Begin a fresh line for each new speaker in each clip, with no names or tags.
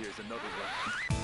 Here's another one.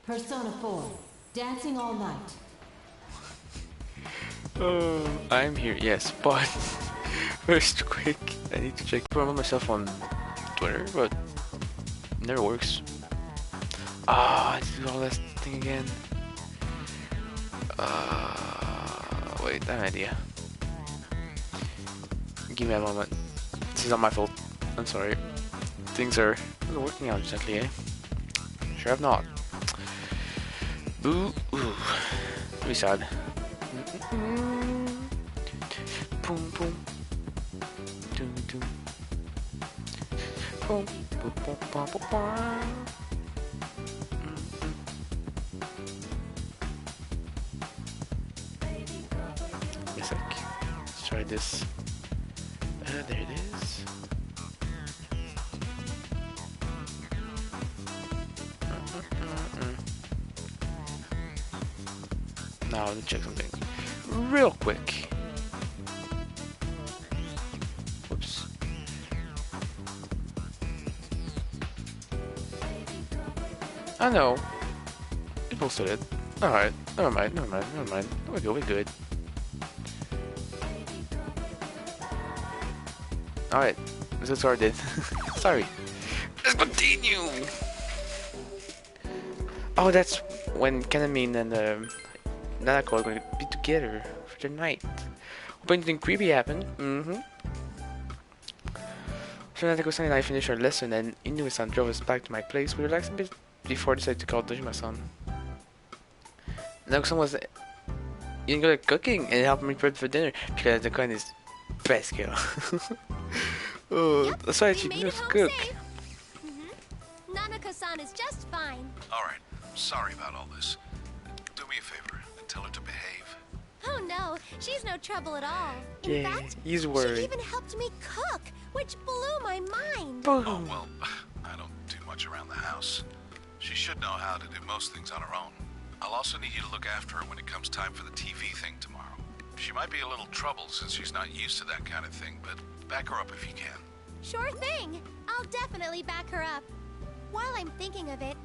Persona 4, dancing all night.
Oh, I'm here, yes, but first quick, I need to check promote myself on Twitter, but it never works. I need to do all that thing again. Wait, I have an idea. Give me a moment. This is not my fault. I'm sorry. Things are working out exactly, eh? Sure have not. Ooh, ooh. Really sad. Boom, boom. Doom, doom. Boom, boom, boom, boom, boom, boom. Wait a sec. Let's try this. There it is. Now let me check something real quick. Whoops. I know. You posted it. Alright, never mind. We're good. Alright, let's get started. Sorry. Let's continue! Oh, that's when Kenamin and Nanako are going to be together for the night. Hoping anything creepy happened. So Nanako-san and I finished our lesson, and Inoue-san drove us back to my place. We relaxed a bit before I decided to call Dojima-san. Nanako-san was even good at cooking and helped me prep for dinner because the kind is best girl. Oh, yep, that's why she knows cook.
Nanako-san is just fine.
Alright, sorry about all this. Do me a favor and tell her to behave.
Oh no, she's no trouble at all.
Yeah,
In fact,
he's worried.
she even helped me cook, which blew my mind.
Oh, well, I don't do much around the house. She should know how to do most things on her own. I'll also need you to look after her when it comes time for the TV thing tomorrow. She might be a little trouble since she's not used to that kind of thing, but back her up if you can.
Sure thing. I'll definitely back her up. While I'm thinking of it,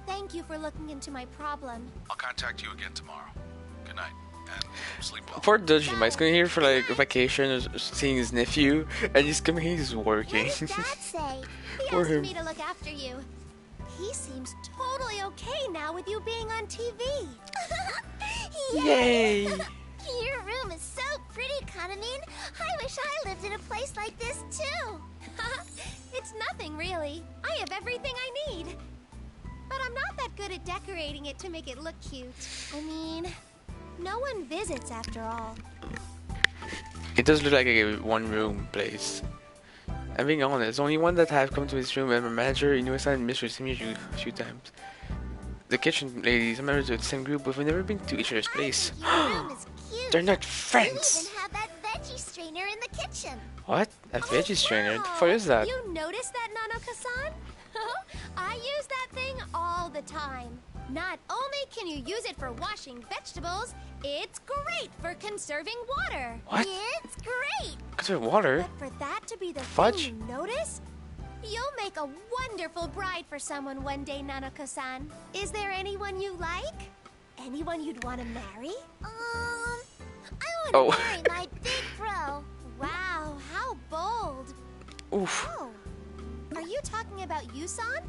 thank you for looking into my problem.
I'll contact you again tomorrow. Good night, and sleep well.
Poor Dojima, he's coming here for like a vacation or seeing his nephew, and he's coming here, he's working.
What did Dad say? He
Poor
asked
him.
me to look after you. He seems totally okay now with you being on TV.
Yay!
Your room is so pretty, Kanamin. I wish I lived in a place like this too. It's nothing really. I have everything I need. But I'm not that good at decorating it to make it look cute. I mean, no one visits after all.
It does look like a one-room place. I'm being honest, only one that have come to this room and my manager, Inoue-san, and Mr. Shimizu a few times. The kitchen ladies are members of the same group, but we've never been to each other's place.
Your room is cute.
They're not
You
friends!
even have that veggie strainer in the kitchen.
What? A veggie strainer?
Wow.
What is that?
You noticed that, Nanako-san? I use that thing all the time. Not only can you use it for washing vegetables, it's great for conserving water.
What?
It's great.
Conserve water?
But for that to be the
Fudge?
thing you notice, you'll make a wonderful bride for someone one day, Nanako-san. Is there anyone you like? Anyone you'd want to marry? I want to marry my big bro. Wow, how bold.
Oof.
Oh, are you talking about Yusan?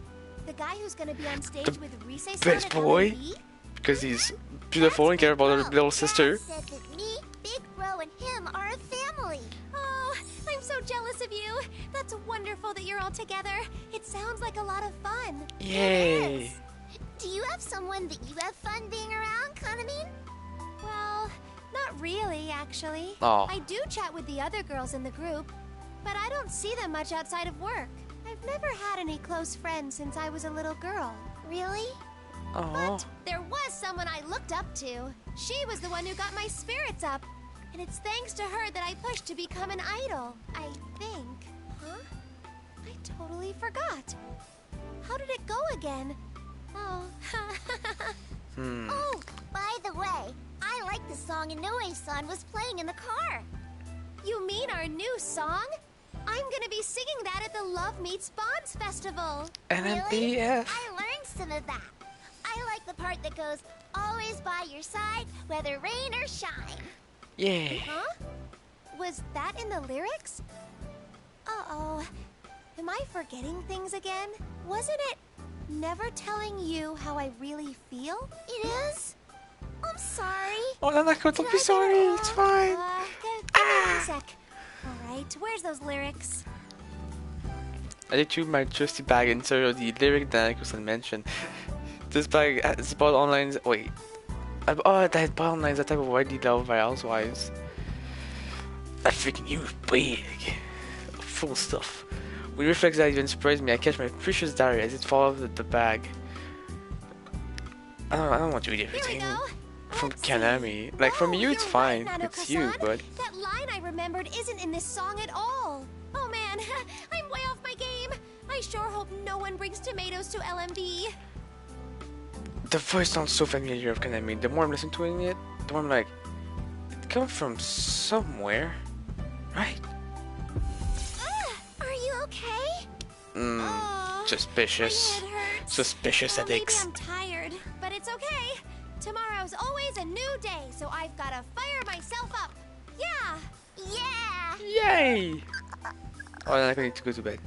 The guy who's gonna be on stage with Rise-san
Best
at
boy?
LMB?
Because he's beautiful and care about her little sister.
Dad said that me, Big Bro, and him are a family. Oh, I'm so jealous of you. That's wonderful that you're all together. It sounds like a lot of fun.
Yay.
It is. Do you have someone that you have fun being around, Kanamin? Well, not really, actually.
Aw.
I do chat with the other girls in the group, but I don't see them much outside of work. I've never had any close friends since I was a little girl. Really?
Aww.
But there was someone I looked up to. She was the one who got my spirits up. And it's thanks to her that I pushed to become an idol, I think. Huh? I totally forgot. How did it go again? Oh. Oh, by the way, I like the song Inoue-san was playing in the car. You mean our new song? I'm gonna be singing that at the Love Meets Bonds Festival.
NMBF.
Really? I learned some of that. I like the part that goes, always by your side, whether rain or shine.
Yay.
Huh? Was that in the lyrics? Uh-oh. Am I forgetting things again? Wasn't it never telling you how I really feel? It is? I'm sorry.
Oh, Nanako, don't be
Did I get
sorry.
it
It's
wrong?
fine.
Give me a sec. Alright, where's those lyrics?
I retrieved my trusty bag and inserted the lyric that Nanako-san mentioned. This bag is bought online. Wait. That bought online is a type of widely loved by housewives. That freaking huge bag. Full stuff. With reflex that even surprised me, I catch my precious diary as it falls out of the bag. I don't want to read
Here we
everything
go.
from
Let's see.
Kanami. Like from you, it's
you're
fine.
right,
It's you,
Nanako-san.
but
That line I remembered isn't in this song at all. Oh man, I'm way off my game. I sure hope no one brings tomatoes to LMB.
the voice sounds so familiar of Kanami. The more I'm listening to it, the more I'm like, it comes from somewhere, right?
Are you okay? Oh,
Suspicious.
my head hurts.
Suspicious
Well, maybe
ethics.
I'm tired, but it's okay. Tomorrow's always a new day, so I've gotta fire myself up. Yeah. Yeah.
Yay! Oh, Nanako needs to go to bed.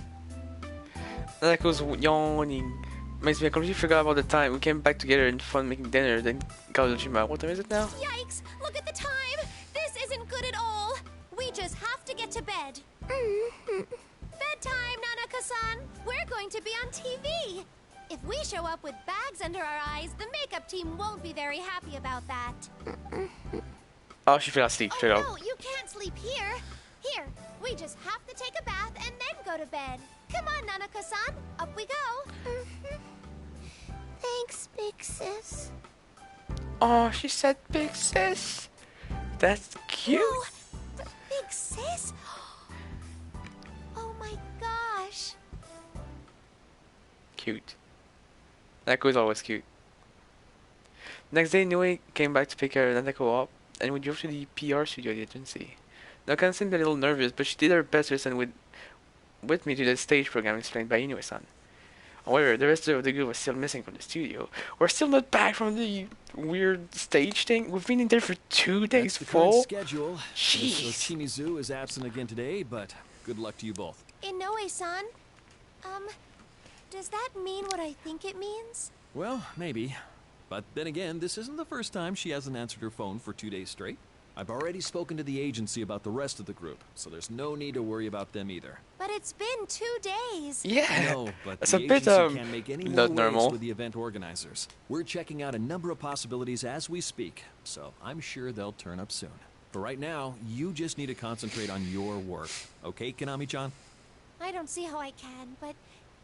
Nanako's yawning. Makes me completely forgot about the time we came back together and fun making dinner, then got to the gym. What time is it now?
Yikes! Look at the time! This isn't good at all! We just have to get to bed. Bedtime, Nanako-san! We're going to be on TV! If we show up with bags under our eyes, the makeup team won't be very happy about that.
Oh, she fell asleep. Straight
Oh
up.
no, you can't sleep here! Here, we just have to take a bath and then go to bed. Come on, Nanako-san, up we go! Thanks, big sis.
Oh, she said big sis. That's cute.
Oh, big sis? Oh my gosh.
Cute. Nanako is always cute. Next day, Noe came back to pick her Nanako up, and we drove to the PR studio at the agency. Nakana seemed a little nervous, but she did her best to listen with me to the stage program explained by Inoue-san. However, the rest of the group was still missing from the studio. We're still not back from the weird stage thing. We've been in there for 2 days
That's the current
full.
schedule.
Jeez.
Miss Shimizu is absent again today, but good luck to you both.
Inoue-san, does that mean what I think it means?
Well, maybe. But then again, this isn't the first time she hasn't answered her phone for 2 days straight. I've already spoken to the agency about the rest of the group, so there's no need to worry about them either.
But it's been 2 days.
Yeah.
No, but
That's
the
a bit,
agency can't make any more
not
waves
normal.
with the event organizers. We're checking out a number of possibilities as we speak, so I'm sure they'll turn up soon. For right now, you just need to concentrate on your work. Okay, Konami-chan?
I don't see how I can, but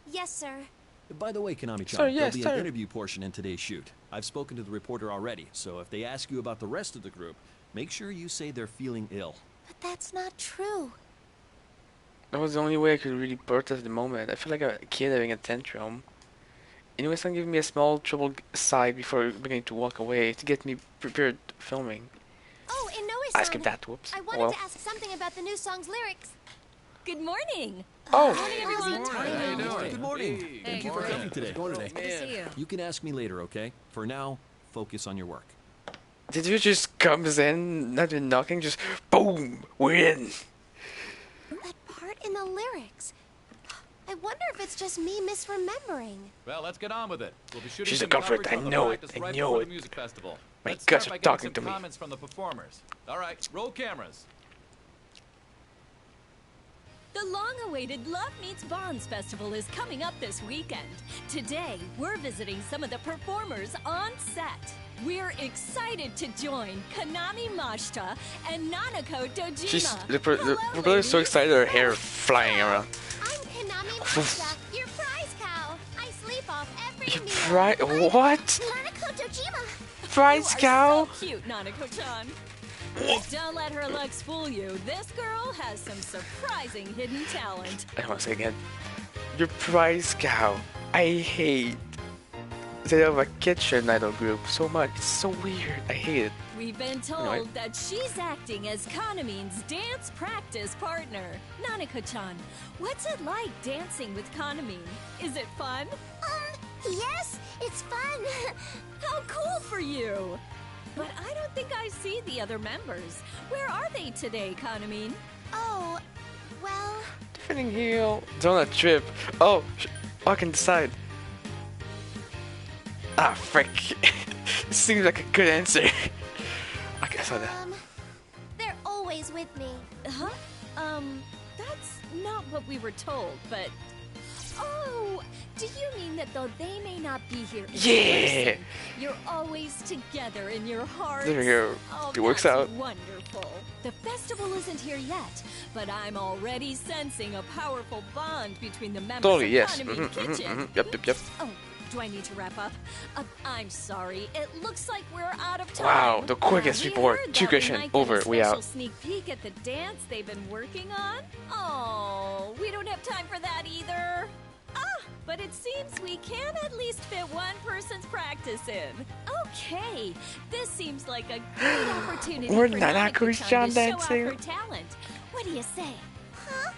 yes, sir.
By the way, Konami-chan,
Sir, yes,
there'll be
sir.
an interview portion in today's shoot. I've spoken to the reporter already, so if they ask you about the rest of the group, make sure you say they're feeling ill.
But that's not true.
That was the only way I could really burst at the moment. I feel like a kid having a tantrum. Inoue-san gave me a small troubled sigh before beginning to walk away to get me prepared filming.
Oh,
I
Inoue-san.
skipped that, whoops.
I wanted to ask something about the new song's lyrics.
Good morning.
Oh!
Morning, everyone.
How you doing? Good morning.
Hey,
Thank you for
good
coming today.
Good to see you.
You can ask me later, okay? For now, focus on your work.
Did you just comes in, not even knocking, just boom, we're in.
That part in the lyrics. I wonder if it's just me misremembering.
Well, let's get on with it. We'll be shooting
She's a
some
culprit,
coverage
I
from the
know it,
practice
I
right
know
before
it.
the music festival.
My
Let's
guts
start
are
by
talking
getting
to
some
me.
comments from the performers. All right, roll cameras.
The long-awaited Love Meets Bonds Festival is coming up this weekend. Today, we're visiting some of the performers on set. We're excited to join Kanami Mashita and Nanako Dojima.
She's the
Hello,
girl is so
ladies.
excited, her hair flying around.
I'm Kanami Mashita, your prize cow. I sleep off every
You
meal.
what?
Nanako Dojima.
Prize
You are
cow?
so cute, Nanako-chan. But don't let her looks fool you. This girl has some surprising hidden talent.
I want to say again. Your prize cow. I hate they have a kitchen idol group so much. It's so weird. I hate it.
We've been told
Anyway.
that she's acting as Kanamin's dance practice partner. Nanako-chan, what's it like dancing with Kanamin? Is it fun?
Yes, it's fun.
How cool for you! But I don't think I see the other members. Where are they today, Kanamin?
Oh, well,
Defending heel. Donut trip. Oh, I can decide. Ah, frick. Seems like a good answer. Okay, I saw that.
they're always with me.
Huh? That's not what we were told, but... Oh, do you mean that though they may not be here in
Yeah!
person, you're always together in your hearts?
There we go.
Oh,
It works
that's
out.
Wonderful. The festival isn't here yet, but I'm already sensing a powerful bond between the members
Totally,
of
yes.
Kanamin Kitchen.
Yep.
Oh, do I need to wrap up? I'm sorry. It looks like we're out of time.
Wow, the quickest
We
report.
heard
Two
that we
question.
might get
Over.
a
We
special
out.
Sneak peek at the dance they've been working on. Oh, we don't have time for that either. Ah, but it seems we can at least fit one person's practice in. Okay, this seems like a great opportunity
We're
for
Nanako-chan
Nanako-chan to show off
dancing.
her talent. What do you say?
Huh?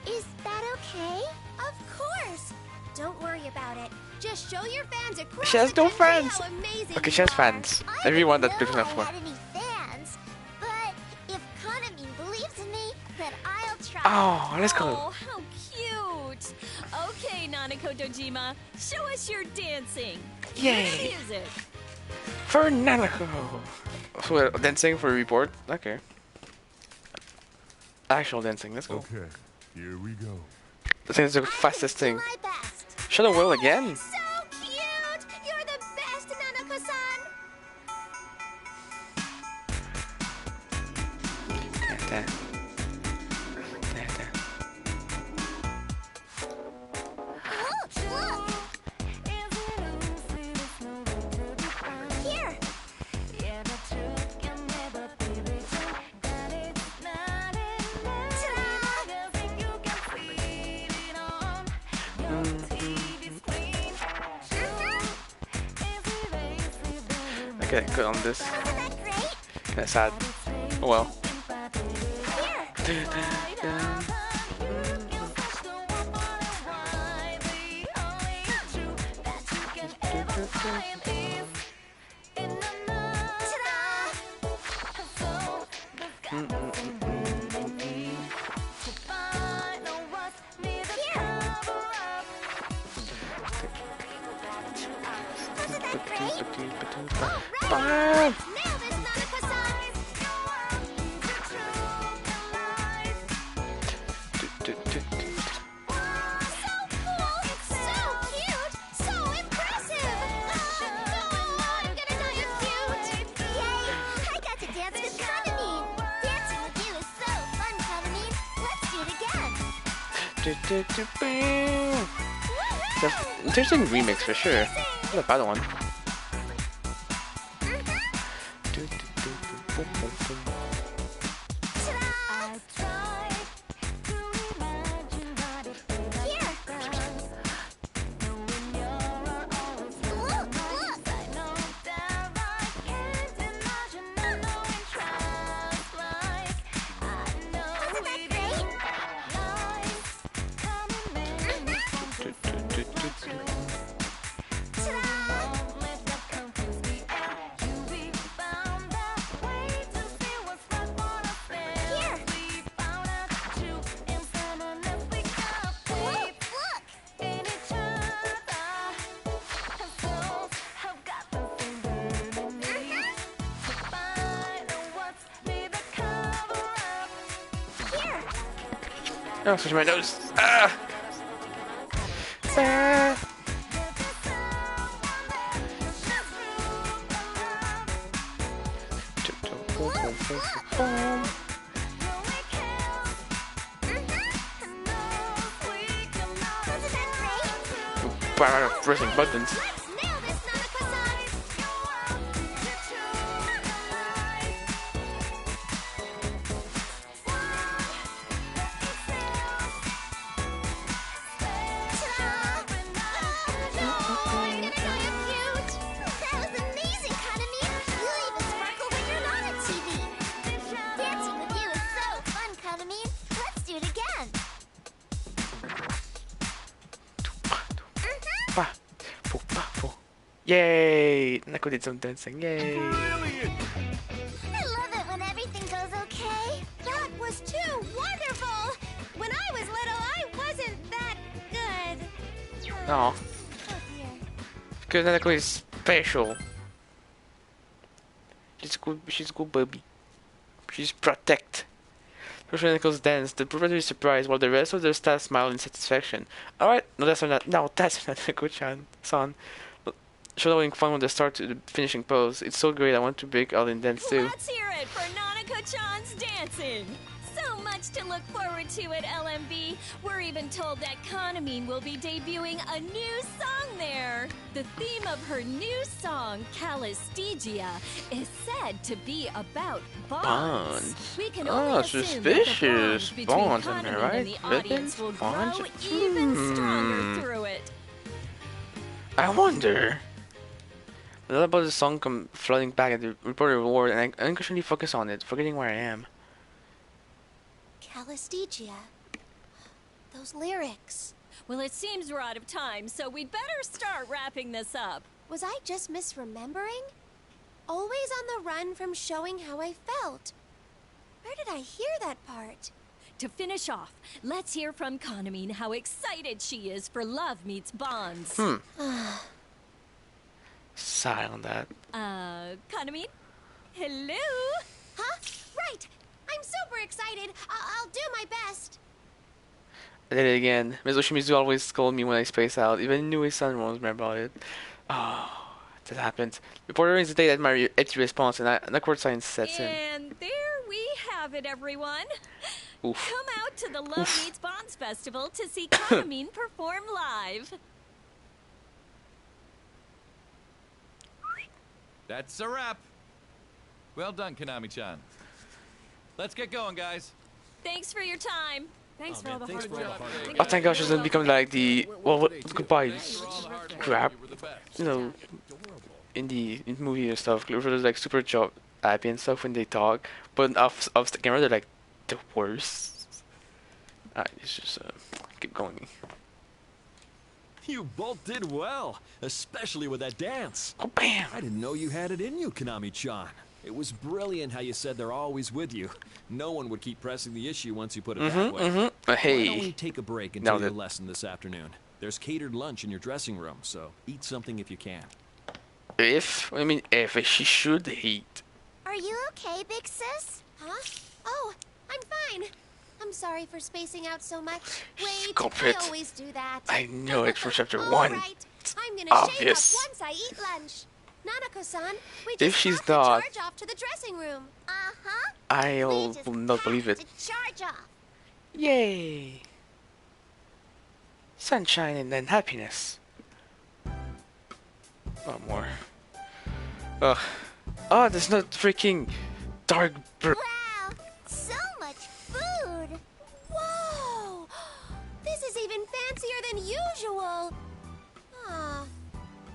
Is that okay? Of course. Don't worry about it. Just show your fans across
She has
the
no
country
fans.
how amazing
Okay,
you
she has
are.
fans.
I
Everyone
didn't
that picks
know
up
I
for.
had any fans, but if Kanamin believes in me, then I'll try.
Oh, let's go.
Oh, how cute! Okay, Nanako Dojima, show us your dancing.
Yay.
What is it?
For Nanako. So dancing for a report? Okay. Actual dancing, let's go.
Okay, here we go.
I think it's the
I
fastest
will do
thing.
my best.
Shadow Will again.
So cute! You're the best, Nanako-san. Look! Here.
Okay, good on this.
Wasn't that great?
Kinda sad. Oh well.
Nailed this, Nanako-san.
It's an interesting remix for sure. Not a bad one. Oh, switch my nose. Ah! Ah! Pressing buttons.
Let's nail this, Nanako-san! That was amazing, Kanami! You even sparkle when you're not on TV! Dancing with you is so fun, Kanami! Let's do it again!
Pa, po, pa, po. Yay! Nako did some dancing. Yay!
I love it when everything goes okay. That was too wonderful! When I was little, I wasn't that good.
Oh,
Oh dear.
because Nako is special. She's a good baby. She's protect. Especially Nako's dance, the professor is surprised while the rest of their staff smile in satisfaction. Alright, no that's not Nako-chan, son. Showing fun when they start to the finishing pose. It's so great, I want to break out in dance too.
Let's hear it for Nanako-chan's dancing. So much to look forward to at LMB. We're even told that Kanamine will be debuting a new song there. The theme of her new song, Calistegia, is said to be about bonds.
Bonds?
We can
Oh,
only assume that the
suspicious.
bond between
Bonds, am I
Kanamine
right?
and the audience
Ribbons?
will
Bonds?
grow even stronger through it.
I wonder. A lot about the song come flooding back at the reported reward, and I unconsciously focus on it, forgetting where I am.
Calistegia. Those lyrics.
Well, it seems we're out of time, so we'd better start wrapping this up.
Was I just misremembering? Always on the run from showing how I felt. Where did I hear that part?
To finish off, let's hear from Kanamine how excited she is for Love Meets Bonds.
Sigh on that.
Kanamine? Hello?
Huh? Right! I'm super excited! I'll do my best!
I did it again. Ms. Oshimizu always scold me when I space out. Even Nui-san warns me about it. Oh, that happens. Reporter is the day that my empty response and awkward science sets in.
And there we have it, everyone.
Oof.
Come out to the Love Meets Bonds Festival to see Kanamine perform live.
That's a wrap. Well done, Konami-chan. Let's get going, guys.
Thanks for your time.
Thanks for all the hard
Good
work.
job.
Oh, thank gosh, it doesn't become like the goodbye crap,
You were the best.
you know, in the movie and stuff. They're like super job happy and stuff when they talk, but off the camera they're like the worst. It's just keep going.
You both did well, especially with that dance.
Oh bam!
I didn't know you had it in you, Konami-chan. It was brilliant how you said they're always with you. No one would keep pressing the issue once you put it that way. Why don't we
Hey,
take a break and
Now
do your
that-
lesson this afternoon? There's catered lunch in your dressing room, so eat something if you can.
if she should eat.
Are you okay, big sis? Huh? Oh, I'm fine. I'm sorry for spacing out so much. Wait,
Stop
I
it.
always do that.
I know it from chapter
All
1.
right, I'm gonna
Obvious.
shave up once I eat lunch. Nanako-san, we
If
just
she's
have to
not-
charge off to the dressing room. Uh-huh.
I
We
will
just
not
have
believe it.
to charge off.
Yay! Sunshine and then happiness. Oh, more. Ugh. Oh, there's no freaking dark
Wow, so much food. Whoa, this is even fancier than usual. Ah,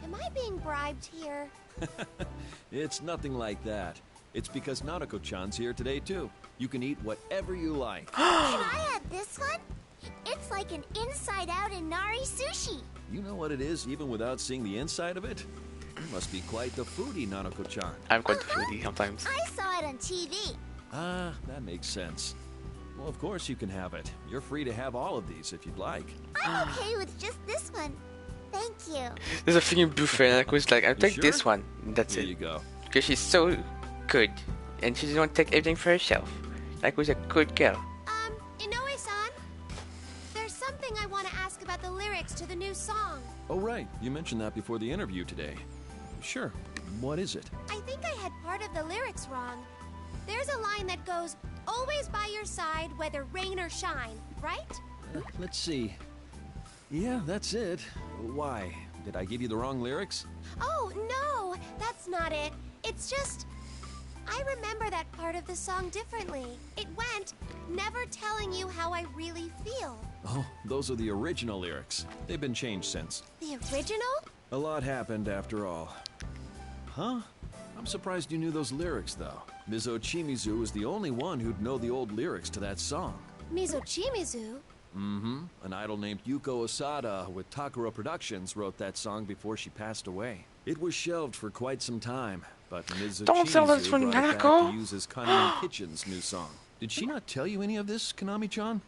am I being bribed here?
It's nothing like that. It's because Nanako-chan's here today, too. You can eat whatever you like.
Can I have this one? It's like an inside-out Inari sushi.
You know what it is even without seeing the inside of it? You must be quite the foodie, Nanako-chan.
I'm quite the foodie sometimes.
I saw it on TV.
Ah, that makes sense. Well, of course you can have it. You're free to have all of these if you'd like.
I'm okay with just this one. Thank you.
There's a freaking buffet and I was like, I'll take
sure?
this one. And that's
Here
it.
you go.
Because she's so good. And she doesn't want to take everything for herself. Like was a good girl.
Inoue-san, song.
Oh, right. You mentioned that before the interview today. Sure. What is it?
I think I had part of the lyrics wrong. There's a line that goes, always by your side, whether rain or shine, right?
Let's see. Yeah, that's it. Why? Did I give you the wrong lyrics?
Oh, no, that's not it. It's just, I remember that part of the song differently. It went, never telling you how I really feel.
Oh, those are the original lyrics. They've been changed since.
The original?
A lot happened after all. Huh? I'm surprised you knew those lyrics, though. Ms. Ochimizu was the only one who'd know the old lyrics to that song.
Mizochimizu?
Mm-hmm. An idol named Yuko Osada with Takara Productions wrote that song before she passed away. It was shelved for quite some time, but Ms.
Don't sell this
Ochimizu
for
brought it back
Nanako.
to use as Kaname Kitchen's new song. Did she not tell you any of this, Konami-chan?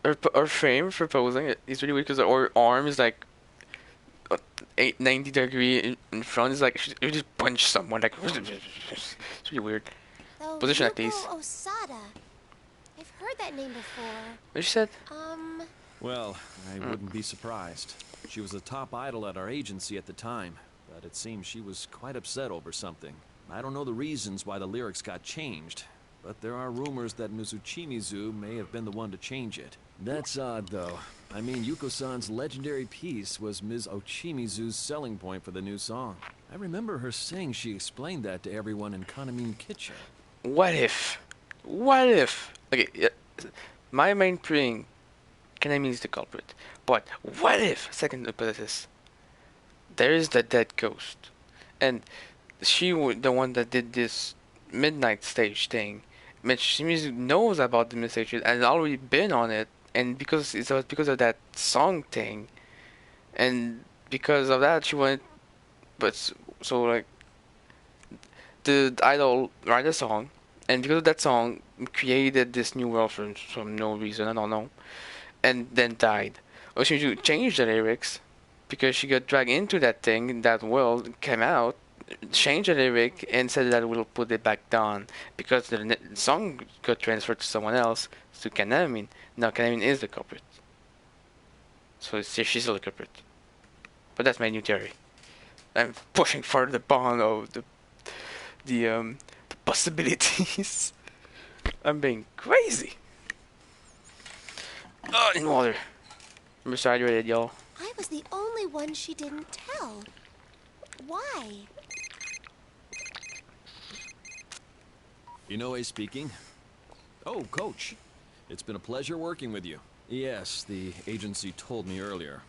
Her frame for posing is really weird because her arm is like 90 degree in front. Is like you just punch someone like it's really weird.
Oh,
Position like
Yuko
these.
Osada. I've heard that name before.
What she said?
Well, I wouldn't be surprised. She was a top idol at our agency at the time, but it seems she was quite upset over something. I don't know the reasons why the lyrics got changed, but there are rumors that Mizuchimizu may have been the one to change it. That's odd, though. I mean, Yuko-san's legendary piece was Ms. Ochimizu's selling point for the new song. I remember her saying she explained that to everyone in Kaname Kitchen.
What if? What if? Okay, yeah, my main thing, Kaname is the culprit. But what if, second hypothesis, there is the dead ghost, and she was the one that did this midnight stage thing. Shimizu knows about the message and has already been on it, and because of that song thing, and because of that she went. But so like the idol write a song, and because of that song created this new world for no reason, I don't know, and then died. Or she changed the lyrics because she got dragged into that thing, that world, came out, changed the lyric, and said that we'll put it back down because the song got transferred to someone else, to Kaname. Now Kaname is the culprit. So she's the culprit. But that's my new theory. I'm pushing for the bond of the possibilities. I'm being crazy. Oh, in water. I'm dehydrated, y'all.
I was the only one she didn't tell. Why?
Inoue speaking. Oh, Coach. It's been a pleasure working with you. Yes, the agency told me earlier.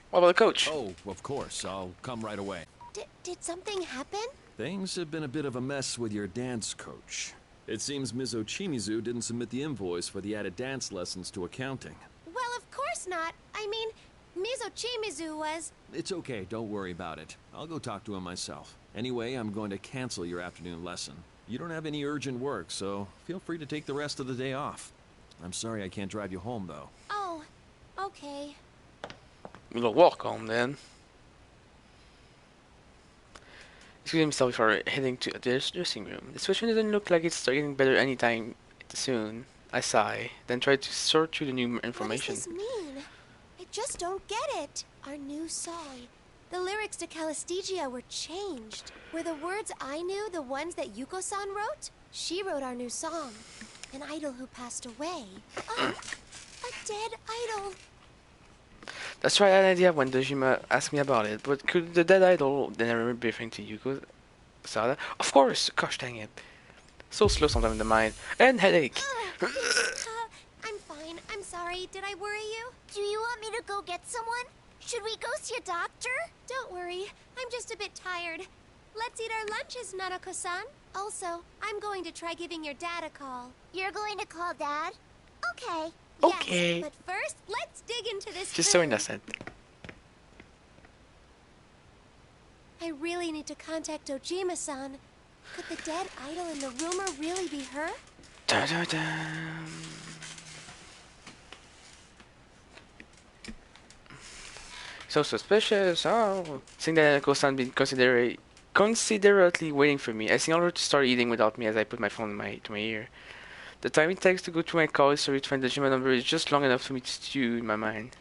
What about the coach?
Oh, of course. I'll come right away.
Did something happen?
Things have been a bit of a mess with your dance coach. It seems Ms. Ochimizu didn't submit the invoice for the added dance lessons to accounting.
Well, of course not. I mean, Mizochimizu was...
It's okay, don't worry about it. I'll go talk to him myself. Anyway, I'm going to cancel your afternoon lesson. You don't have any urgent work, so feel free to take the rest of the day off. I'm sorry I can't drive you home, though.
Oh, okay.
We'll walk home then. Excuse himself before heading to the dressing room. The situation doesn't look like it's getting better anytime soon. I sigh, then try to sort through the new information.
What does this mean? I just don't get it. Our new song. The lyrics to Calistegia were changed. Were the words I knew the ones that Yuko-san wrote? She wrote our new song. An idol who passed away. Oh, a dead idol.
That's right, I had an idea when Dojima asked me about it, but could the dead idol, then I remember referring to Yuko Sada? Of course, gosh dang it. So slow sometimes in the mind. And headache.
I'm fine. I'm sorry. Did I worry you?
Do you want me to go get someone? Should we go see a doctor?
Don't worry. I'm just a bit tired. Let's eat our lunches, Nanako-san. Also, I'm going to try giving your dad a call.
You're going to call Dad? Okay.
Okay.
Yes, but first, let's dig into this
Just
food.
so innocent.
I really need to contact Ojima-san. Could the dead idol in the rumor really be her?
Da da da. So suspicious. Oh, seeing that Kosan been considerately waiting for me, I signal her to start eating without me as I put my phone to my ear. The time it takes to go through my call history to find the Jima number is just long enough for me to stew in my mind.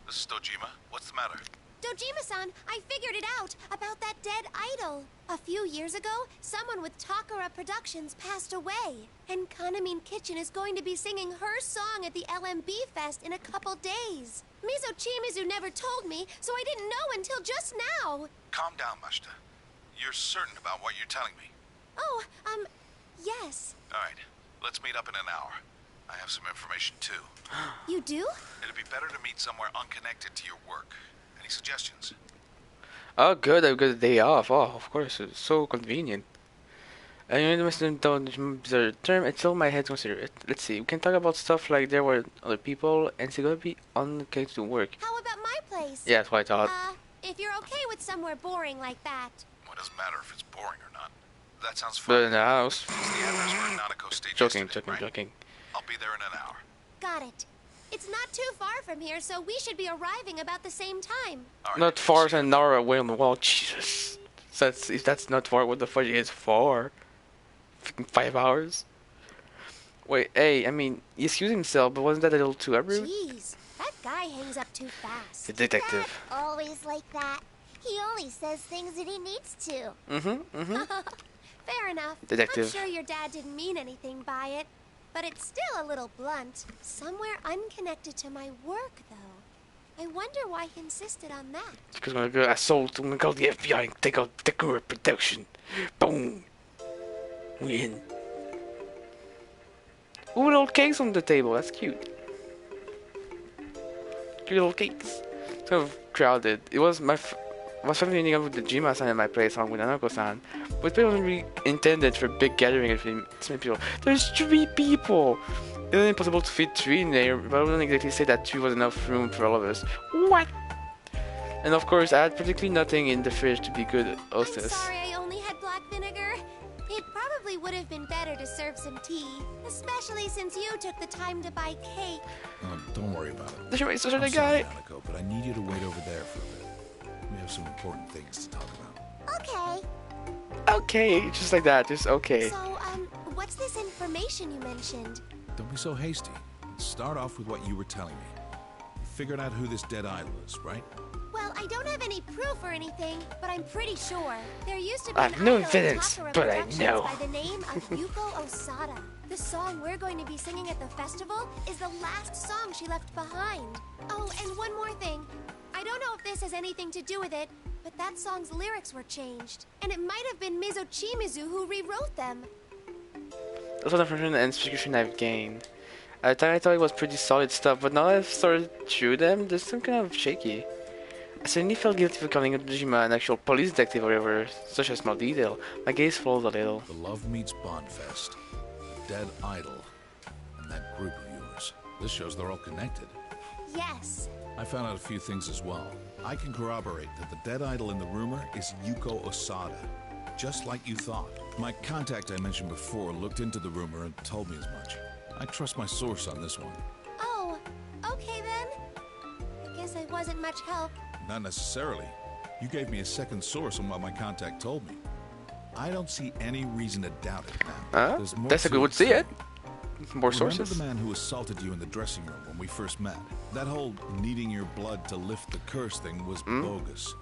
This is Dojima. What's the matter?
Dojima-san, I figured it out about that dead idol. A few years ago, someone with Takara Productions passed away. And Kanamin Kitchen is going to be singing her song at the LMB Fest in a couple days. Mizo Chimizu never told me, so I didn't know until just now.
Calm down, Mashita. You're certain about what you're telling me?
Oh, yes.
All right, let's meet up in an hour. I have some information too.
You do?
It'd be better to meet somewhere unconnected to your work. Any suggestions?
Oh, good. I've got a day off. Oh, of course. It's so convenient. I don't the term until my head consider it. Let's see. We can talk about stuff like there were other people, and it's gonna be unconnected to work.
How about my place?
Yeah, that's what I thought.
If you're okay with somewhere boring like that.
Well, it doesn't matter if it's boring or not. That sounds
But
fun.
in the house.
It's the address where Nanako stayed
Joking,
yesterday,
joking,
right?
joking.
I'll be there in an hour.
Got it. It's not too far from here, so we should be arriving about the same time.
All right,
Not far than an hour away on the wall. Jesus. If that's not far, what the fuck is far? Fucking 5 hours? Wait, hey, I mean, he excused himself, but wasn't that a little too rude?
Jeez, that guy hangs up too fast.
The detective.
Dad always like that. He only says things that he needs to.
Fair enough.
Detective.
I'm sure your dad didn't mean anything by it, but it's still a little blunt. Somewhere unconnected to my work, though. I wonder why he insisted on that.
Because I'm gonna go assault, I'm gonna call the FBI and take out Takara Production. Boom. Win. Ooh, little cakes on the table. That's cute. Cute little cakes. Kind of crowded. It was my was family meeting up with the Jima-san in my place along with Nanako-san, but it wasn't really intended for a big gathering of many people. There's 3 people! It was impossible to fit 3 in there, but I wouldn't exactly say that 3 was enough room for all of us. What? And of course, I had practically nothing in the fridge to be good hostess.
I'm sorry I only had black vinegar. It probably would have been better to serve some tea, especially since you took the time to buy cake.
Don't worry about it.
Did you make such a
I'm
guy?
sorry, Nanako, but I need you to wait over there for a bit. We have some important things to talk about.
Okay.
Okay, just like that, just okay.
So, what's this information you mentioned?
Don't be so hasty. Let's start off with what you were telling me. You figured out who this dead idol is, right?
Well, I don't have any proof or anything, but I'm pretty sure. There used to be
I
an
have no
idol in
evidence,
Takara
but I
Productions
know.
by the name of Yuko Osada. The song we're going to be singing at the festival is the last song she left behind. Oh, and one more thing. I don't know if this has anything to do with it, but that song's lyrics were changed. And it might have been Mizo Chimizu who rewrote them.
That's what information and speculation I've gained. At the time I thought it was pretty solid stuff, but now I've started through them, there's some kind of shaky. I suddenly felt guilty for calling Dojima an actual police detective or whatever, such a small detail. My gaze followed a little.
The Love Meets Bond Fest, the Dead Idol, and that group of yours. This shows they're all connected.
Yes.
I found out a few things as well. I can corroborate that the dead idol in the rumor is Yuko Osada, just like you thought. My contact I mentioned before looked into the rumor and told me as much. I trust my source on this one.
Oh, okay then. I guess I wasn't much help.
Not necessarily. You gave me a second source on what my contact told me. I don't see any reason to doubt it now. There's more
That's a
to
good way to see it. More sources.
Remember the man who assaulted you in the dressing room when we first met? That whole needing your blood to lift the curse thing was bogus.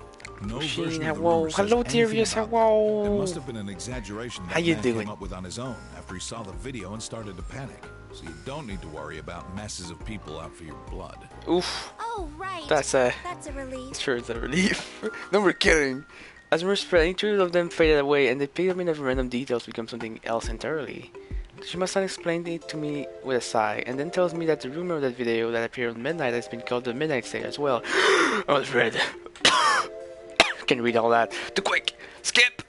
No version of the rumor says
hello,
anything
Darius,
about
hello.
that. It must have been an exaggeration that
How you
man
doing?
came up with on his own after he saw the video and started to panic. So you don't need to worry about masses of people out for your blood.
Oof.
Oh, right.
That's a
relief.
sure it's a relief. No, we're kidding. As rumors spread, 2 of them faded away, and the pyramid of random details become something else entirely. Shima-san explained it to me with a sigh, and then tells me that the rumor of that video that appeared on Midnight has been called the Midnight Sale as well. I was read. Can read all that. Too quick. Skip.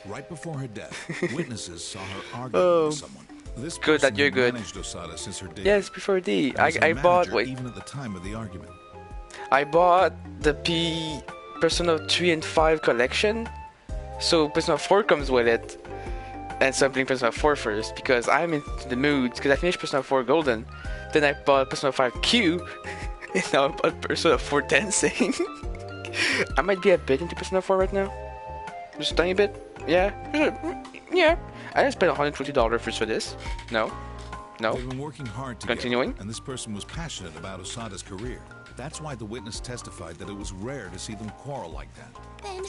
Right before her death, witnesses saw her arguing with someone. This
Good that
person
you're
had
good.
managed Osada since her debut.
Yes, P4D.
And was a
I bought.
manager
Wait.
even at the time of the argument.
I bought the Persona 3 and 5 collection, so Persona 4 comes with it. And so I'm playing Persona 4 first because I'm in the mood. Because I finished Persona 4 Golden, then I bought Persona 5 Q, and now I bought Persona 4 Dancing. I might be a bit into Persona 4 right now, just a tiny bit. Yeah, yeah. I didn't spend $150 for this. No. No.
They've been working hard together,
Continuing.
and this person was passionate about Osada's career. That's why the witness testified that it was rare to see them quarrel like that.
Then,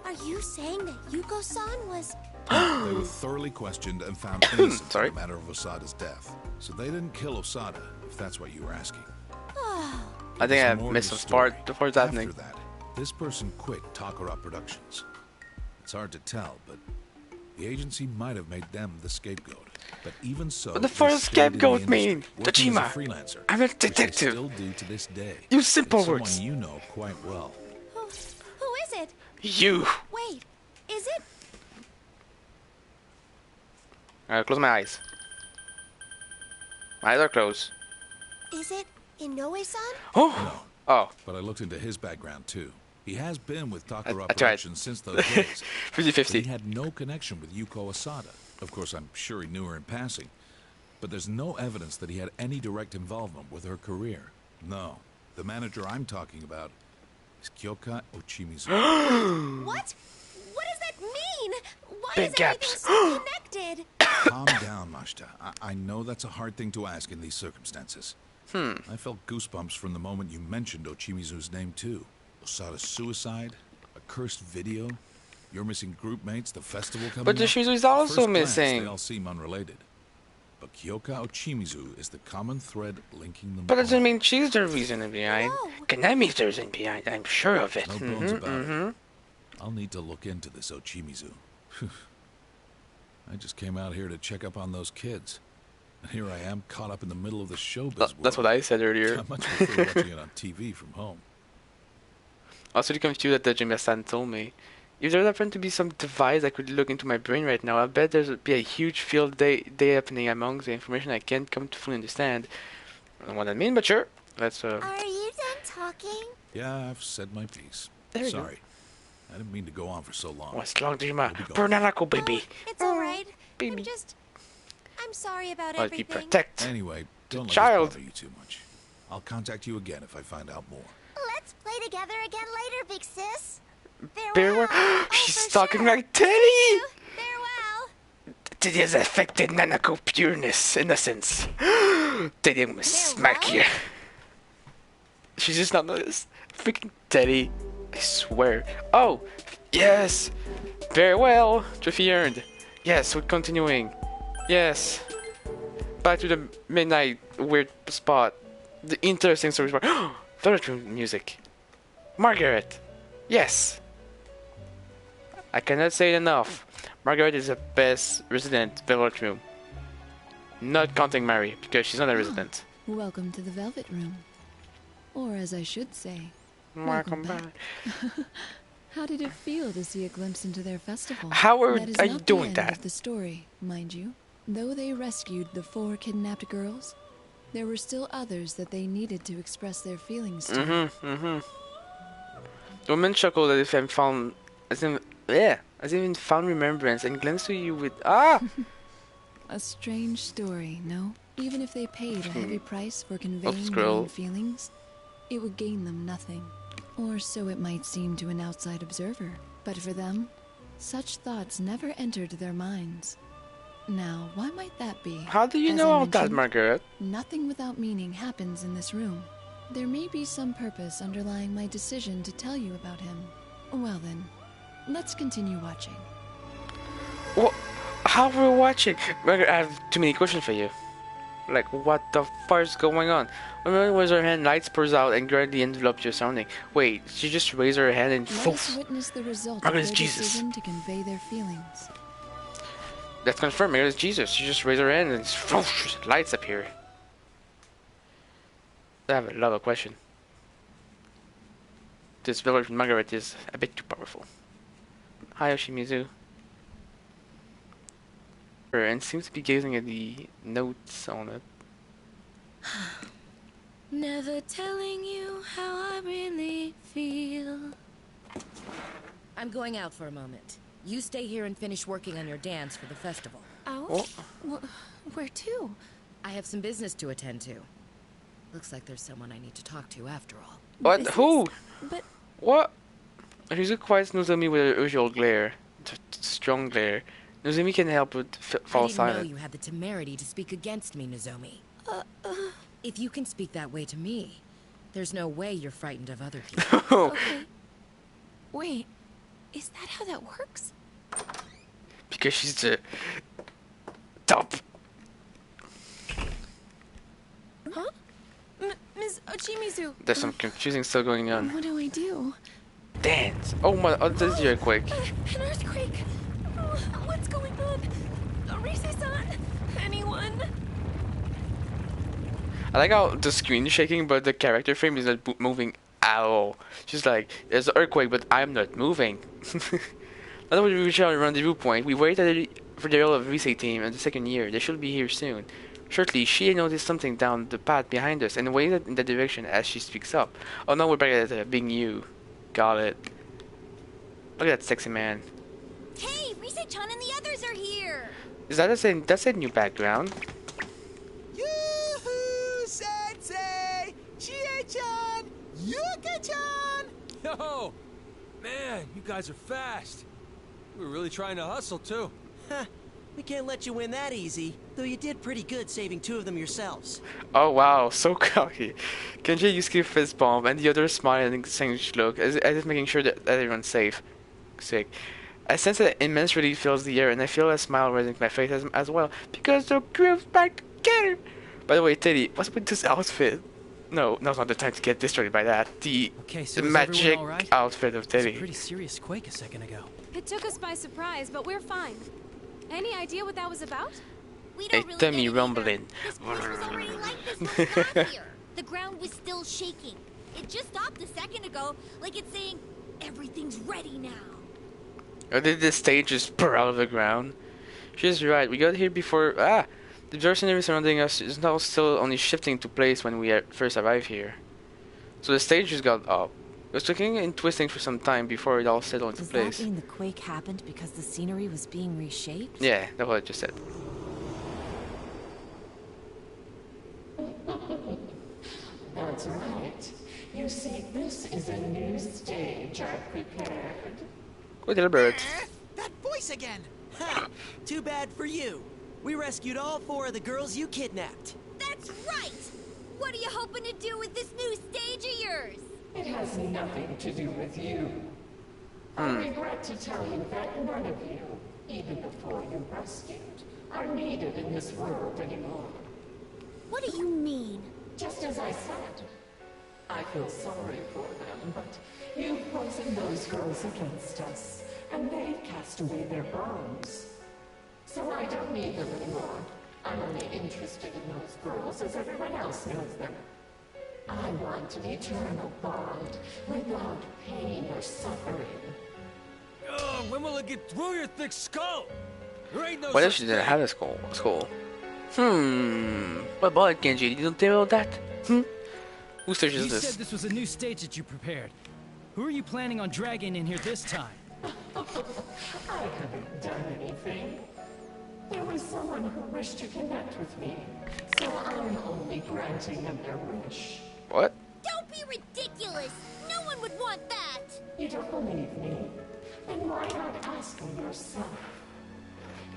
are you saying that Yuko-san was...
They were thoroughly questioned and found innocent
Sorry.
in the matter of Osada's death. So they didn't kill Osada, if that's what you were asking.
I think I
There's more to
missed
the
some
story.
part before it's happening.
After that, this person quit Takara Productions. It's hard to tell, but the agency might have made them the scapegoat. But even so,
What the
they
fuck does
stayed in the
scapegoat
industry,
mean?
working as a
Tajima.
freelancer,
I'm a
which they
detective.
still do to this day.
Use simple
It's
words.
someone you know quite well.
Who is it?
You.
Wait, is it?
Close my eyes. My eyes are closed.
Is it Inoue-san?
Oh. Oh.
But I looked into his background too. He has been with Takara
I tried.
Productions since those days. But he
50-50.
had no connection with Yuko Osada. Of course, I'm sure he knew her in passing. But there's no evidence that he had any direct involvement with her career. No. The manager I'm talking about is Kyoka Ochimizu.
What? What does that mean? Why
Big
is
gaps.
everything so connected?
Calm down, Mashita. I know that's a hard thing to ask in these circumstances. I felt goosebumps from the moment you mentioned Ochimizu's name, too. Osada's suicide, a cursed video, your missing group mates, the festival coming
But
up.
Shimizu is
At
also
first glance,
missing.
They all seem unrelated. But Kyoka Ochimizu is the common thread linking them
But that
all.
doesn't mean she's the reason behind.
No.
Konami's the reason behind. I'm sure of it.
No bones about it. I'll need to look into this Ochimizu. I just came out here to check up on those kids. And here I am, caught up in the middle of the showbiz world.
That's what I said earlier.
I much prefer watching it on TV from home.
I was really confused that Jimmy-san told me. If there happened to be some device that could look into my brain right now, I bet there'd be a huge field day happening among the information I can't come to fully understand. I don't know what I mean, but sure. Let's
Are you done talking?
Yeah, I've said my piece.
There you go.
Sorry. I didn't mean to go on for so long.
What's long, Jima?
Where'd we go?
Pernalako, baby.
It's alright.
Baby.
I'm sorry about
I'll be
everything.
protect.
Anyway, don't let
child.
this bother you too much. I'll contact you again if I find out more.
Let's play together again later, big sis.
Farewell.
Oh,
She's
for
talking
sure.
like Teddy.
Farewell.
Teddy has affected Nanako pureness, innocence. Teddy will smack you. She's just not noticed. Freaking Teddy. I swear. Oh, yes. Very well. Trophy earned. Yes, we're continuing. Yes. Back to the midnight weird spot. The interesting story spot. Velvet Room music. Margaret. Yes. I cannot say it enough. Margaret is the best resident Velvet Room. Not counting Mary, because she's not a resident.
Welcome to the Velvet Room. Or as I should say,
Welcome back.
how did it feel to see a glimpse into their festival?
How are
That is
you
not the
doing
end
that?
of the story, mind you. Though they rescued the 4 kidnapped girls, there were still others that they needed to express their feelings to.
The woman chuckled as if I found, as if in found remembrance and glanced to you with
A strange story, no? Even if they paid a heavy price for conveying their
scroll.
own feelings, it would gain them nothing. Or so it might seem to an outside observer. But for them, such thoughts never entered their minds. Now, why might that be?
How do you
As
know
I
all that,
mentioned,
Margaret?
Nothing without meaning happens in this room. There may be some purpose underlying my decision to tell you about him. Well then, let's continue watching.
What? How are we watching? Margaret, I have too many questions for you. Like, what the fuck is going on? When Mary raised her hand, light spurs out and gradually envelopes your surrounding. Wait, she just raised her hand and
Let us
poof.
witness the result
Margaret
of
is
their
Jesus.
decision to convey their feelings.
That's confirmed. Mary is Jesus. She just raised her hand and swoosh, lights appear. I have a lot of questions. This village with Margaret is a bit too powerful. Hi, Yoshimizu. And seems to be gazing at the notes on it.
Never telling you how I really feel.
I'm going out for a moment. You stay here and finish working on your dance for the festival.
Oh? Where to?
I have some business to attend to. Looks like there's someone I need to talk to after all.
What?
Business?
Who?
But
What? Shizuku quiets Nozomi with her usual glare. Strong glare. Nozomi can help with fall
I didn't know
silent.
you had the temerity to speak against me, Nozomi. If you can speak that way to me, there's no way you're frightened of other people.
Okay. Wait, is that how that works?
Because she's the top.
Huh? Ms. Ochimizu.
There's some confusing stuff going on.
What do I do?
Dance. Oh my! Oh, this is the earthquake.
An earthquake. Oh, what's going on? Rise-san? Anyone? I
like how the screen is shaking, but the character frame is not moving at all. She's like, "There's an earthquake, but I'm not moving." Now that we reach our rendezvous point, we waited for the of Rise team in the second year. They should be here soon. Shortly, she noticed something down the path behind us and waited in that direction as she speaks up. Oh no, we're back at being you. Got it. Look at that sexy man.
Hey, Rise-chan and the others are here.
Is that that's a new background?
Yoo-hoo, Sensei! Chie-chan! Yuka-chan!
Yo! Man, you guys are fast. We're really trying to hustle, too.
Huh. We can't let you win that easy, though you did pretty good saving 2 of them yourselves.
Oh wow, so cocky. Kenji used to fist bomb and the other smiling strange look as if making sure that everyone's safe. Sick. I sense that immense relief fills the air and I feel a smile rising to my face as well because the group's back together. By the way, Teddy, what's with this outfit? No, now's not the time to get distracted by that. The magic outfit of Teddy.
It was a pretty serious quake a second ago.
It took us by surprise, but we're fine. Any idea what that was about?
We
A
don't really
tummy
get it
rumbling.
This place was already like this when we got here. The ground was still shaking. It just stopped a second ago, like it's saying, everything's ready now.
Or did the stage just spur out of the ground? She's right, we got here before... The bizarre scenery surrounding us is now still only shifting to place when we first arrived here. So the stage just got up. It was twisting and twisting for some time before it all settled into place.
Does that mean the quake happened because the scenery was being reshaped?
Yeah, that's what I just said.
That's right. You see, this is a new stage I've prepared.
Good little bird.
That voice again! Ha! Too bad for you. We rescued all 4 of the girls you kidnapped.
That's right! What are you hoping to do with this new stage of yours?
It has nothing to do with you. I regret to tell you that none of you, even the 4 you rescued, are needed in this world anymore.
What do you mean?
Just as I said. I feel sorry for them, but you poisoned those girls against us, and they cast away their bombs. So I don't need them anymore. I'm only interested in those girls as everyone else knows them. I want an eternal bond without pain or suffering.
When will it get through your thick skull? There ain't no
What if she didn't have a skull? What about it, Genji? You don't tell that? Who searches
You
this?
said this was a new stage that you prepared. Who are you planning on dragging in here this time?
I haven't done anything. There was someone who wished to connect with me, so I'm only granting them their wish.
What?
Don't be ridiculous! No one would want that!
You don't believe me? Then why not ask them yourself?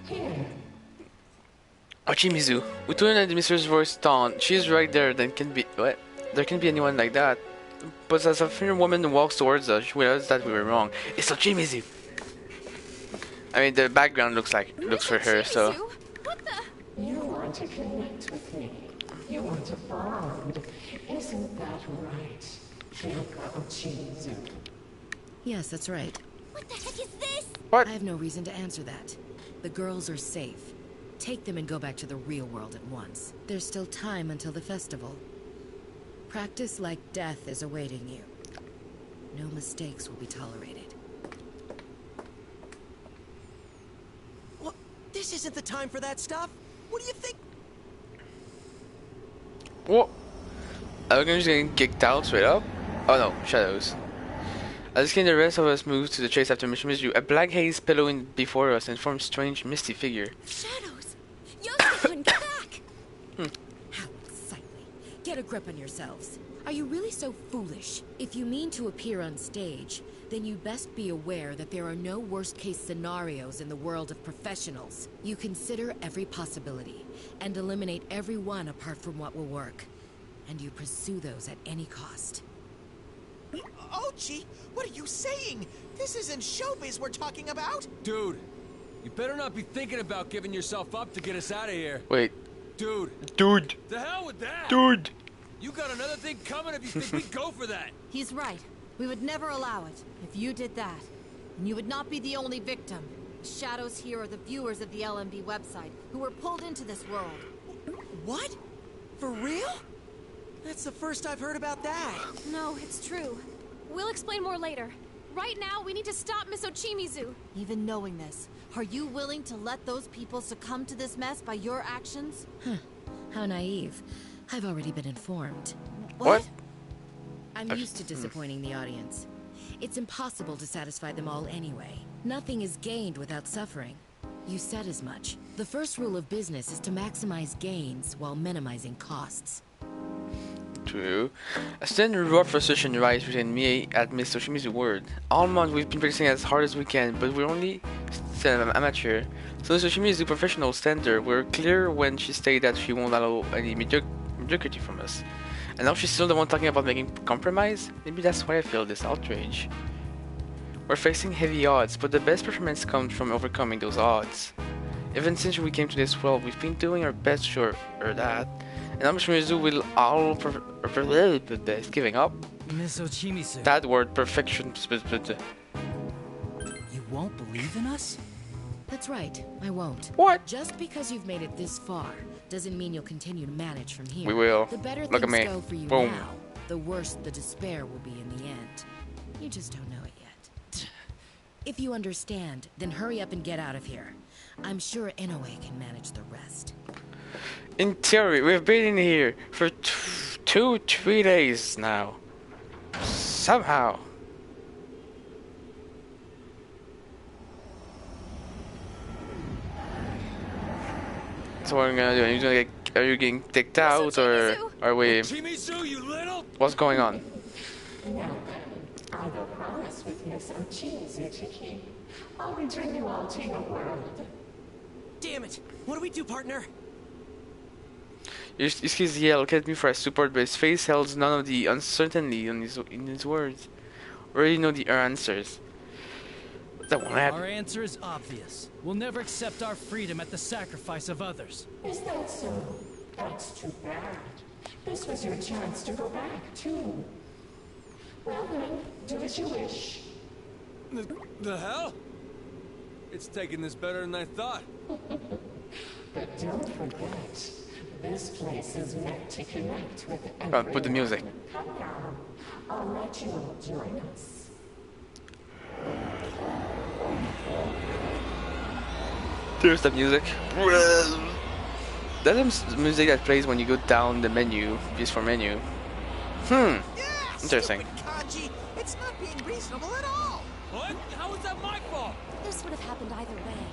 Here.
Ochimizu. We turned at the mistress' voice down. She's right there. Then can be what? There can't be anyone like that. But as a fair woman walks towards us, she realizes that we were wrong. It's Ochimizu. I mean, the background looks for her, so.
What the?
You want to connect with me. You want to bond. Isn't that right, Kyoko Ochimizu?
Yes, that's right.
What the heck is this?
I have no reason to answer that. The girls are safe. Take them and go back to the real world at once. There's still time until the festival. Practice like death is awaiting you. No mistakes will be tolerated.
What? This isn't the time for that stuff. What do you think?
What? Are we just getting kicked out straight up? Oh no, shadows. As the rest of us moved to the chase after Mission Mizu, a black haze billowing before us and formed a strange, misty figure.
Shadows! Yosuke couldn't get back!
How unsightly. Get get a grip on yourselves. Are you really so foolish? If you mean to appear on stage, then you best be aware that there are no worst-case scenarios in the world of professionals. You consider every possibility, and eliminate every one apart from what will work. And you pursue those at any cost.
Ochi, what are you saying? This isn't showbiz we're talking about!
Dude, you better not be thinking about giving yourself up to get us out of here.
Wait.
Dude.
Dude.
The hell with that!
Dude.
You got another thing coming if you think we'd go for that.
He's right. We would never allow it. If you did that, and you would not be the only victim. The shadows here are the viewers of the LMB website who were pulled into this world.
What? For real? That's the first I've heard about that.
No, it's true. We'll explain more later. Right now, we need to stop Miss Ochimizu.
Even knowing this, are you willing to let those people succumb to this mess by your actions?
Huh. How naive. I've already been informed.
What?
I'm used to disappointing the audience. It's impossible to satisfy them all anyway. Nothing is gained without suffering. You said as much. The first rule of business is to maximize gains while minimizing costs.
True. A standard reward for session rise between me at Miss Toshimizu's word. All month we've been practicing as hard as we can, but we're only still amateur. So Miss Toshimizu's professional standard, we're clear when she stated that she won't allow any mediocrity from us. And now she's still the one talking about making compromise? Maybe that's why I feel this outrage. We're facing heavy odds, but the best performance comes from overcoming those odds. Even since we came to this world, we've been doing our best to sure that. And I'm sure Mizu will all giving up.
Miss Ochimizu.
That word, perfection.
You won't believe in us?
That's right, I won't.
What?
Just because you've made it this far doesn't mean you'll continue to manage from here.
We will.
The better
Look at
things
me.
go for you
Boom.
now, the worse the despair will be in the end. You just don't know it yet. If you understand, then hurry up and get out of here. I'm sure Inoue can manage the rest.
In theory, we've been in here for 2-3 days now. Somehow. So what are you gonna do? Are you getting kicked out, or are we? What's going on?
Now then, I will promise with Miss Ochimizu to keep. I'll return you all to your world.
Damn it! What do we do, partner?
Excuse yeah, look at me for a support, but his face holds none of the uncertainty in his words. We already know the answers. That won't happen.
Our answer is obvious. We'll never accept our freedom at the sacrifice of others.
Is that so? That's too bad. This was your chance to go back, too. Well then, do as you wish.
The hell? It's taking this better than I thought.
But don't forget, this place is meant to connect with everyone.
Come on, put the music.
Come now, I'll let you all join us.
There's the music. That's the music that plays when you go down the menu, PS4 menu. Interesting.
Kanji, it's not being reasonable at all.
What? How is that my fault?
This would have happened either way.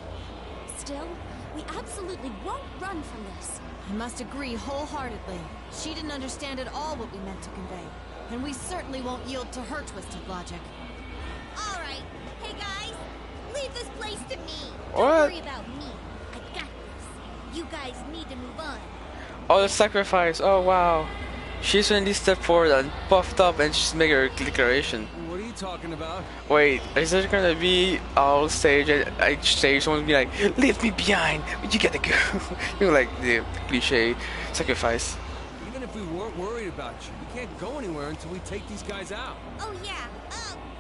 Still, we absolutely won't run from this.
I must agree wholeheartedly. She didn't understand at all what we meant to convey. And we certainly won't yield to her twisted logic.
All right. Hey, guys. Leave this place to me.
What?
Don't worry about me. I got this. You guys need to move on.
Oh, the sacrifice. Oh, wow. She suddenly stepped forward and puffed up and she's making her declaration.
What are you talking about?
Wait, is there gonna be all stage at each stage someone's gonna be like, leave me behind, you gotta go. You know, like the cliche sacrifice.
Even if we weren't worried about you, we can't go anywhere until we take these guys out.
Oh, yeah.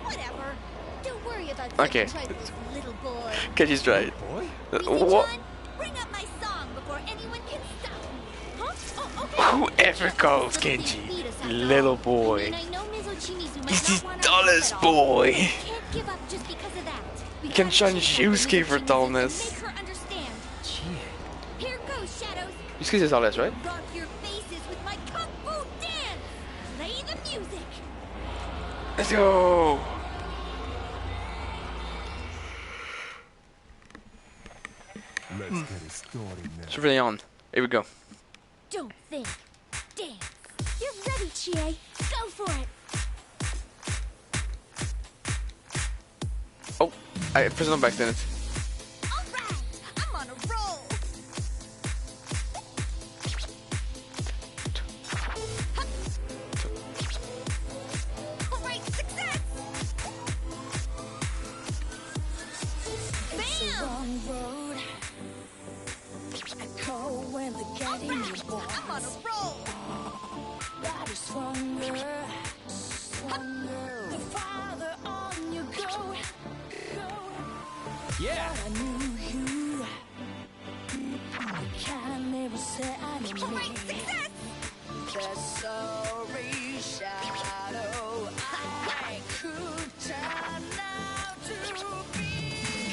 Whatever. Don't worry about
Okay.
such trifles, little boy.
Kenji's right.
Boy?
What?
John, bring up my song before anyone can stop me. Huh? Oh, okay.
Whoever calls Kenji little boy. He's the tallest boy.
Can't give up just because of that.
You can challenge Yusuke for tallness.
Make her understand. Here goes, Shadows.
Yusuke is tallest, right?
Rock your faces with my kung fu dance. Play the music.
Let's go.
Let's get it started now.
Surveillon. Here we go.
Don't think. Dance. Chie. Go for it.
Oh, I pressed on by accident.
Alright, I'm on a roll. Alright, success. Bam!
Road. Echo when the getting
I'm on a roll.
Body stronger, stronger. The farther on you go.
Yeah.
I knew you. I can never say I knew
Alright, success.
the sorry shadow I could turn out to be.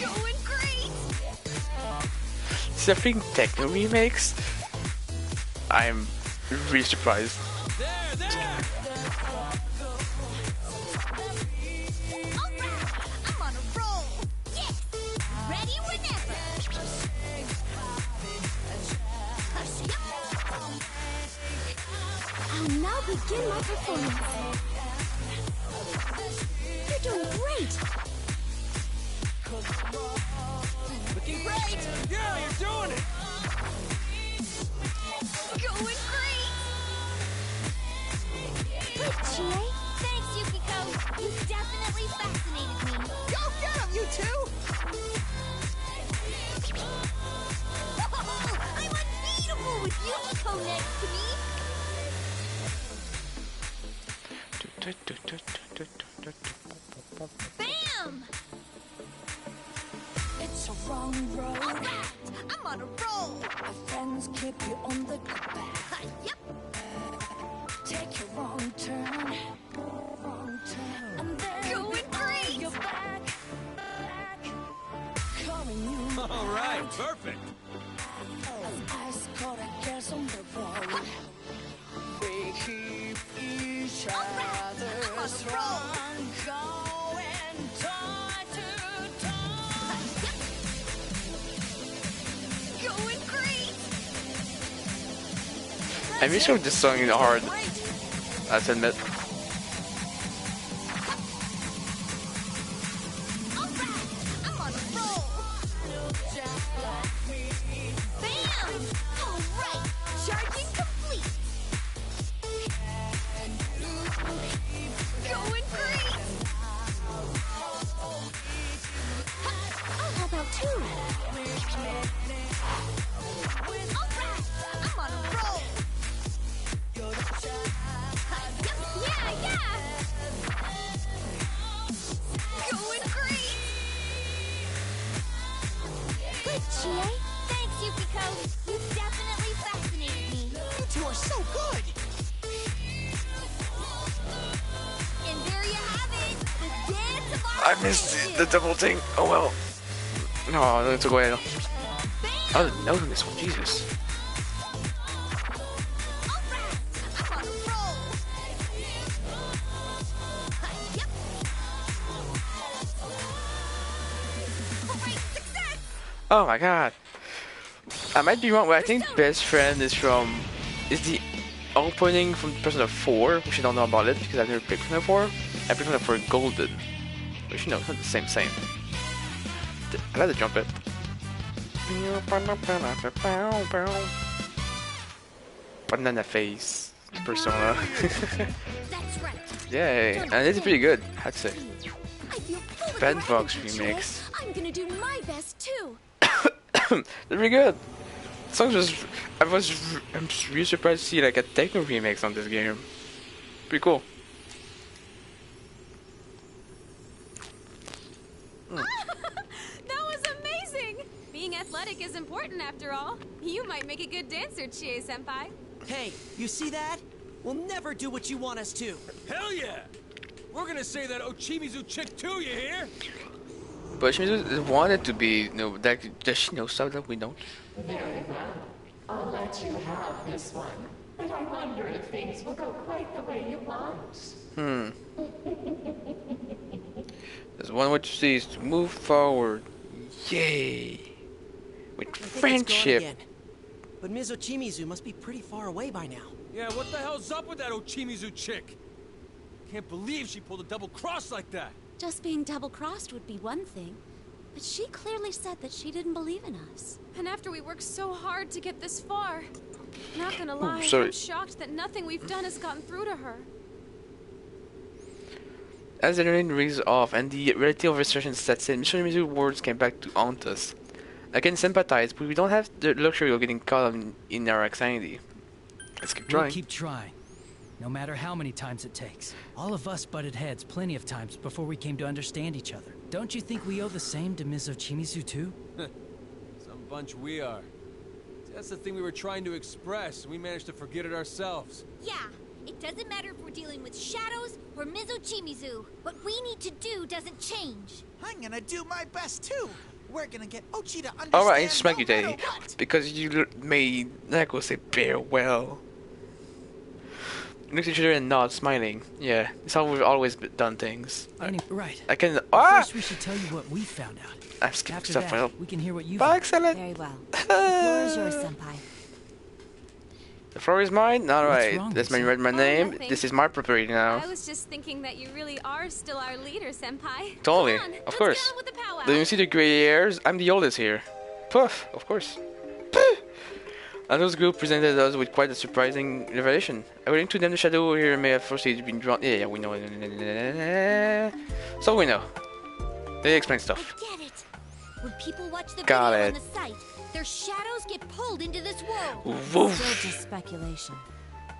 Going great.
Is there freaking techno remakes? I'm really surprised.
There.
Alright, I'm on a roll. Yes. Ready whenever. I'll now begin my performance. You're doing great.
Looking great. Yeah, you're doing it.
Going great. Good, Chie. Thanks, Yukiko. You definitely fascinated me. Go get him, you two. I'm unbeatable with Yukiko next to me. Bam!
It's a wrong road.
Alright, I'm on a roll.
Our friends keep you on the good path.
Yep.
Take a wrong turn. And then
Going great.
you're back. Calling you.
All right, perfect.
As ice cold, I guess on the road. We keep each other's run going tie to tie.
Going great.
I wish I this song is hard. I have to admit.
I'm on a roll. Bam! Alright, charging complete. Going great. I'll help out too. Alright, I'm on a roll. Yeah. Going great. Good, Chie. Thanks, Yukiko. You definitely fascinated me. You two are so good. And there you have it. The dance of our
I missed the double thing. Oh well. No, it's away. Oh no, this one, Jesus.
I'm on a roll. Yep. Alright, success.
Oh my god. I might be wrong, but I think Best Friend is the opening from Persona 4, which I don't know about it because I've never played Persona 4. I played Persona 4 Golden. Which, you know, it's not the same. I had to jump it. Banana face Persona.
That's right.
Yay, and it's pretty good, I'd say.
I feel full of
Bedbox
gratitude,
remix.
Chie. I'm gonna do my best too.
They're pretty good. The songs I'm just really surprised to see like a techno remix on this game. Pretty cool.
That was amazing! Being athletic is important after all. You might make a good dancer, Chie-senpai.
Hey, you see that? We'll never do what you want us to.
Hell yeah! We're gonna say that Ochimizu chick too, you hear?
But she wanted to be, does she know stuff that we don't?
Very well. I'll let you have this one. But I wonder if things will go quite the way you want.
There's one way to see is to move forward. Yay! With
I think it's gone
friendship.
again. But Ms. Ochimizu must be pretty far away by now.
Yeah, what the hell's up with that Ochimizu chick? Can't believe she pulled a double cross like that.
Just being double-crossed would be one thing, but she clearly said that she didn't believe in us. And after we worked so hard to get this far, not gonna lie, I'm shocked that nothing we've done has gotten through to her.
As the rain reads off and the reality of restoration sets in, Mr. Mizu's words came back to haunt us. I can sympathize, but we don't have the luxury of getting caught in our anxiety. Let's keep trying.
We'll keep trying, no matter how many times it takes. All of us butted heads plenty of times before we came to understand each other. Don't you think we owe the same to Ms. Ochimizu too?
Some bunch we are. That's the thing we were trying to express. We managed to forget it ourselves.
Yeah, it doesn't matter if we're dealing with shadows or Mizochimizu. What we need to do doesn't change.
I'm gonna do my best too. We're gonna get Ochi to understand.
Alright, I smack you, Daddy, because you made Neko say farewell. Look at each other and nod, smiling. Yeah, it's how we've always done things.
Right.
I can.
First, we should tell you what we found out.
I'm skipping
After
stuff.
that, we can hear what you.
Excellent.
Very well. The floor is yours, Senpai.
The floor is mine? Alright, that's when you read my name.
Nothing.
This is my property now.
I was just thinking that you really are still our leader, Senpai.
Totally,
Come on,
of
let's
course.
get on with the powwow.
Do you see the gray hairs? I'm the oldest here. Puff, of course. Another group presented us with quite a surprising revelation. According to them, the shadow here may have first been drawn. Yeah, we know. So we know. They explain stuff.
I get it. When people watch the
Got
video
it.
on the site, their shadows get pulled into this world.
Woof.
Still just speculation.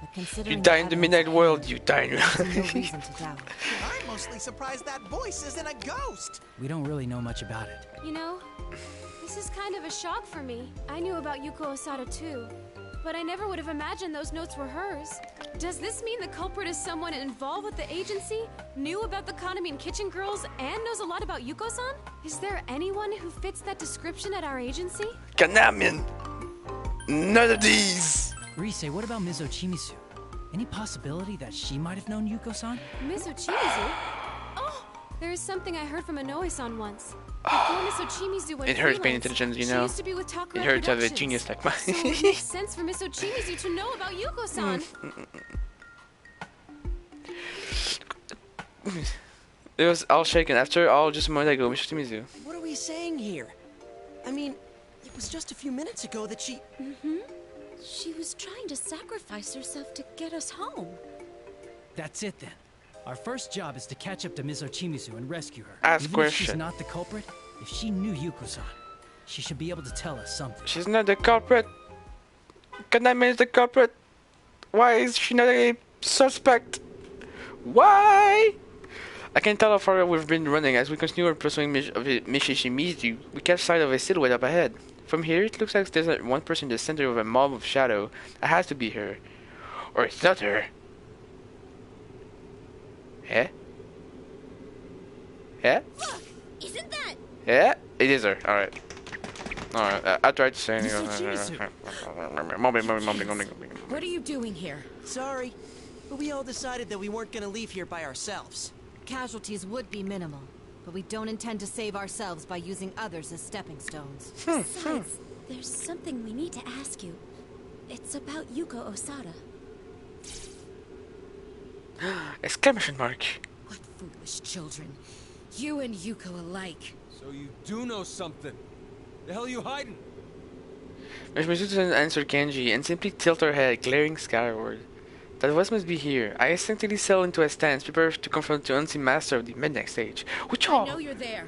But considering
You die in the midnight world, you die in reality.
no reason to doubt.
I'm mostly surprised that voice isn't a ghost.
We don't really know much about it.
You know, this is kind of a shock for me. I knew about Yuko Osada too, but I never would have imagined those notes were hers. Does this mean the culprit is someone involved with the agency, knew about the Kanami and Kitchen Girls, and knows a lot about Yuko-san? Is there anyone who fits that description at our agency?
Kanamin! None of these!
Rise, what about Ms. Ochimizu? Any possibility that she might have known Yuko-san?
Miss Ochimizu? Oh, there is something I heard from Inoue-san once. Before Miss Ochimizu went
It hurts paying
freelance,
attention, you
she
know.
used to be with Takara
It hurts to have a
Productions.
genius like mine.
So it makes sense for Miss Ochimizu to know about Yuko-san.
It was all shaken. After all, just a moment ago, Mr. Shimizu.
What are we saying here? I mean, it was just a few minutes ago that she...
She was trying to sacrifice herself to get us home.
That's it then. Our first job is to catch up to Ms. Ochimizu and rescue her.
Ask
Even if she's
question.
not the culprit, if she knew Yuko-san, she should be able to tell us something.
She's not the culprit. Kanamin is the culprit. Why is she not a suspect? Why? I can tell how far we've been running. As we continue pursuing Shimizu, we catch sight of a silhouette up ahead. From here, it looks like there's one person in the center of a mob of shadow. It has to be her. Or it's not her. Yeah? Yeah?
Isn't that?
Yeah? It is her. Alright. Alright, I tried to say
What are you doing here?
Sorry, but we all decided that we weren't gonna leave here by ourselves.
Casualties would be minimal, but we don't intend to save ourselves by using others as stepping stones.
Besides, there's something we need to ask you. It's about Yuko Osada.
Exclamation mark.
What foolish children. You and Yuko alike.
So you do know something. The hell are you hiding?
Miss Mizuto answered Kenji and simply tilted her head, glaring skyward. That voice must be here. I instinctively settled into a stance, prepared to confront the unseen master of the midnight stage.
I know you're there.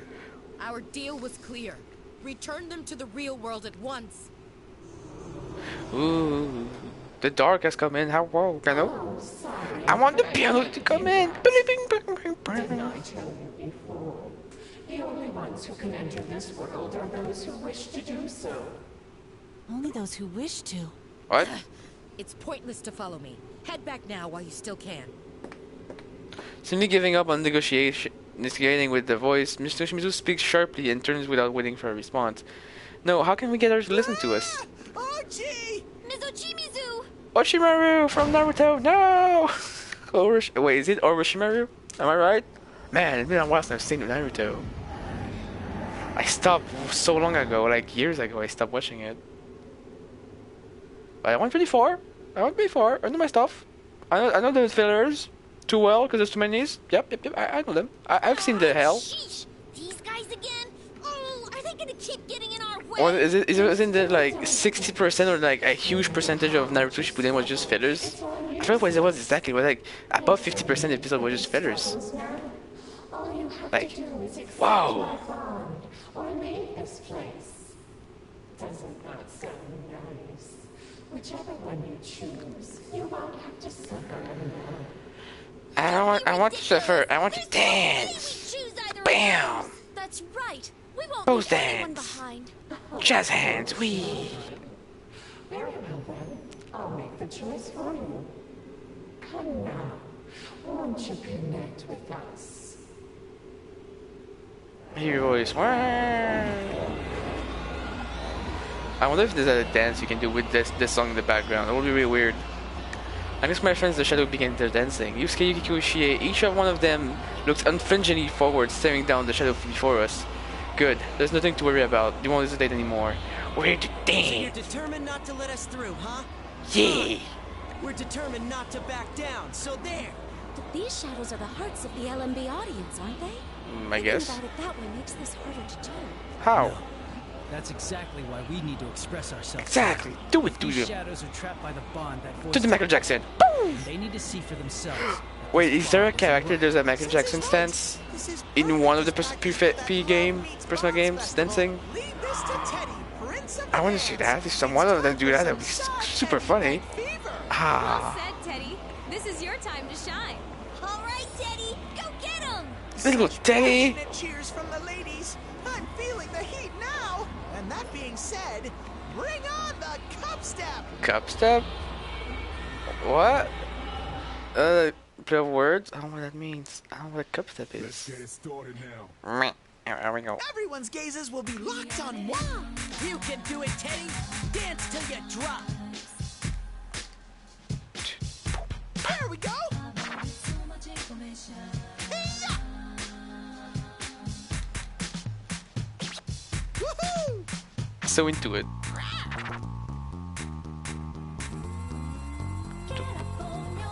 Our deal was clear. Return them to the real world at once.
Ooh, the dark has come in. How whoa, piano? I want the piano to come in.
Didn't I tell you before? The only ones who can enter this world are those who wish to do so.
Only those who wish to.
What?
It's pointless to follow me. Head back now while you still can.
Simply giving up on negotiating with the voice, Mr. Shimizu speaks sharply and turns without waiting for a response. No, how can we get her to listen to us?
Ochi!
Mizochimizu!
Oshimaru from Naruto, no! Wait, is it Orochimaru? Am I right? Man, it's been a while since I've seen Naruto. I stopped so long ago, like years ago, I stopped watching it. But 124? I went before. I know my stuff. I know the fillers too well because there's too many. Yep. I know them. I've seen the hell.
Sheesh! These guys again? Oh, are they gonna keep getting in our way?
Or isn't there like 60% or like a huge percentage of Naruto Shippuden was just fillers? I forgot what it was exactly. It was like above 50% of the episode was just fillers. Like, wow.
Or leave this place. Doesn't that sound nice? Whichever one you choose, you won't have to suffer anymore.
I want to suffer. I want to dance. Bam.
That's right. We won't
Pose
leave anyone
dance.
behind.
Jazz hands. Wee.
Very well then. I'll make the choice for you. Come now. Won't you connect with us?
Hear your voice. I wonder if there's a dance you can do with this song in the background. It would be really weird. I guess my friends the Shadow began their dancing. Yusuke, Yukiko, Ushie, each of one of them looked unflinchingly forward, staring down the shadow before us. Good. There's nothing to worry about. You won't hesitate anymore. We're here to dance.
So you're determined not to let us through, huh?
Yeah.
We're determined not to back down, so there.
But these shadows are the hearts of the LMB audience, aren't they?
I guess.
Thinking about it that way makes this harder to do.
How?
No. That's exactly why we need to express ourselves.
Exactly. Do it, do
These
you.
shadows are trapped by the bond that
To the
forces
Michael Jackson.
and they need to see for themselves.
Wait, is there a character there's a Michael Jackson stance in one of the personal games dancing? I want to see that. If some one of them do that, that'd be super funny.
Well said, Teddy. This is your time to shine.
All right, Teddy, go get him.
Little Teddy.
Passionate cheers from the ladies. I'm feeling the heat now. And that being said, bring on the cup step.
Cup step? What? Play of words? I don't know what that means. I don't know what a cup step is.
Let's get it started now.
There we go.
Everyone's gazes will be locked on one. You can do it, Teddy. Dance till you drop. There we go. Hey-ya! Woohoo!
So into it.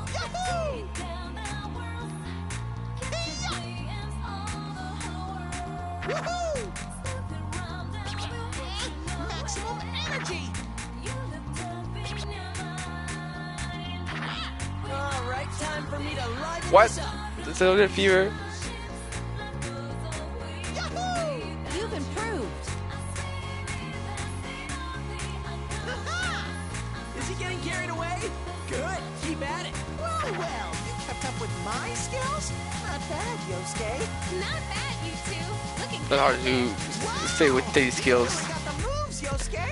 Yahoo! Woohoo! Maximum energy! All right, time for me to liven
What?
this up.
It's a little bit fever.
Yahoo!
You've improved.
Ha-ha! Is he getting carried away? Good, keep at it. Well, you kept up with my skills? Not bad, Yosuke.
Not bad, you two. Looking
Not hard to stay with Teddy's skills.
Got the moves, Yosuke.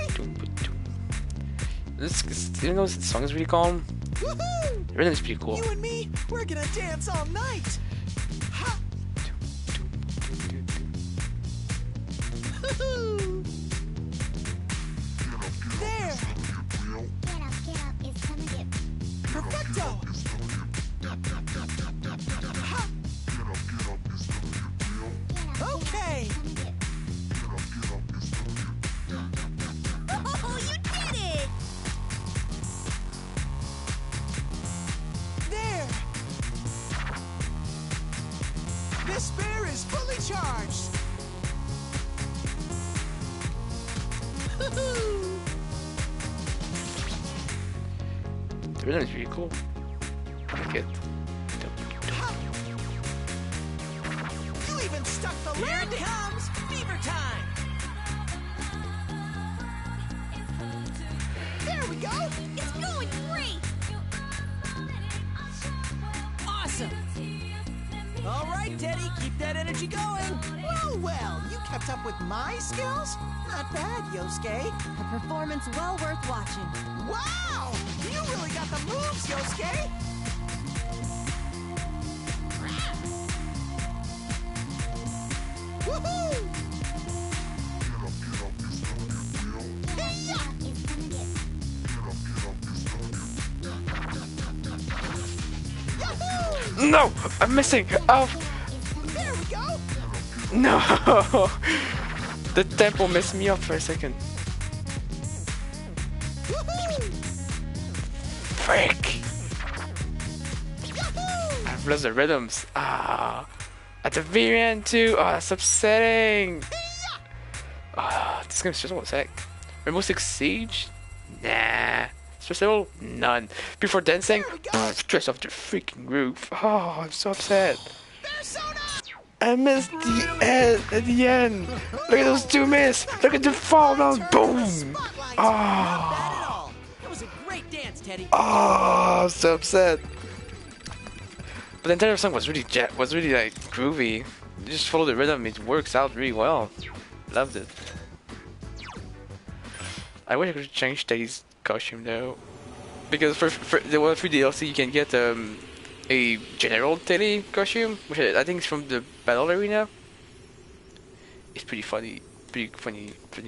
Even though the song is really calm,
Woohoo!
the rhythm is pretty cool.
You and me, we're gonna dance all night. Ha! Hoo-hoo! There.
Get up, it's gonna get...
Perfecto. Ha! Okay.
Oh, you did it!
There. This spear is fully charged. Hoo-hoo!
The rhythm is really cool. I like it.
You even stuck the landing. Here it comes, fever time. There we go.
It's going great!
Awesome. All right, Teddy, keep that energy going. Well, you kept up with my skills? Not bad, Yosuke.
A performance well worth watching.
Wow! You really got the moves, Yosuke. Woohoo! Hey-ya! Yahoo!
No! I'm missing! Oh!
There we go!
No! The tempo messed me up for a second.
Woohoo!
Frick! I've lost the rhythms. Ah, at the very end too. Oh, that's upsetting. Ah, this game's stressful as heck. Rainbow Six Siege? Nah. Stressful? None. Before dancing? Stress off the freaking roof. Oh, I'm so upset. I missed the end at the end. Look at those two miss. Look at the fall down. Boom. Oh.
That was a great dance, Teddy.
Oh, I'm so upset. But the entire song was really like groovy. You just follow the rhythm. It works out really well. Loved it. I wish I could change Teddy's costume though, because for the one free DLC you can get a general Teddy costume, which I think is from the battle arena. It's pretty funny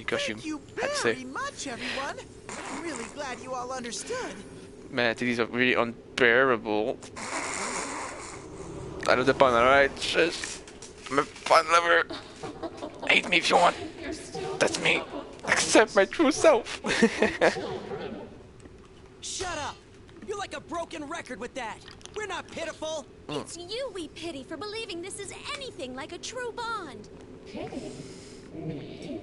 costume.
Thank you
I'd say.
very much, everyone. I'm really glad you all understood.
Man, Teddy's are really unbearable. I know the pun, alright? I'm a pun lover. Hate me if you want. That's me. Accept my true self.
Shut up! You're like a broken record with that. We're not pitiful.
It's you we pity for believing this is anything like a true bond.
Pity? Me?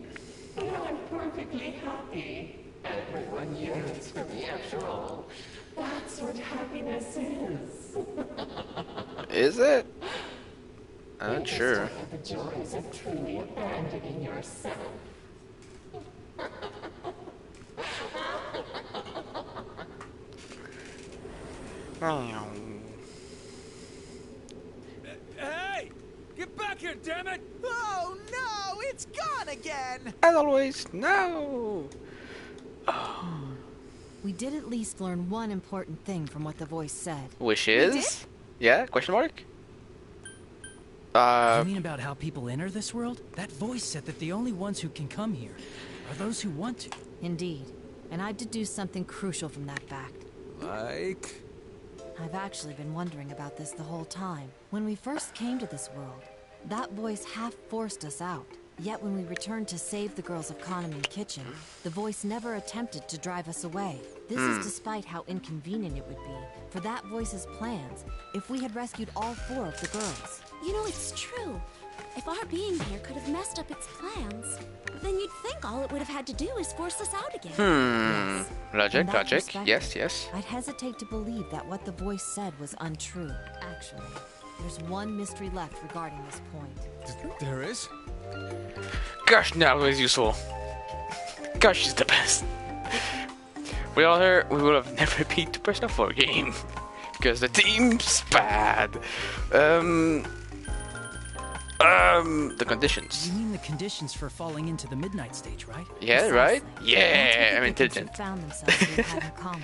But I'm perfectly happy. Everyone yearns for me after all. That's what happiness is.
Is it? I'm not sure.
The joys of truly abandoning yourself.
Hey! Get back here, damn it!
Oh no, it's gone again!
As always, no!
We did at least learn one important thing from what the voice said.
Which is? Yeah? Question mark?
You mean about how people enter this world? That voice said that the only ones who can come here are those who want to.
Indeed. And I deduced something crucial from that fact.
Like?
I've actually been wondering about this the whole time. When we first came to this world, that voice half forced us out. Yet when we returned to save the girls of Kahneman Kitchen, the voice never attempted to drive us away. This is despite how inconvenient it would be for that voice's plans if we had rescued all 4 of the girls.
You know, it's true. If our being here could have messed up its plans, then you'd think all it would have had to do is force us out again.
Yes.
Logic,
In that
logic.
perspective,
Yes, yes.
I'd hesitate to believe that what the voice said was untrue. Actually, there's one mystery left regarding this point.
There is?
Gosh, now is useful. Gosh, she's the best. Without her, we would have never beat the Persona 4 game. Because the team's bad. The conditions.
You mean the conditions for falling into the midnight stage, right?
Yeah, right? Yeah, I'm intelligent.
Found themselves who had in common.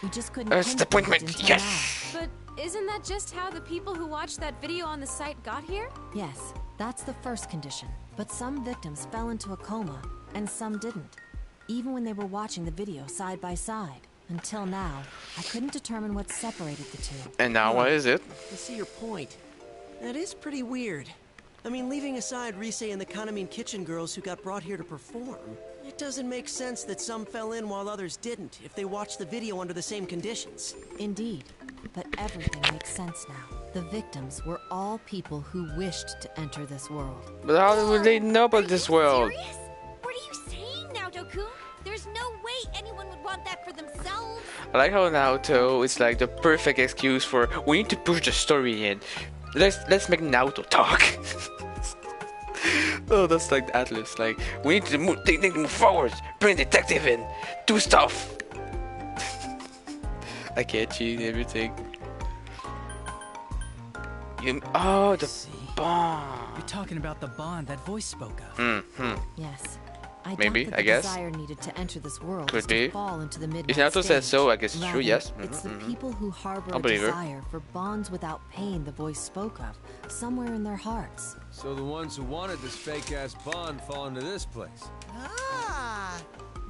We just couldn't
disappointment,
pinpoint it
yes!
until now.
But isn't that just how the people who watched that video on the site got here?
Yes, that's the first condition. But some victims fell into a coma, and some didn't. Even when they were watching the video side by side. Until now, I couldn't determine what separated the two.
And now what is it?
I see your point. That is pretty weird. I mean, leaving aside Rise and the Kanamine Kitchen girls who got brought here to perform, it doesn't make sense that some fell in while others didn't if they watched the video under the same conditions.
Indeed. But everything makes sense now. The victims were all people who wished to enter this world.
But how would they know about this world?
Serious? What are you saying, Naoto-kun? There's no way anyone would want that for themselves.
I like how Naoto is like the perfect excuse for we need to push the story in. Let's make Naoto talk. Oh, that's like the Atlas. Like we need to move forward. Bring detective in. Do stuff. I can't cheat everything. Oh, the bond.
You're talking about the bond that voice spoke of.
Yes. I
Maybe,
doubt that
I guess.
The desire needed to enter this world
Could
is
be.
to fall into the midnight
If Naoto says
stage.
so, I guess it's true,
Rather,
yes.
It's the people who harbor
I'll
a
believe her.
desire for bonds without pain the voice spoke of, somewhere in their hearts.
So the ones who wanted this fake-ass bond fall into this place.
Ah,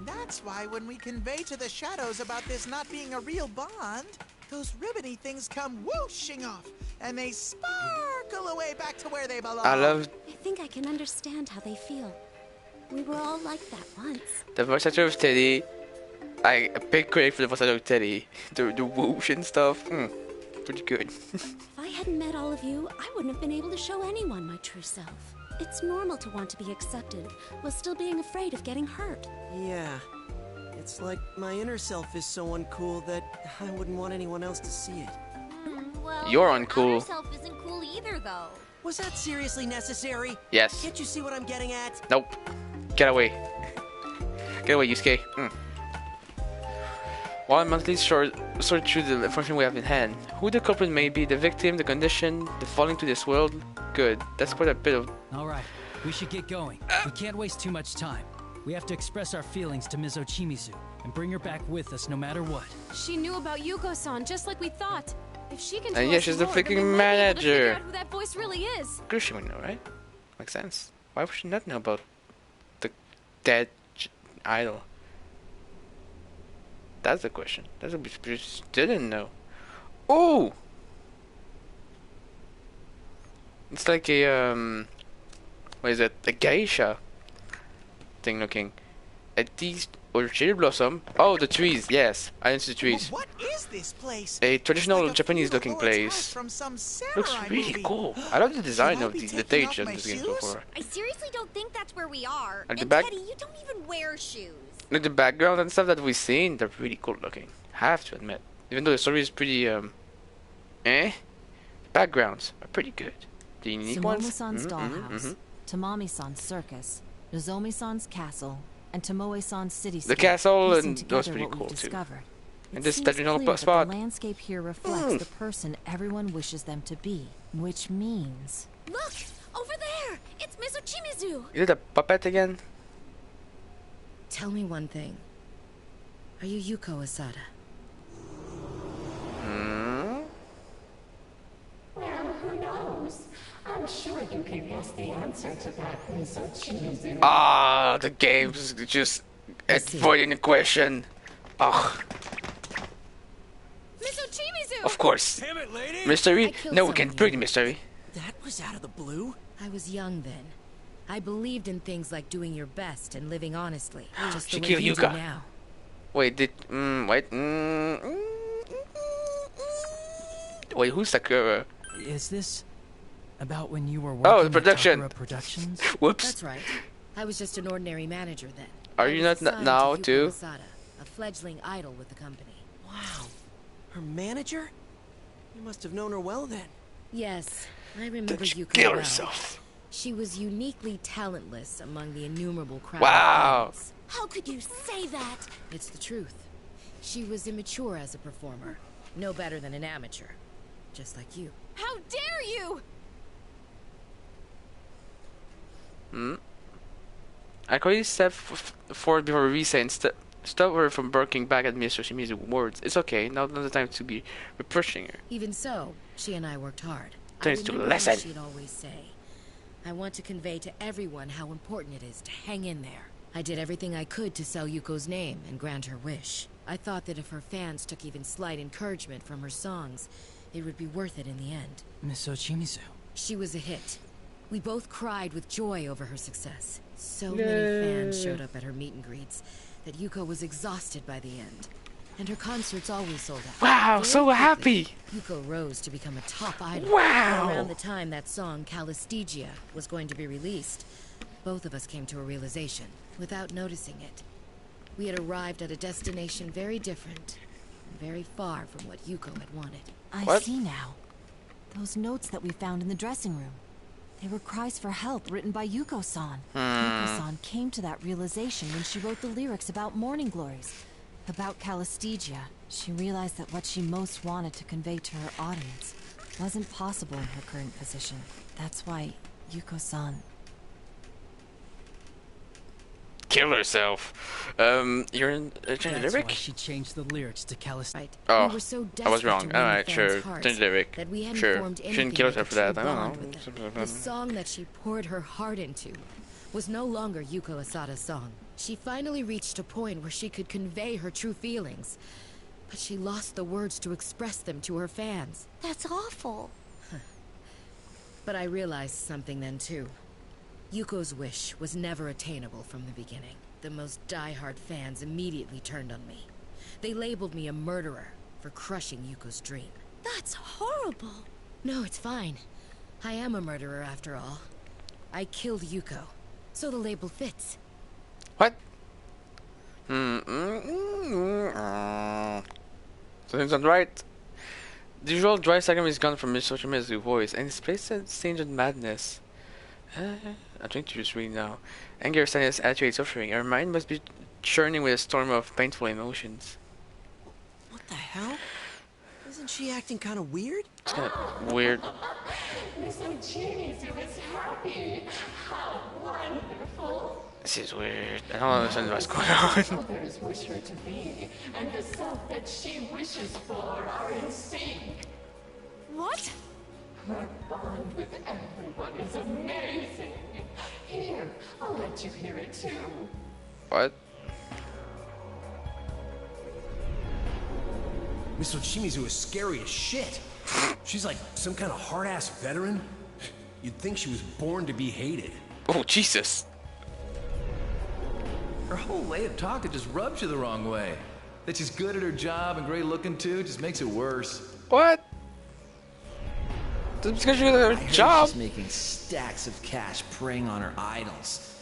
that's why when we convey to the shadows about this not being a real bond, those ribbony things come whooshing off, and they sparkle away back to where they belong.
I think I can understand how they feel. We were all like that once.
the voice actor of Teddy A big credit for the voice actor Teddy. The whoosh and stuff. Pretty good.
If I hadn't met all of you, I wouldn't have been able to show anyone my true self. It's normal to want to be accepted while still being afraid of getting hurt.
Yeah. It's like my inner self is so uncool that I wouldn't want anyone else to see it.
Well,
You're
your
uncool.
outer self isn't cool either, though.
Was that seriously necessary?
Yes.
Can't you see what I'm getting at?
Nope. Get away. Get away, Yusuke. While monthly sort through the information we have in hand. Who the culprit may be, the victim, the condition, the falling to this world. Good. That's quite a bit of...
Alright, we should get going. We can't waste too much time. We have to express our feelings to Ms. Ochimizu and bring her back with us no matter what.
She knew about Yuko-san just like we thought. If she can
And
tell
yeah,
us
she's the
more, then we
freaking
might be able to figure
manager.
out who that voice really is.
Of course she would know, right? Makes sense. Why would she not know about the dead idol? That's the question. That's what we just didn't know. Oh! It's like a, what is it? A geisha thing looking. At these, or cherry blossom. Oh, the trees, yes. I didn't see the trees.
What is this place?
A traditional
Like a
Japanese looking
feudal lord's
place.
house from some
Looks
samurai
really
movie.
cool. I love the design
Should I
of
be
the
taking
stage
off
of
my
this game so
shoes?
far.
I seriously don't think that's where we are.
Like the
And
back-
Teddy, you don't even wear shoes.
Like the background and stuff that we've seen, they're really cool looking. Have to admit. Even though the story is pretty, backgrounds are pretty good. The unique ones.
Sumomo-san's dollhouse, Tamami-san's circus, Nozomi-san's castle, and Tomoe-san's cityscape.
The castle
piecing
and that
together
was pretty
what we've
cool too.
discovered.
And
It
this
seems
traditional
clear that
spot.
the landscape here reflects the person everyone wishes them to be, which means...
Look! Over there! It's Ms. Ochimizu!
Is it a puppet again?
Tell me one thing. Are you Yuko Asada?
Well, who knows? I'm sure you can guess the answer to that, Miss Ochimizu.
Ah, the game's just avoiding the question. Ugh.
Miss Ochimizu!
Of course.
Damn it, lady!
Mystery?
killed
No, we can't
someone
break the
here.
mystery.
That was out of the blue.
I was young then. I believed in things like doing your best and living honestly, just
She
the way
killed
you do
Yuka.
now.
Wait, wait, who's Sakura?
Is this about when you were working
Oh, the
at
production.
Takara Productions?
Whoops.
That's right. I was just an ordinary manager then.
Are
I
you
was
not
assigned
now,
to
too?
Yuko Asada, a fledgling idol with the company.
Wow. Her manager? You must have known her well then.
Yes, I remember
Did she
Yuko
kill
well.
herself?
She was uniquely talentless among the innumerable crowd
Wow.
of fans.
How could you say that?
It's the truth. She was immature as a performer. No better than an amateur. Just like you.
How dare you!
I could already step forward before Risa and stop her from barking back at Mr. Shimizu's words. It's okay, not the time to be reproaching her.
Even so, she and I worked hard.
Turns
I
to a
remember what
lesson.
she'd always say. I want to convey to everyone how important it is to hang in there. I did everything I could to sell Yuko's name and grant her wish. I thought that if her fans took even slight encouragement from her songs, it would be worth it in the end.
Miss Ochimizu.
She was a hit. We both cried with joy over her success. So many fans showed up at her meet and greets that Yuko was exhausted by the end. And her concerts always sold out.
Wow,
Very
so
quickly,
happy!
Yuko rose to become a top idol.
Wow.
Around the time that song, Calistigia, was going to be released, both of us came to a realization, without noticing it. We had arrived at a destination very different, and very far from what Yuko had wanted.
I see now. Those notes that we found in the dressing room. They were cries for help written by Yuko-san. Yuko-san came to that realization when she wrote the lyrics about Morning Glories, about Calistigia. She realized that what she most wanted to convey to her audience wasn't possible in her current position. That's why Yuko-san...
Kill herself. You're in
That's
lyric?
why she changed the lyrics to Calistigia.
Oh,
We were so
I was
desperate
wrong.
to win
Alright,
the
sure.
fans' hearts
Change lyric.
that we hadn't
Sure.
formed
She didn't
anything
kill
like a
herself for that.
true
I
bond
don't
with them.
know.
The song that she poured her heart into was no longer Yuko Asada's song. She finally reached a point where she could convey her true feelings, but she lost the words to express them to her fans.
That's awful.
But I realized something then too. Yuko's wish was never attainable from the beginning. The most diehard fans immediately turned on me. They labeled me a murderer for crushing Yuko's dream.
That's horrible.
No, it's fine. I am a murderer after all. I killed Yuko, so the label fits.
What? Something's not right. The usual dry segment is gone from Miss Nozomi's voice, and his place is stained in madness. I think to just read now. Anger, sadness, attitude, suffering. Her mind must be churning with a storm of painful emotions.
What the hell? Isn't she acting kind of weird?
It's kind of weird. This is weird. I don't understand what's going on.
Others wish her to be, and the self that she wishes for are in sync.
What?
Her bond with everyone is amazing. Here, I'll let you hear it too.
What?
Miss Ochimizu is scary as shit. She's like some kind of hard-ass veteran. You'd think she was born to be hated.
Oh, Jesus.
Her whole way of talking just rubs you the wrong way. That she's good at her job and great looking too just makes it worse.
What? That's because she's good at her job.
She's making stacks of cash preying on her idols.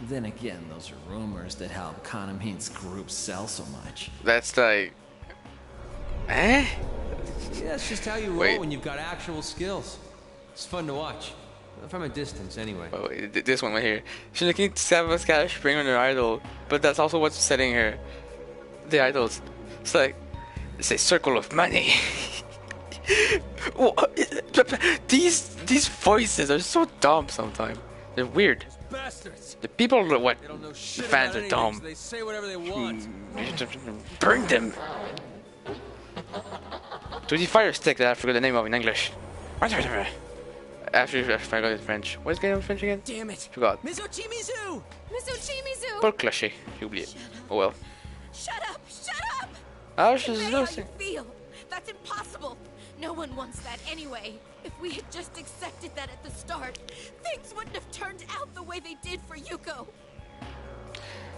Then again, those are rumors that help Kanamine's group sell so much.
That's like... Eh?
Yeah, it's just how you roll
Wait.
when you've got actual skills. It's fun to watch. From a distance, anyway.
Oh, wait, this one right here. She's making stacks of cash preying on her idol, but that's also what's setting her. The idols. It's like... It's a circle of money. These voices are so dumb sometimes. They're weird.
Bastards.
The people are what
They don't know
the
shit
fans
about
are
anything,
dumb.
so they say whatever they want.
Burn them. To the fire stick that I forgot the name of in English. After I forgot it in French. What's the name of French again?
Damn it.
Forgot.
Miss Ochimizu!
Miss Ochimizu!
Paul Cliché. J'ai oublié. Oh well.
Shut up! Shut up!
Ah, she's
Convey how you
listening.
feel. That's impossible. No one wants that anyway. If we had just accepted that at the start, things wouldn't have turned out the way they did for Yuko.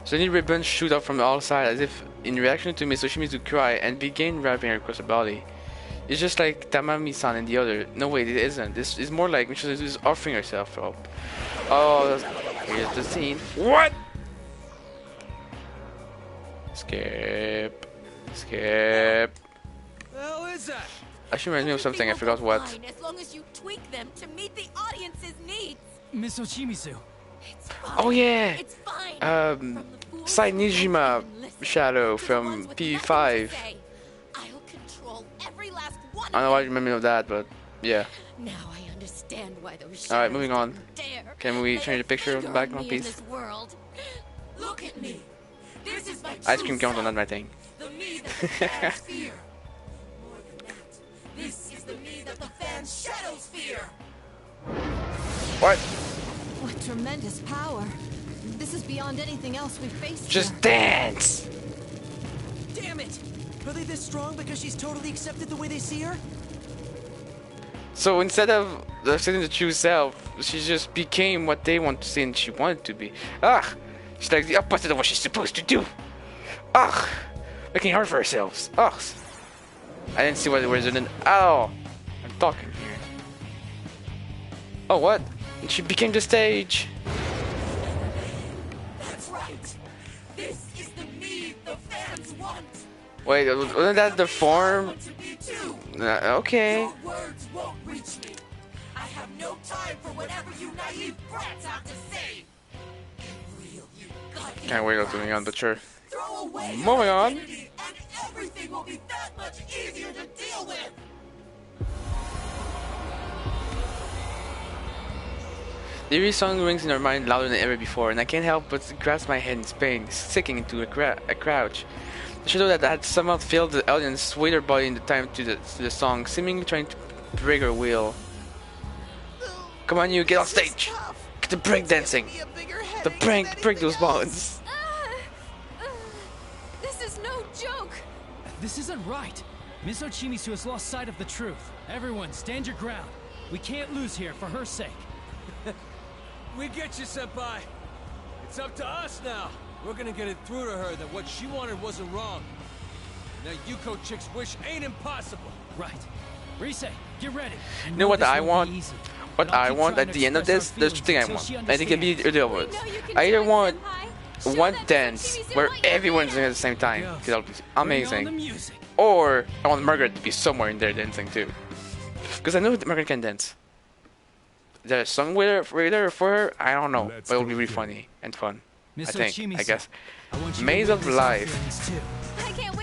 Suddenly ribbons shoot up from all sides as if in reaction to Miss Oshimizu's cry and began wrapping her across her body. It's just like Tamami-san and the other. No wait, it isn't. This is more like Miss Oshimizu is offering herself up. Oh, here's the scene. What? Skip. Skip.
The hell is that?
Actually reminds me of something, I forgot what.
Fine, as long as you tweak them to meet the audience's needs.
Miss Ochimizu.
It's fine.
Oh yeah!
It's fine.
Sai Nijima Shadow from P5.
I'll control every last one.
I don't know why you remember of that, but yeah.
Now I understand why those
Alright, moving on.
dare
Can we change the picture of the background,
in
please?
this world. Look at me. This is my
Ice
true
cream cones
self.
on that my thing.
The me that the fans fear. More than that, this is the me that the fans' shadows fear.
What?
What tremendous power. This is beyond anything else we've faced.
Just
here.
dance!
Damn it! Are they this strong because she's totally accepted the way they see her?
So instead of accepting the true self, she just became what they want to see and she wanted to be. Ah! She's like the opposite of what she's supposed to do. Ugh! Making hard for ourselves. Ugh! I didn't see what the words are in. Oh! I'm talking here. Oh, what? And she became the stage.
That's right. This is the me the fans want.
Wait, wasn't that the form? Okay.
Your words won't reach me. I have no time for whatever you naive brats have to say. Real, you goddamn
Can't wait what's going on, but sure.
Throw away your
Moving on.
identity and everything will be that much easier to deal with.
The eerie song rings in our mind louder than ever before, and I can't help but grasp my head in pain, sinking into a crouch. The shadow that had somehow filled the audience swayed her body in the time to the song, seemingly trying to break her will. Come on, you get on stage! Get the break dancing! The break those bonds!
This is no joke.
This isn't right. Miss Ochimizu has lost sight of the truth. Everyone, stand your ground. We can't lose here for her sake.
We get you, Senpai. It's up to us now. We're gonna get it through to her that what she wanted wasn't wrong. Now Yuko chick's wish ain't impossible.
Right. Rise, get ready.
You know what I want? What I want at the end of this, there's two things I want. And it can be either of us. I either want one dance where everyone's doing it at the same time, because that'll be amazing. Or I want Margaret to be somewhere in there dancing too. Because I know that Margaret can dance. There's a song with her, for her, I don't know. But it'll be really funny and fun. I think, I guess. Maze of Life.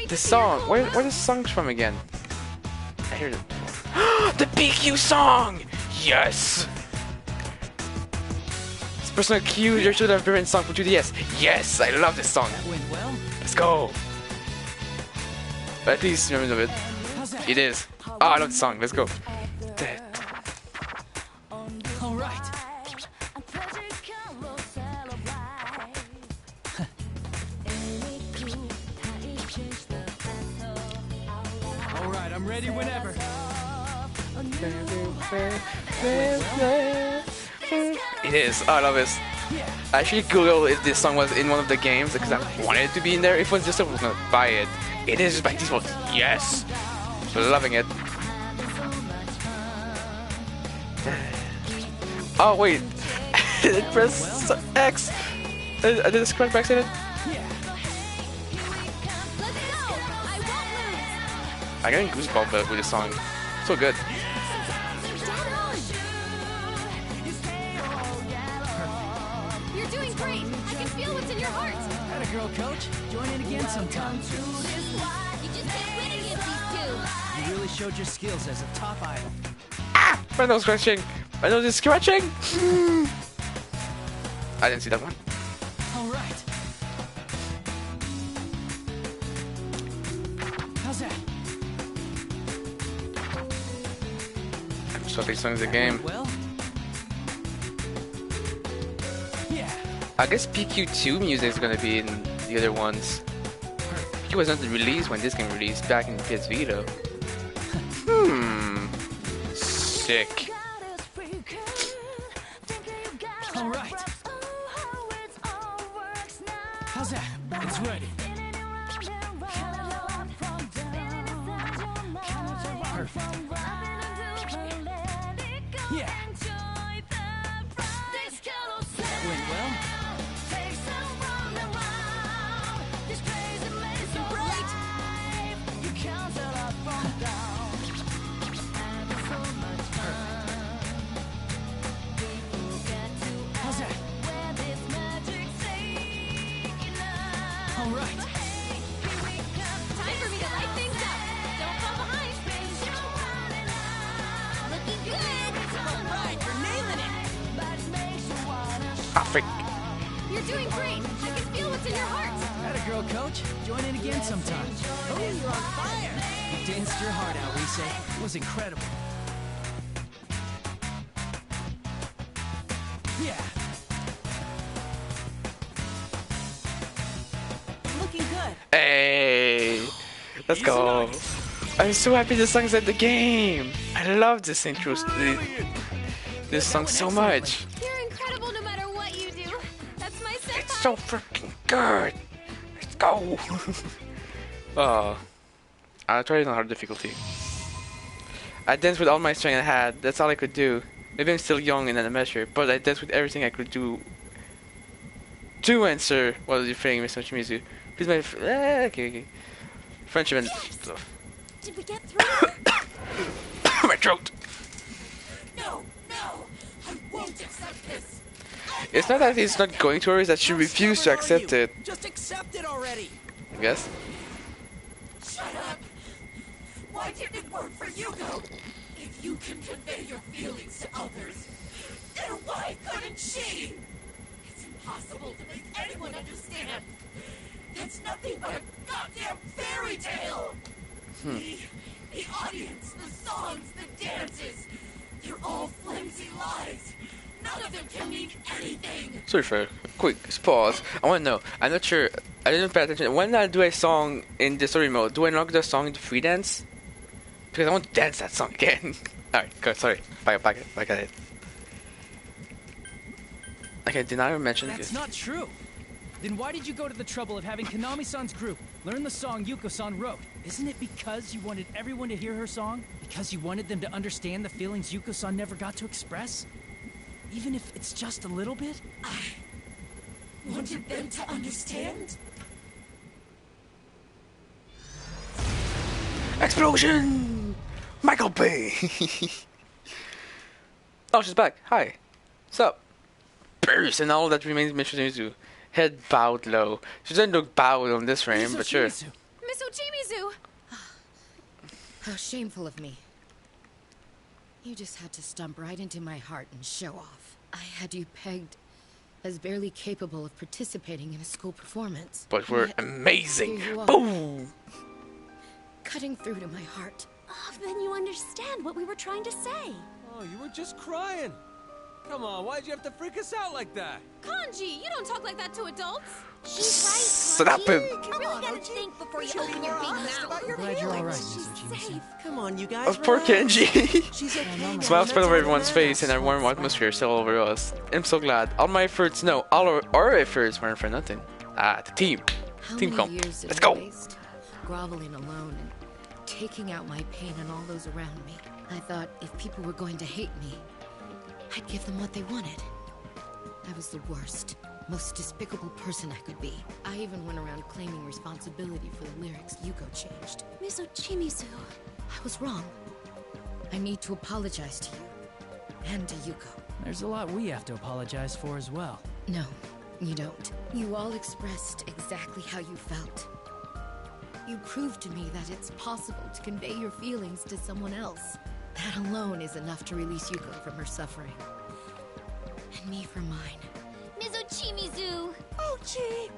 The song, where the song's from again? I hear it. The PQ song! Yes! It's personal Q, there should have been song for 2DS. Yes, I love this song. Let's go. But at least remember of it. It is. Oh, I love the song. Let's go.
Alright. Alright, I'm ready whenever.
It is. Oh, I love this. I actually googled if this song was in one of the games because I wanted it to be in there. If it was just I was gonna buy it. It is by default. Yes. Loving it. Oh wait. It press X. I did this correct by accident. I got goosebumps with this song. So good.
You're doing great. I can feel what's in your heart.
Atta girl, coach. Join in again sometime.
You just keep winning against these two.
You really showed your skills as a top idol.
Ah! My nose scratching. My nose is scratching. I didn't see that one.
All right. How's that?
I'm so these songs in the game.
Well. Yeah.
I guess PQ2 music is gonna be in the other ones. PQ was not released when this game released back in PS Vita. Sick.
All right. How's that? It's ready. Perfect. Yeah. Went well. How's that? All right.
Time for me to light things up. Don't fall behind. Looking good.
All right, you're nailing it.
Ah, freak.
You're doing great. I can feel what's in your heart.
Atta girl, coach. Join in again sometime.
Oh, you're on fire.
You danced your heart out, Rise. It was incredible. Yeah.
Looking good.
Hey, let's go. I'm so happy this song's at the game. I love this intro. This song so much.
You're incredible no matter what you do. That's my senpai.
It's so freaking good. Let's go. Oh, I'll try it on hard difficulty. I danced with all my strength I had. That's all I could do. Maybe I'm still young in that measure, but I danced with everything I could do to answer what you're saying, Mr. Shimizu. Please, my okay. Friendship and stuff.
Did we get through?
My throat.
No, I won't accept this.
It's not that he's not going to her, it's that she refused to accept it.
Just accept it already.
I guess.
Shut up. Why didn't it work for Yuko? If you can convey your feelings to others, then why couldn't she? It's impossible to make anyone understand. That's nothing but a goddamn fairy tale. The audience, the songs, the dances, they're all flimsy lies. None of them can mean anything.
Sorry for a quick pause. I want to know. I'm not sure. I didn't pay attention. When I do a song in the story mode, do I knock the song into free dance? Because I want to dance that song again. Alright, good. Sorry. Back at it. Okay, did I ever mention
That's
this?
not true. Then why did you go to the trouble of having Konami-san's group learn the song Yuko-san wrote? Isn't it because you wanted everyone to hear her song? Because you wanted them to understand the feelings Yuko-san never got to express? Even if it's just a little bit?
I wanted them to understand?
Explosion! Michael Bay! Oh, she's back. Hi. What's up? Bruce, and all that remains Miss Shimizu. Head bowed low. She doesn't look bowed on this frame, but sure.
Miss Uchimizu!
How shameful of me. You just had to stomp right into my heart and show off. I had you pegged as barely capable of participating in a school performance.
But we're amazing!
Here you are,
Boom!
cutting through to my heart.
Oh, then you understand what we were trying to say.
Oh, you were just crying. Come on, why'd you have to freak us out like that?
Kanji, you don't talk like that to adults.
She's right,
Slap him!
You really gotta think before you open your big mouth.
I'm glad you're alright, Miss Uchimizu.
Come on, you guys.
Of poor Kenji!
She's okay.
Smiles spread over everyone's face and a warm atmosphere still over us. I'm so glad. All my efforts, no, all our efforts weren't for nothing. Ah, the team.
How
Team
many
comp.
years did
Let's
I
go!
waste groveling alone and taking out my pain on all those around me? I thought if people were going to hate me, I'd give them what they wanted. I was the worst, most despicable person I could be. I even went around claiming responsibility for the lyrics Yuko changed.
Miss Uchimizu.
I was wrong. I need to apologize to you. And to Yuko.
There's a lot we have to apologize for as well.
No, you don't. You all expressed exactly how you felt. You proved to me that it's possible to convey your feelings to someone else. That alone is enough to release Yuko from her suffering. And me from mine.
Miss Uchimizu.
Ochi!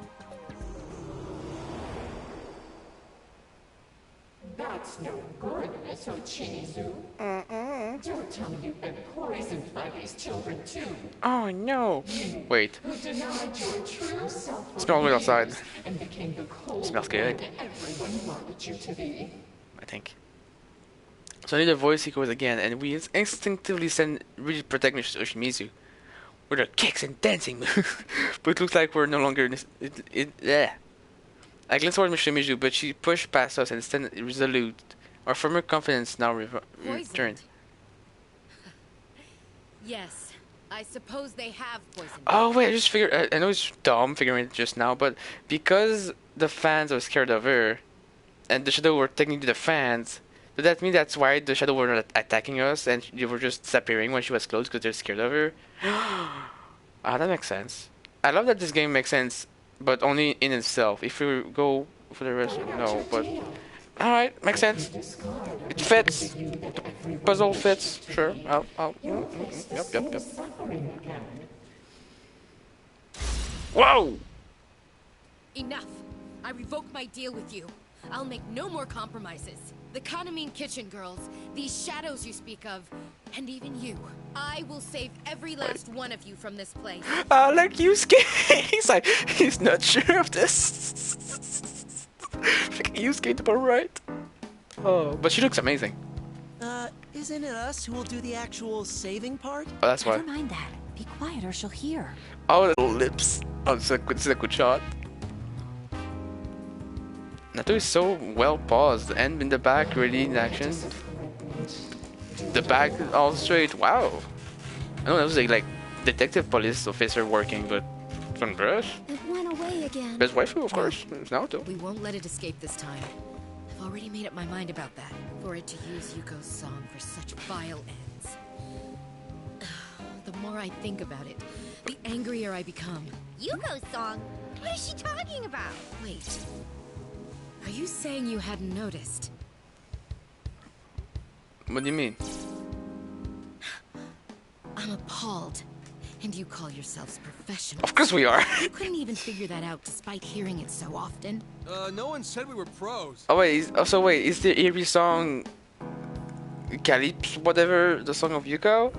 That's no good, Miss Uchimizu. Don't tell me you've been poisoned by these children too.
Oh no! Wait.
Who denied your true self for
Smells good outside.
years and became the cold
Smells good.
that everyone wanted you to be.
I think. So I need a voice echoes again, and we instinctively send really protect Miss Ushimizu with our kicks and dancing moves. But it looks like we're no longer in this. I glanced toward Miss Ushimizu, but she pushed past us and stand resolute. Our former confidence now returned.
Yes, I suppose they have poisoned.
Oh wait, I just figured. I know it's dumb figuring it just now, but because the fans are scared of her, and the shadow were technically the fans. Does that mean that's why the shadow were not attacking us and they were just disappearing when she was close because they're scared of her? Ah, that makes sense. I love that this game makes sense, but only in itself. If we go for the rest, no, but... Alright, makes sense. It fits. The puzzle fits, sure. Yep. Whoa!
Enough! I revoke my deal with you. I'll make no more compromises. The Kanamine Kitchen girls, these shadows you speak of, and even you. I will save every last one of you from this place.
Like Yusuke. He's like, he's not sure of this. Yusuke to the right. Oh, but she looks amazing.
Isn't it us who will do the actual saving part?
Oh, that's why.
Never mind that. Be quiet or she'll hear.
Oh, the lips. Oh, this is a good shot. Nato is so well paused, and in the back, really in action. The back all straight. Wow. I know that was like detective police officer working, but from Bruce.
It went away again.
Best waifu, of course. It's Naruto.
We won't let it escape this time. I've already made up my mind about that. For it to use Yuko's song for such vile ends. The more I think about it, the angrier I become.
Yuko's song? What is she talking about?
Wait. Are you saying you hadn't noticed?
What do you mean?
I'm appalled. And you call yourselves professionals.
Of course we are.
You couldn't even figure that out despite hearing it so often.
No one said we were pros.
Oh wait, is the eerie song Calypso, whatever, the song of Yuko?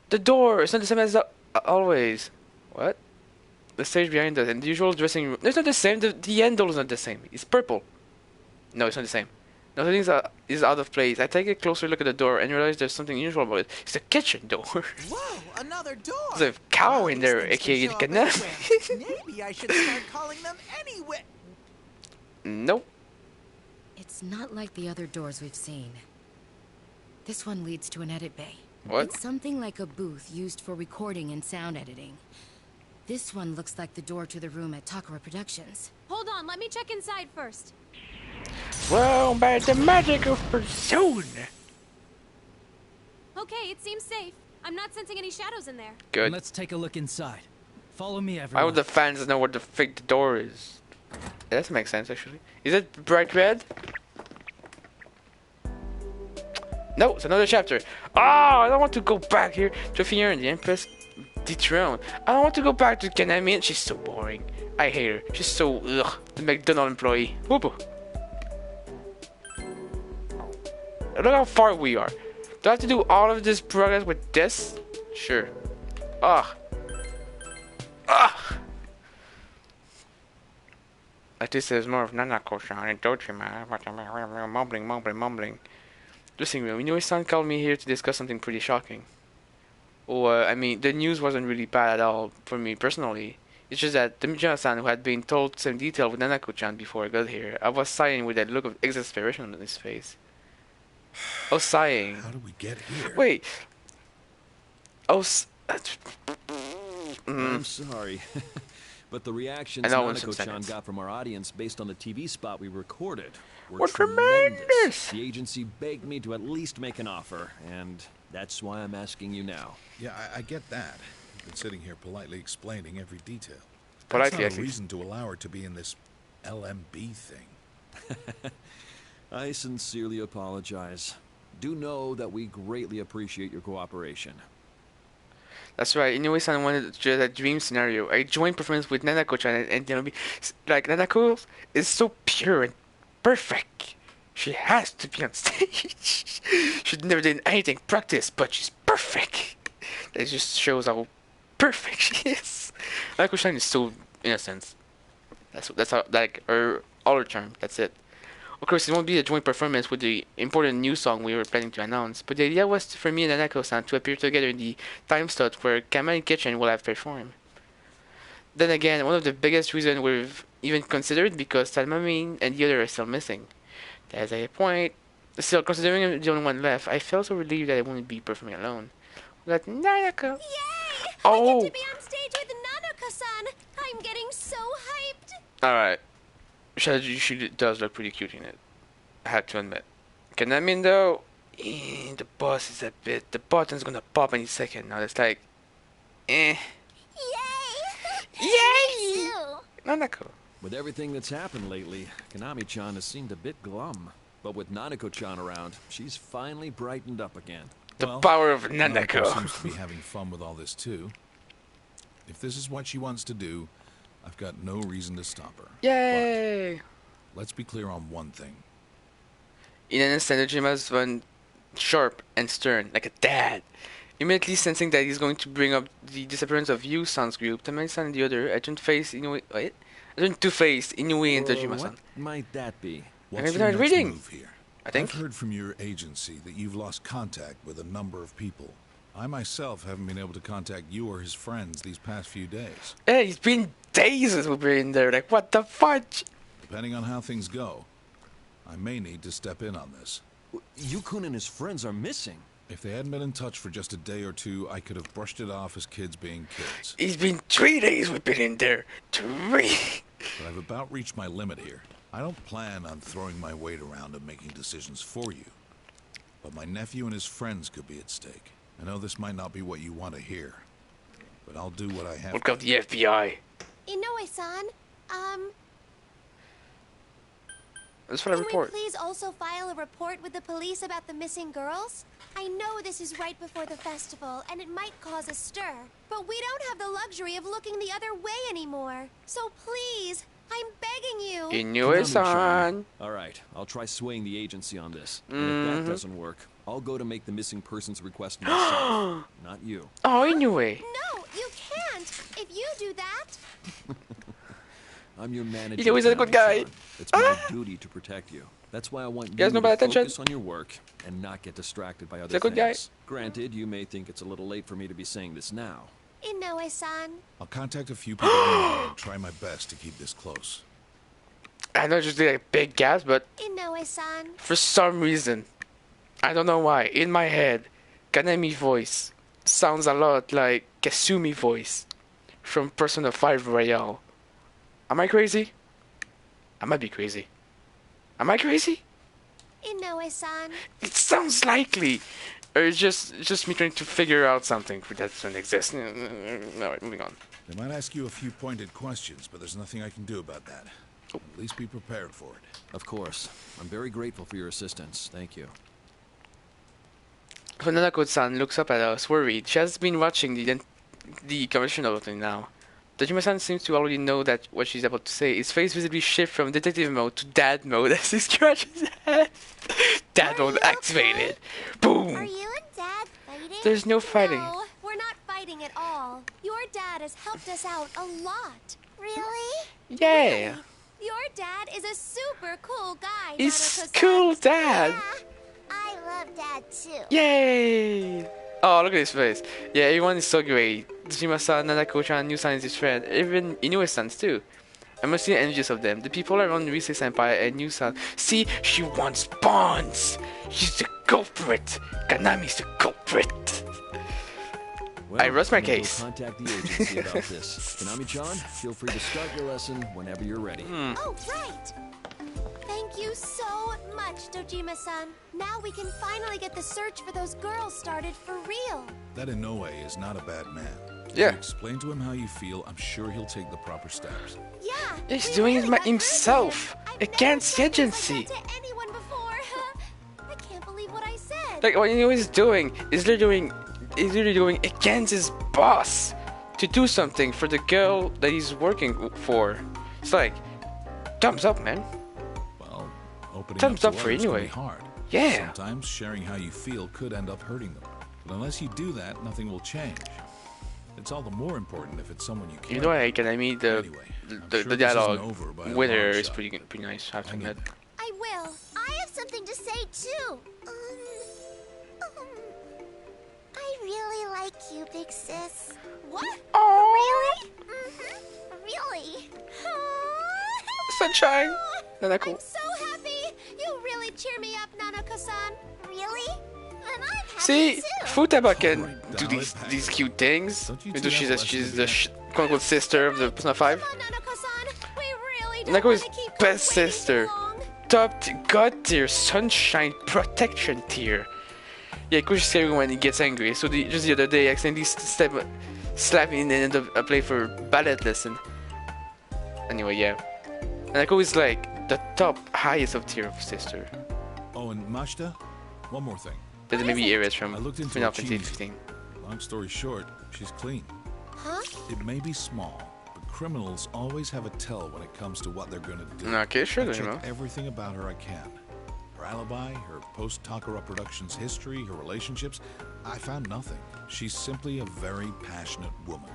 The door! It's not the same as always. What? The stage behind us and the usual dressing room. It's not the same, the handle is not the same. It's purple. No, it's not the same. Nothing is out of place. I take a closer look at the door and realize there's something unusual about it. It's a kitchen door.
Whoa, another door!
There's a cow in there, aka the canal.
Maybe I should start calling them anyway.
Nope.
It's not like the other doors we've seen. This one leads to an edit bay.
What?
It's something like a booth used for recording and sound editing. This one looks like the door to the room at Takara Productions.
Hold on, let me check inside first.
Well, by the magic of Persona.
Okay, it seems safe. I'm not sensing any shadows in there.
Good.
Let's take a look inside. Follow me, everyone.
Why would the fans know what the fake the door is? Yeah, that makes sense, actually. Is it bright red? No, it's another chapter. Oh, I don't want to go back here to Fear and the Empress dethroned. I don't want to go back to Kanami. She's so boring. I hate her. She's so the McDonald's employee. Whoop. Look how far we are. Do I have to do all of this progress with this? Sure. At least there's more of Nanako-san and Dojima. Mumbling. Dressing room. Inoue-san called me here to discuss something pretty shocking. I mean, the news wasn't really bad at all for me personally. It's just that Tomijima-san, who had been told some detail with Nanako-chan before I got here, I was sighing with that look of exasperation on his face. Oh, sighing.
How do we get here?
Wait. Oh,
I'm sorry. But the reactions Nanako-chan got from our audience based on the TV spot we recorded were tremendous. The agency begged me to at least make an offer, and that's why I'm asking you now.
Yeah, I get that. You've been sitting here politely explaining every detail.
Politely,
that's not a reason to allow her to be in this LMB thing.
I sincerely apologize. Do know that we greatly appreciate your cooperation.
That's right. Inoue-san wanted just a dream scenario. A joint performance with Nanako-chan and Nozomi. Like, Nanako is so pure and perfect. She has to be on stage. She's never done anything practice, but she's perfect. That just shows how perfect she is. Nanako-chan is so innocent. That's how, like, her all her charm. That's it. Of course, it won't be a joint performance with the important new song we were planning to announce, but the idea was for me and Nanako-san to appear together in the time slot where Kamari Kitchen will have performed. Then again, one of the biggest reasons we've even considered because Salmami and the other are still missing. There's a point. Still, considering I'm the only one left, I felt so relieved that I wouldn't be performing alone. We got Nanako.
Yay!
Oh!
I get to be on stage with Nanako-san. I'm getting so hyped.
Alright. She does look pretty cute in it. I have to admit. Kanami though, the boss is a bit. The button's gonna pop any second now. It's like,
Yay!
Yay! Nanako.
With everything that's happened lately, Kanami-chan has seemed a bit glum. But with Nanako-chan around, she's finally brightened up again.
The power of Nanako.
Seems to be having fun with all this too. If this is what she wants to do, I've got no reason to stop her.
Yay!
But let's be clear on one thing.
In an instant, Nojima's went sharp and stern, like a dad. Immediately sensing that he's going to bring up the disappearance of Yu-san's group, Tamai-san and the other, I turned to face Inoue and Dojima-san.
What might that be?
What's your next move here?
I think.
I've heard from your agency that you've lost contact with a number of people. I myself haven't been able to contact you or his friends these past few days.
Yeah, it's been days since we've been in there. Like, what the fudge?
Depending on how things go, I may need to step in on this.
Yukun and his friends are missing.
If they hadn't been in touch for just a day or two, I could have brushed it off as kids being kids.
It's been 3 days we've been in there. 3.
But I've about reached my limit here. I don't plan on throwing my weight around and making decisions for you. But my nephew and his friends could be at stake. I know this might not be what you want to hear, but I'll do what I have.
Look up the FBI.
Inoue-san,
Let's file a report.
Can we please also file a report with the police about the missing girls? I know this is right before the festival, and it might cause a stir, but we don't have the luxury of looking the other way anymore. So please, I'm begging you.
Inoue-san.
All right, I'll try swaying the agency on this. And if that doesn't work, I'll go to make the missing persons request myself, not you.
Oh, Inoue.
No, you can't. If you do that...
I'm your manager.
Inoue is a good guy.
It's my duty to protect you. That's why I want you
guys know
to
about attention?
focus on your work and not get distracted by other
a good guy.
things. Granted, you may think it's a little late for me to be saying this now.
Inoue-san.
I'll contact a few people tomorrow and try my best to keep this close.
I know, just did a big gasp, but
Inoue-san.
for some reason, I don't know why, in my head, Kanemi's voice sounds a lot like Kasumi's voice from Persona 5 Royale. Am I crazy? I might be crazy. Am I crazy?
Inoue-san.
It sounds likely. Or it's just me trying to figure out something that doesn't exist. Alright, moving on.
They might ask you a few pointed questions, but there's nothing I can do about that. At least be prepared for it.
Of course. I'm very grateful for your assistance. Thank you.
So Nanako-san looks up at us, worried. She has been watching the conversation opening now. Dojima-san seems to already know that what she's about to say. His face visibly shifts from detective mode to dad mode as he scratches his head. Dad mode activated. Boom!
Are you and Dad fighting?
There's no fighting.
No, we're not fighting at all. Your dad has helped us out a lot. Really?
Yeah.
Really? Your dad is a super cool guy.
He's
Nanako-san.
cool dad.
Yeah, I love Dad too.
Yay! Oh, look at his face. Yeah, everyone is so great. Dojima-san, Nanako-chan, New-san is his friend. Even Inoue-san's too. I'm mostly envious of them. The people around Rise Senpai and New-san. See, she wants bonds. She's the culprit. Kanami's the culprit.
Well,
I rest my
I'm gonna go
case.
contact the agency about this. Konami-chan, feel free to start your lesson whenever you're ready.
Oh, right. Thank you so much, Dojima-san. Now we can finally get the search for those girls started for real.
That Inoue is not a bad man.
Yeah.
If you explain to him how you feel, I'm sure he'll take the proper steps.
Yeah.
He's doing it himself against the agency.
To anyone before. I can't believe what I said.
Like what Inoue is doing is literally doing against his boss to do something for the girl that he's working for. It's like thumbs up, man.
Well, opening
Thumbs
up
up
to
for
others can
Inoue.
be hard.
Yeah.
Sometimes sharing how you feel could end up hurting them. But unless you do that, nothing will change. It's all the more important if it's someone you care
You know, like, I mean, the
sure
the
this
dialogue
isn't over by a
with her
long
is
shot.
pretty nice. I have to admit.
I will. I have something to say too. I really like you, big sis. What? Really? Really?
Sunshine. Nanako.
I'm so happy. You really cheer me up, Nanako-san. Really? And I'm happy
See,
too.
Futaba can do these cute things. Even though she's the quote unquote sister of the Persona 5. Nanako is best sister. Top god tier, sunshine protection tier. Yeah, Kush is scary when he gets angry. So just the other day, I accidentally slapped me and ended up playing for ballet lesson. Anyway, yeah. Nanako is like the top highest of tier of sister.
Oh, and Mashita? One more thing.
There's maybe areas from
I looked into
Final
her
Fantasy
cheese.
15.
Long story short, she's clean.
Huh?
It may be small, but criminals always have a tell when it comes to what they're gonna do.
Okay, sure,
I
you know.
checked everything about her I can. Her alibi, her post-Takara Productions history, her relationships. I found nothing. She's simply a very passionate woman.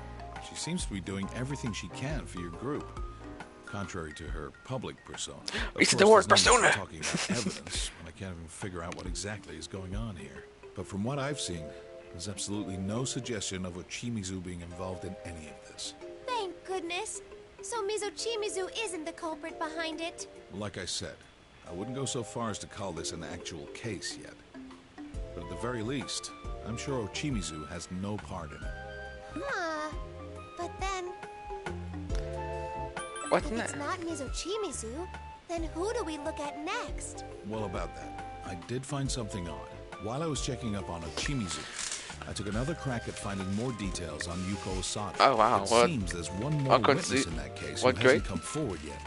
She seems to be doing everything she can for your group. Contrary to her public persona. Of
It's
course,
the word
there's no use
persona.
talking about evidence when I can't even figure out what exactly is going on here. But from what I've seen, there's absolutely no suggestion of Ochimizu being involved in any of this.
Thank goodness. So Mizochimizu isn't the culprit behind it.
Like I said, I wouldn't go so far as to call this an actual case yet. But at the very least, I'm sure Ochimizu has no part in it.
Huh. But then,
What's
if it's
that?
not Mizochimizu, then who do we look at next?
Well, about that, I did find something odd. While I was checking up on Ochimizu, I took another crack at finding more details on Yuko Osada.
Oh, wow,
It
what-
seems there's one more
what
witness
could-
in that case
what
who
great?
hasn't come forward yet.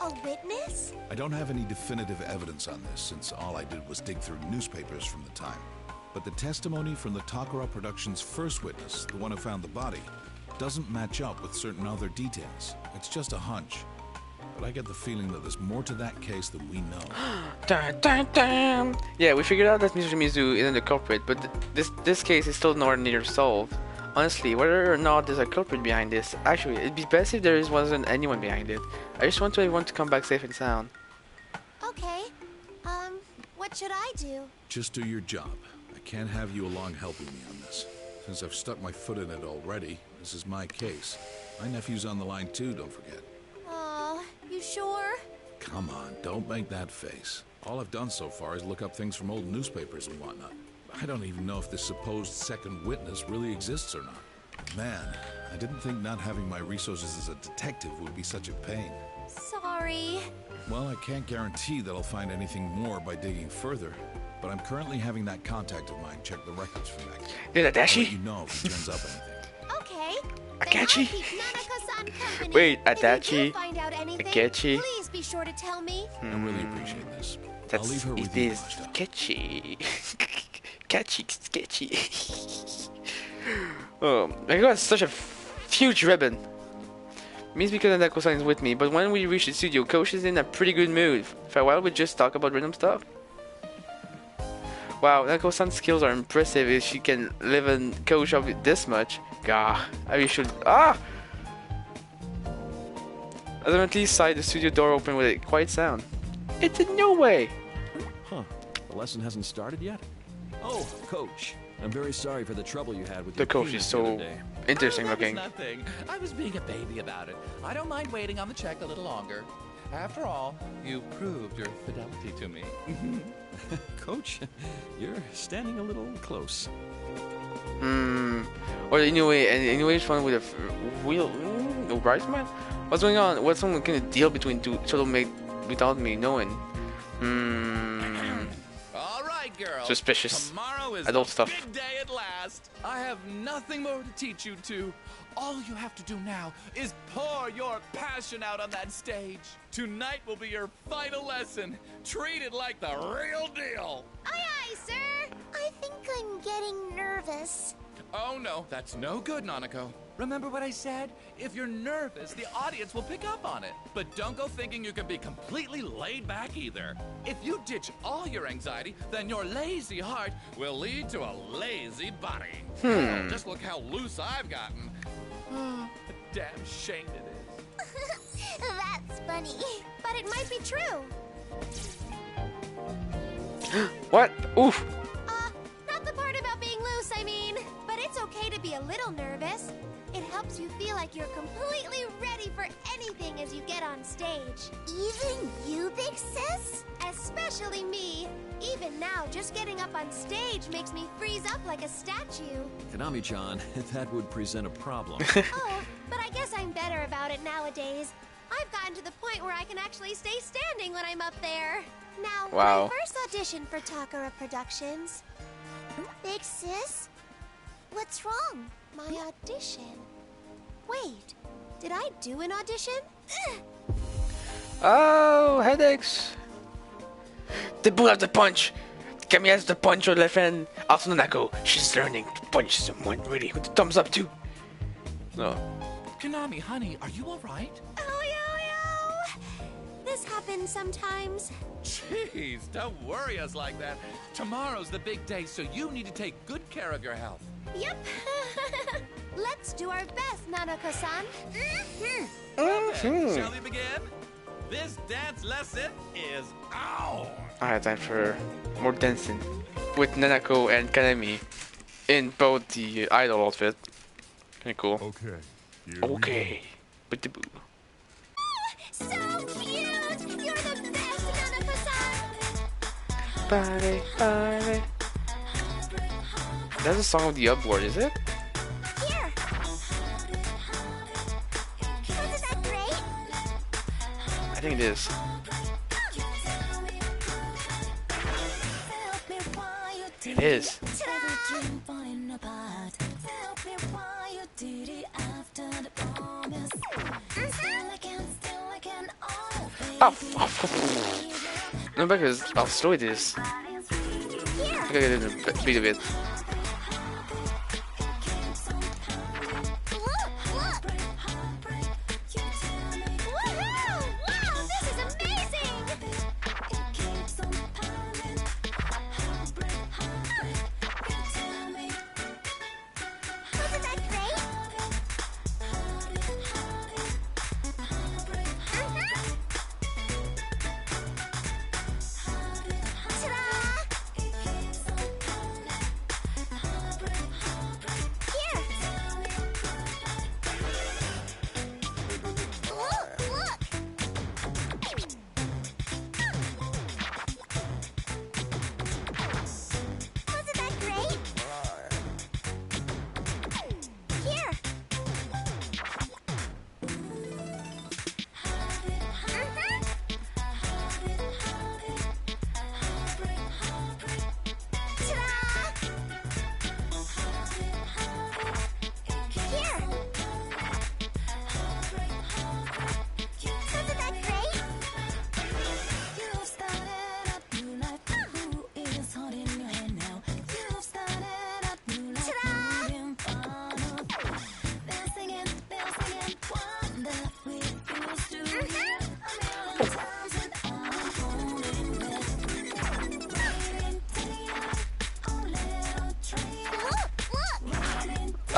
A witness?
I don't have any definitive evidence on this, since all I did was dig through newspapers from the time. But the testimony from the Takara Productions' first witness, the one who found the body, doesn't match up with certain other details. It's just a hunch. But I get the feeling that there's more to that case than we know.
Dun, dun, dun. Yeah, we figured out that Mizu isn't the culprit, but this case is still nowhere near solved. Honestly, whether or not there's a culprit behind this, actually, it'd be best if wasn't anyone behind it. I just want everyone to come back safe and sound.
Okay. what should I do?
Just do your job. I can't have you along helping me on this. Since I've stuck my foot in it already, this is my case. My nephew's on the line too, don't forget.
Oh, you sure?
Come on, don't make that face. All I've done so far is look up things from old newspapers and whatnot. I don't even know if this supposed second witness really exists or not. Man, I didn't think not having my resources as a detective would be such a pain.
Sorry.
Well, I can't guarantee that I'll find anything more by digging further, but I'm currently having that contact of mine check the records for that.
Did Adachi?
I'll let you know if he turns up anything.
Okay.
Akachi?
Nanako-san
Wait,
If you
Adachi?
do find out anything,
Akechi?
please be sure to tell me.
I really appreciate this.
That's
I'll leave her with
it
you,
is
Ashta.
sketchy. Sketchy. Oh, I got such a huge ribbon. Means because Nanako-san is with me, but when we reach the studio, Coach is in a pretty good mood. For a while, we just talk about random stuff. Wow, Nanako-san's skills are impressive if she can live and coach up with this much. Gah, I really should. Ultimately, sighed, the studio door opened with a quiet sound. It's a no way!
Huh. The lesson hasn't started yet? Oh, Coach. I'm very sorry for the trouble you had with
The
your
coach
penis
is
the other
so
day.
interesting
That was
looking.
nothing. I was being a baby about it. I don't mind waiting on the check a little longer. After all, you proved your fidelity to me.
Coach, you're standing a little close.
Or anyway, it's fun with a wheel. Right, man? What's going on? What's some kind of deal between two children made without me knowing?
All right, girls.
Suspicious.
Tomorrow is
Adult
the
stuff.
big day at last. I have nothing more to teach you two. All you have to do now is pour your passion out on that stage. Tonight will be your final lesson. Treat it like the real deal.
Aye, aye, sir. I think I'm getting nervous.
Oh no, that's no good, Nanako. Remember what I said? If you're nervous, the audience will pick up on it. But don't go thinking you can be completely laid back either. If you ditch all your anxiety, then your lazy heart will lead to a lazy body. Hell, just look how loose I've gotten. Oh, a damn shame it is.
That's funny. But it might be true.
What? Oof.
Not the part about being loose, I mean. But it's okay to be a little nervous. It helps you feel like you're completely ready for anything as you get on stage. Even you, big sis? Especially me. Even now, just getting up on stage makes me freeze up like a statue.
Konami-chan, that would present a problem.
Oh, but I guess I'm better about it nowadays. I've gotten to the point where I can actually stay standing when I'm up there. Now,
Wow.
when I first auditioned for Takara Productions... Big sis? What's wrong? My audition? Wait, did I do an audition?
Oh, headaches. The bull of the punch. Kami has the punch on left hand. Also Nanako, she's learning to punch someone really with the thumbs up too. No.
Konami, honey, are you all right?
Oh, yo. This happens sometimes.
Jeez, don't worry us like that. Tomorrow's the big day, so you need to take good care of your health.
Yep. Let's do our best, Nanako-san.
Shall we begin? This dance lesson is on.
Alright, time for more dancing with Nanako and Kanemi in both the idol outfit. Kinda cool.
Okay.
Okay. With the boo.
So cute! You're the best, Nanako-san!
Bye. That's a song of the upboard, is it?
Here! Wasn't that great?
I think it is. It is. No, because I'll slow it is. I gotta get in a bit of it.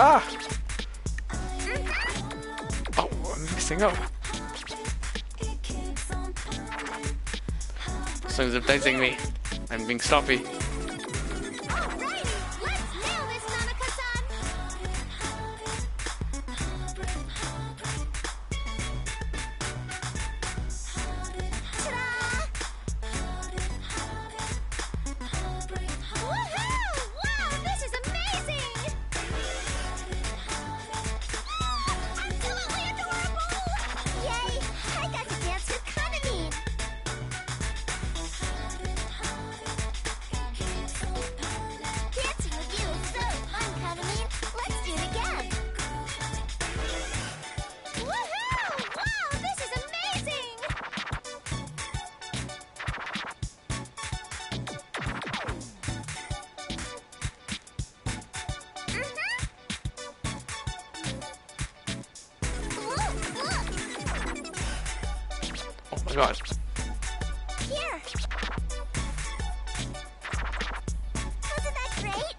Ah! Oh, I'm mixing up. Someone's hypnotizing me. I'm being sloppy. Oh my god.
Here. Wasn't that great?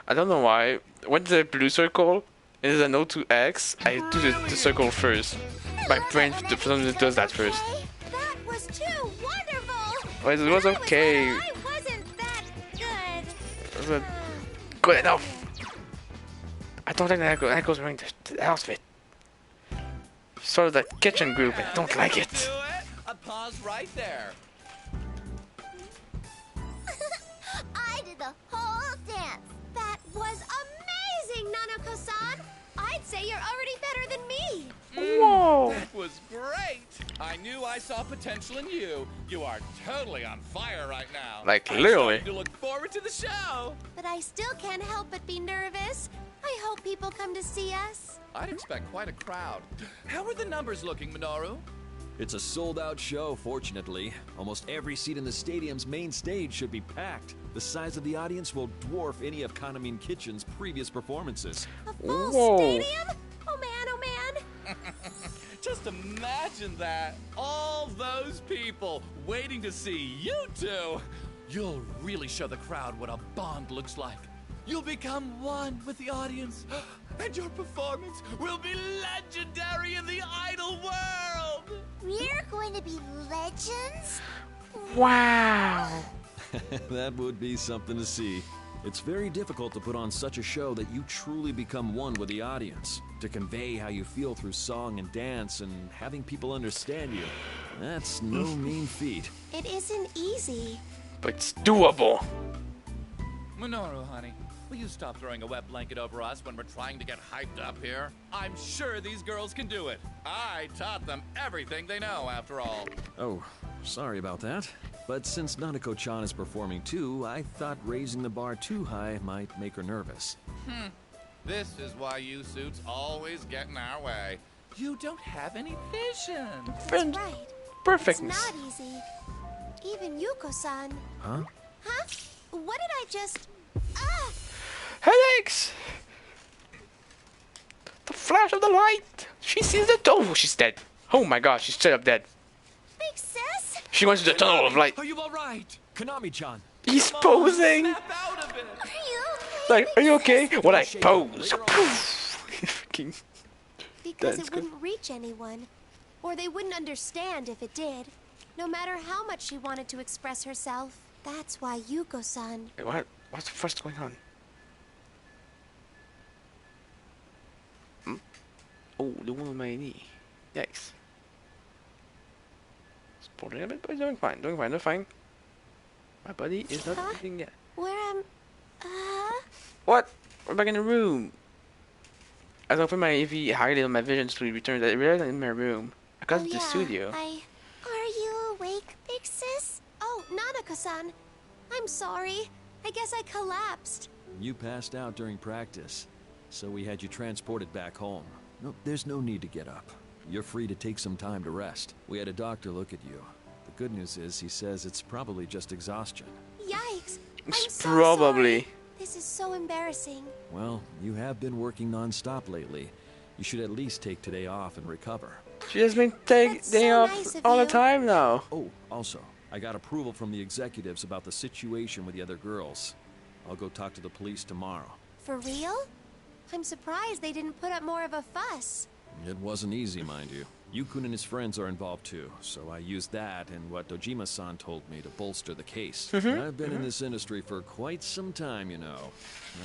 I don't know why. When the blue circle is an O2X, I do the circle first. My brain for some reason does that first.
That was too wonderful.
But it was okay.
I wasn't that good.
It was good enough. I don't like that goes wearing the outfit. Sort of the kitchen group, I don't like it.
A pause right there.
I did the whole dance. That was amazing, Nanako-san. I'd say you're already better than me.
Whoa.
That was great. I knew I saw potential in you. You are totally on fire right now.
Like,
I'm
literally.
starting to look forward to the show.
But I still can't help but be nervous. I hope people come to see us.
I'd expect quite a crowd. How are the numbers looking, Minoru?
It's a sold-out show, fortunately. Almost every seat in the stadium's main stage should be packed. The size of the audience will dwarf any of Kaname Kitchen's previous performances.
A full stadium? Oh man, oh man.
Just imagine that. All those people waiting to see you two. You'll really show the crowd what a bond looks like. You'll become one with the audience, and your performance will be legendary in the idol world!
We're going to be legends?
Wow!
That would be something to see. It's very difficult to put on such a show that you truly become one with the audience. To convey how you feel through song and dance and having people understand you. That's no mean feat.
It isn't easy.
But it's doable.
Minoru, honey, will you stop throwing a wet blanket over us when we're trying to get hyped up here? I'm sure these girls can do it. I taught them everything they know, after all.
Oh, sorry about that. But since Nanako-chan is performing too, I thought raising the bar too high might make her nervous.
This is why you suits always get in our way. You don't have any vision.
That's right.
Perfectness.
It's not easy. Even Yuko-san.
Huh?
Huh? What did I just... Ah!
Headaches! The flash of the light! She sees the oh, she's dead. Oh my gosh, she's straight up dead.
Big sis?
She went to the tunnel of light.
Are you alright? Kaname-chan.
He's posing!
Are you
Like, are you okay? Well, I pose. Freaking
because it wouldn't reach anyone. Or they wouldn't understand if it did. No matter how much she wanted to express herself. That's why Yuko-san...
Wait, what's first going on? Oh, the one on my knee. Yikes. Sporting a bit, but he's doing fine. They're fine. My buddy is not eating yet.
Where am...
What? We're back in the room. As I open my AV highlight on my vision to return, I realized I'm in my room. I got to the studio.
Are you awake, Big Sis? Oh, Nanako-san. I'm sorry. I guess I collapsed.
You passed out during practice, so we had you transported back home. No, there's no need to get up. You're free to take some time to rest. We had a doctor look at you. The good news is he says it's probably just exhaustion.
Yikes.
It's probably.
Sorry. This is so embarrassing.
Well, you have been working non-stop lately. You should at least take today off and recover.
She has been taking off
nice of
all the
you.
time now.
Oh, also, I got approval from the executives about the situation with the other girls. I'll go talk to the police tomorrow.
For real? I'm surprised they didn't put up more of a fuss.
It wasn't easy, mind you. Yukun and his friends are involved too, so I used that and what Dojima-san told me to bolster the case. I've been in this industry for quite some time, you know.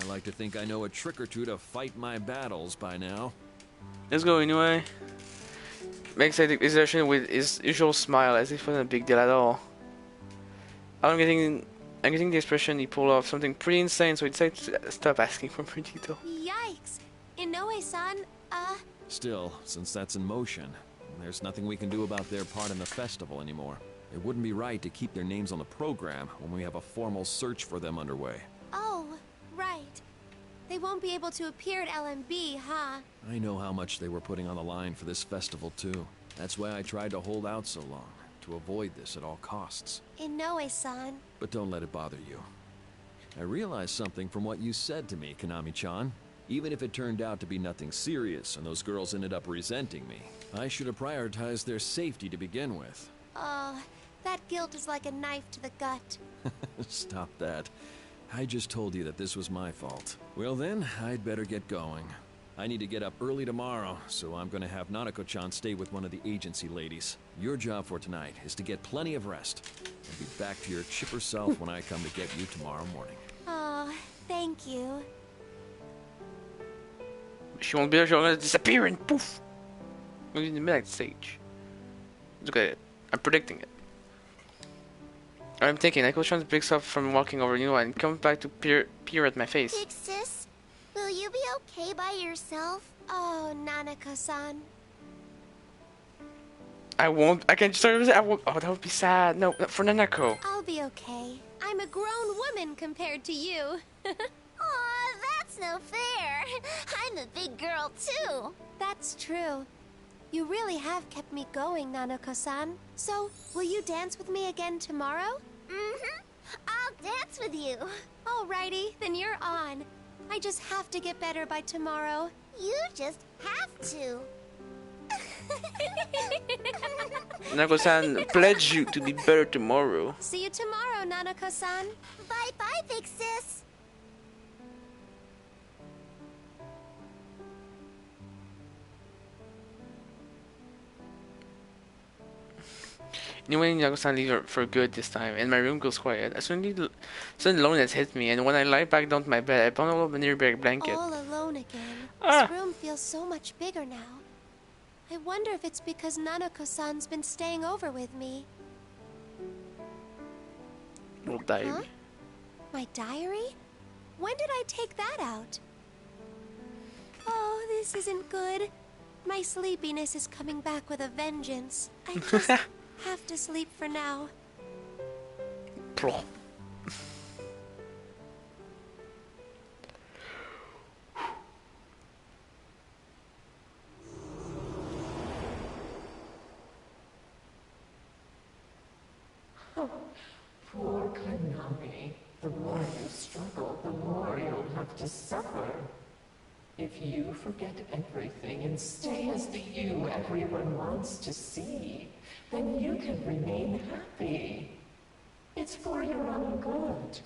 I like to think I know a trick or two to fight my battles by now.
Let's go anyway. Makes a exertion with his usual smile as if it wasn't a big deal at all. I'm getting the expression he pulled off something pretty insane, so he'd say stop asking for more detail.
Yikes! Inoue-san,
Still, since that's in motion, there's nothing we can do about their part in the festival anymore. It wouldn't be right to keep their names on the program when we have a formal search for them underway.
oh, right. They won't be able to appear at LMB, huh?
I know how much they were putting on the line for this festival too. That's why I tried to hold out so long, to avoid this at all costs.
Inoue-san.
But don't let it bother you. I realized something from what you said to me, Konami-chan. Even if it turned out to be nothing serious and those girls ended up resenting me, I should have prioritized their safety to begin with.
Oh, that guilt is like a knife to the gut.
Stop that. I just told you that this was my fault. Well then, I'd better get going. I need to get up early tomorrow, so I'm gonna have Nanako-chan stay with one of the agency ladies. Your job for tonight is to get plenty of rest, and be back to your chipper self when I come to get you tomorrow morning.
Oh, thank you.
She won't be there, she'll disappear and poof! We'll be in the midnight stage. Look at it. I'm predicting it. I'm thinking, Nanako-chan picks up from walking over you and comes back to peer at my face.
Big sis, will you be okay by yourself? Oh, Nanako-san.
I won't. I can't start with it. I won't. Oh, that would be sad. No, for Nanako.
I'll be okay. I'm a grown woman compared to you. Aw, that's no fair. I'm a big girl, too. That's true. You really have kept me going, Nanako-san. So, will you dance with me again tomorrow? Mm-hmm. I'll dance with you. Alrighty, then you're on. I just have to get better by tomorrow. You just have to.
Nanako-san pledge you to be better tomorrow.
See you tomorrow, Nanako-san. Bye-bye, big sis.
Anyway, Nanako-san leaves for good this time, and my room goes quiet. Sudden loneliness hits me, and when I lie back down to my bed, I bundle up a nearby blanket.
All alone again. This room feels so much bigger now. I wonder if it's because Nanako-san's been staying over with me.
Little diary.
Huh? My diary? When did I take that out? Oh, this isn't good. My sleepiness is coming back with a vengeance. I just have to sleep for now.
Poor Konami. The more you struggle, the more you'll have to suffer. If you forget everything and stay as the you everyone wants to see, then you can remain happy. It's for your own good.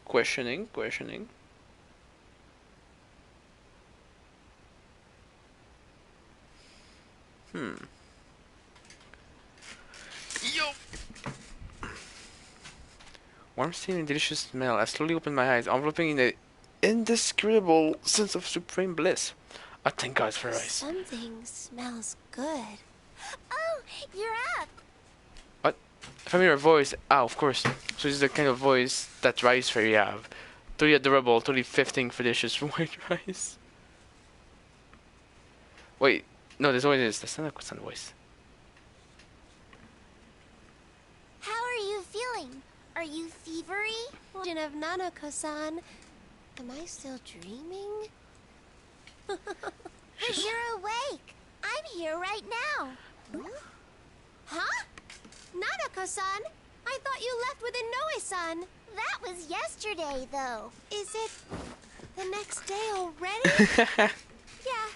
Questioning. Yo! Warm steam and delicious smell. I slowly open my eyes, enveloping in an indescribable sense of supreme bliss. I thank God for rice.
Something smells good. Oh, you're up.
What? Familiar voice. Ah, of course. So this is the kind of voice that Rice Fairy have. Totally adorable, totally fitting for dishes from white rice. Wait, no, this voice is. That's not a voice.
How are you feeling? Are you fevery? Of Nanako-san. Am I still dreaming? You're awake. I'm here right now. Huh? Nanako-san? I thought you left with Inoue-san. That was yesterday, though. Is it the next day already? Yeah,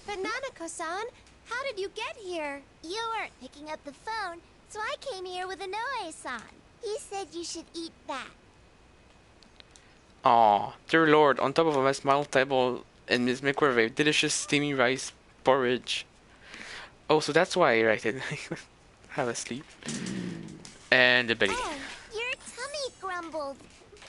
But Nanako-san, how did you get here? You weren't picking up the phone, so I came here with Inoue-san. He said you should eat that.
Aw, dear lord, on top of a small table in his microwave, delicious steamy rice porridge. Oh, so that's why I write it. Have a sleep. And the belly.
Oh, your tummy grumbled.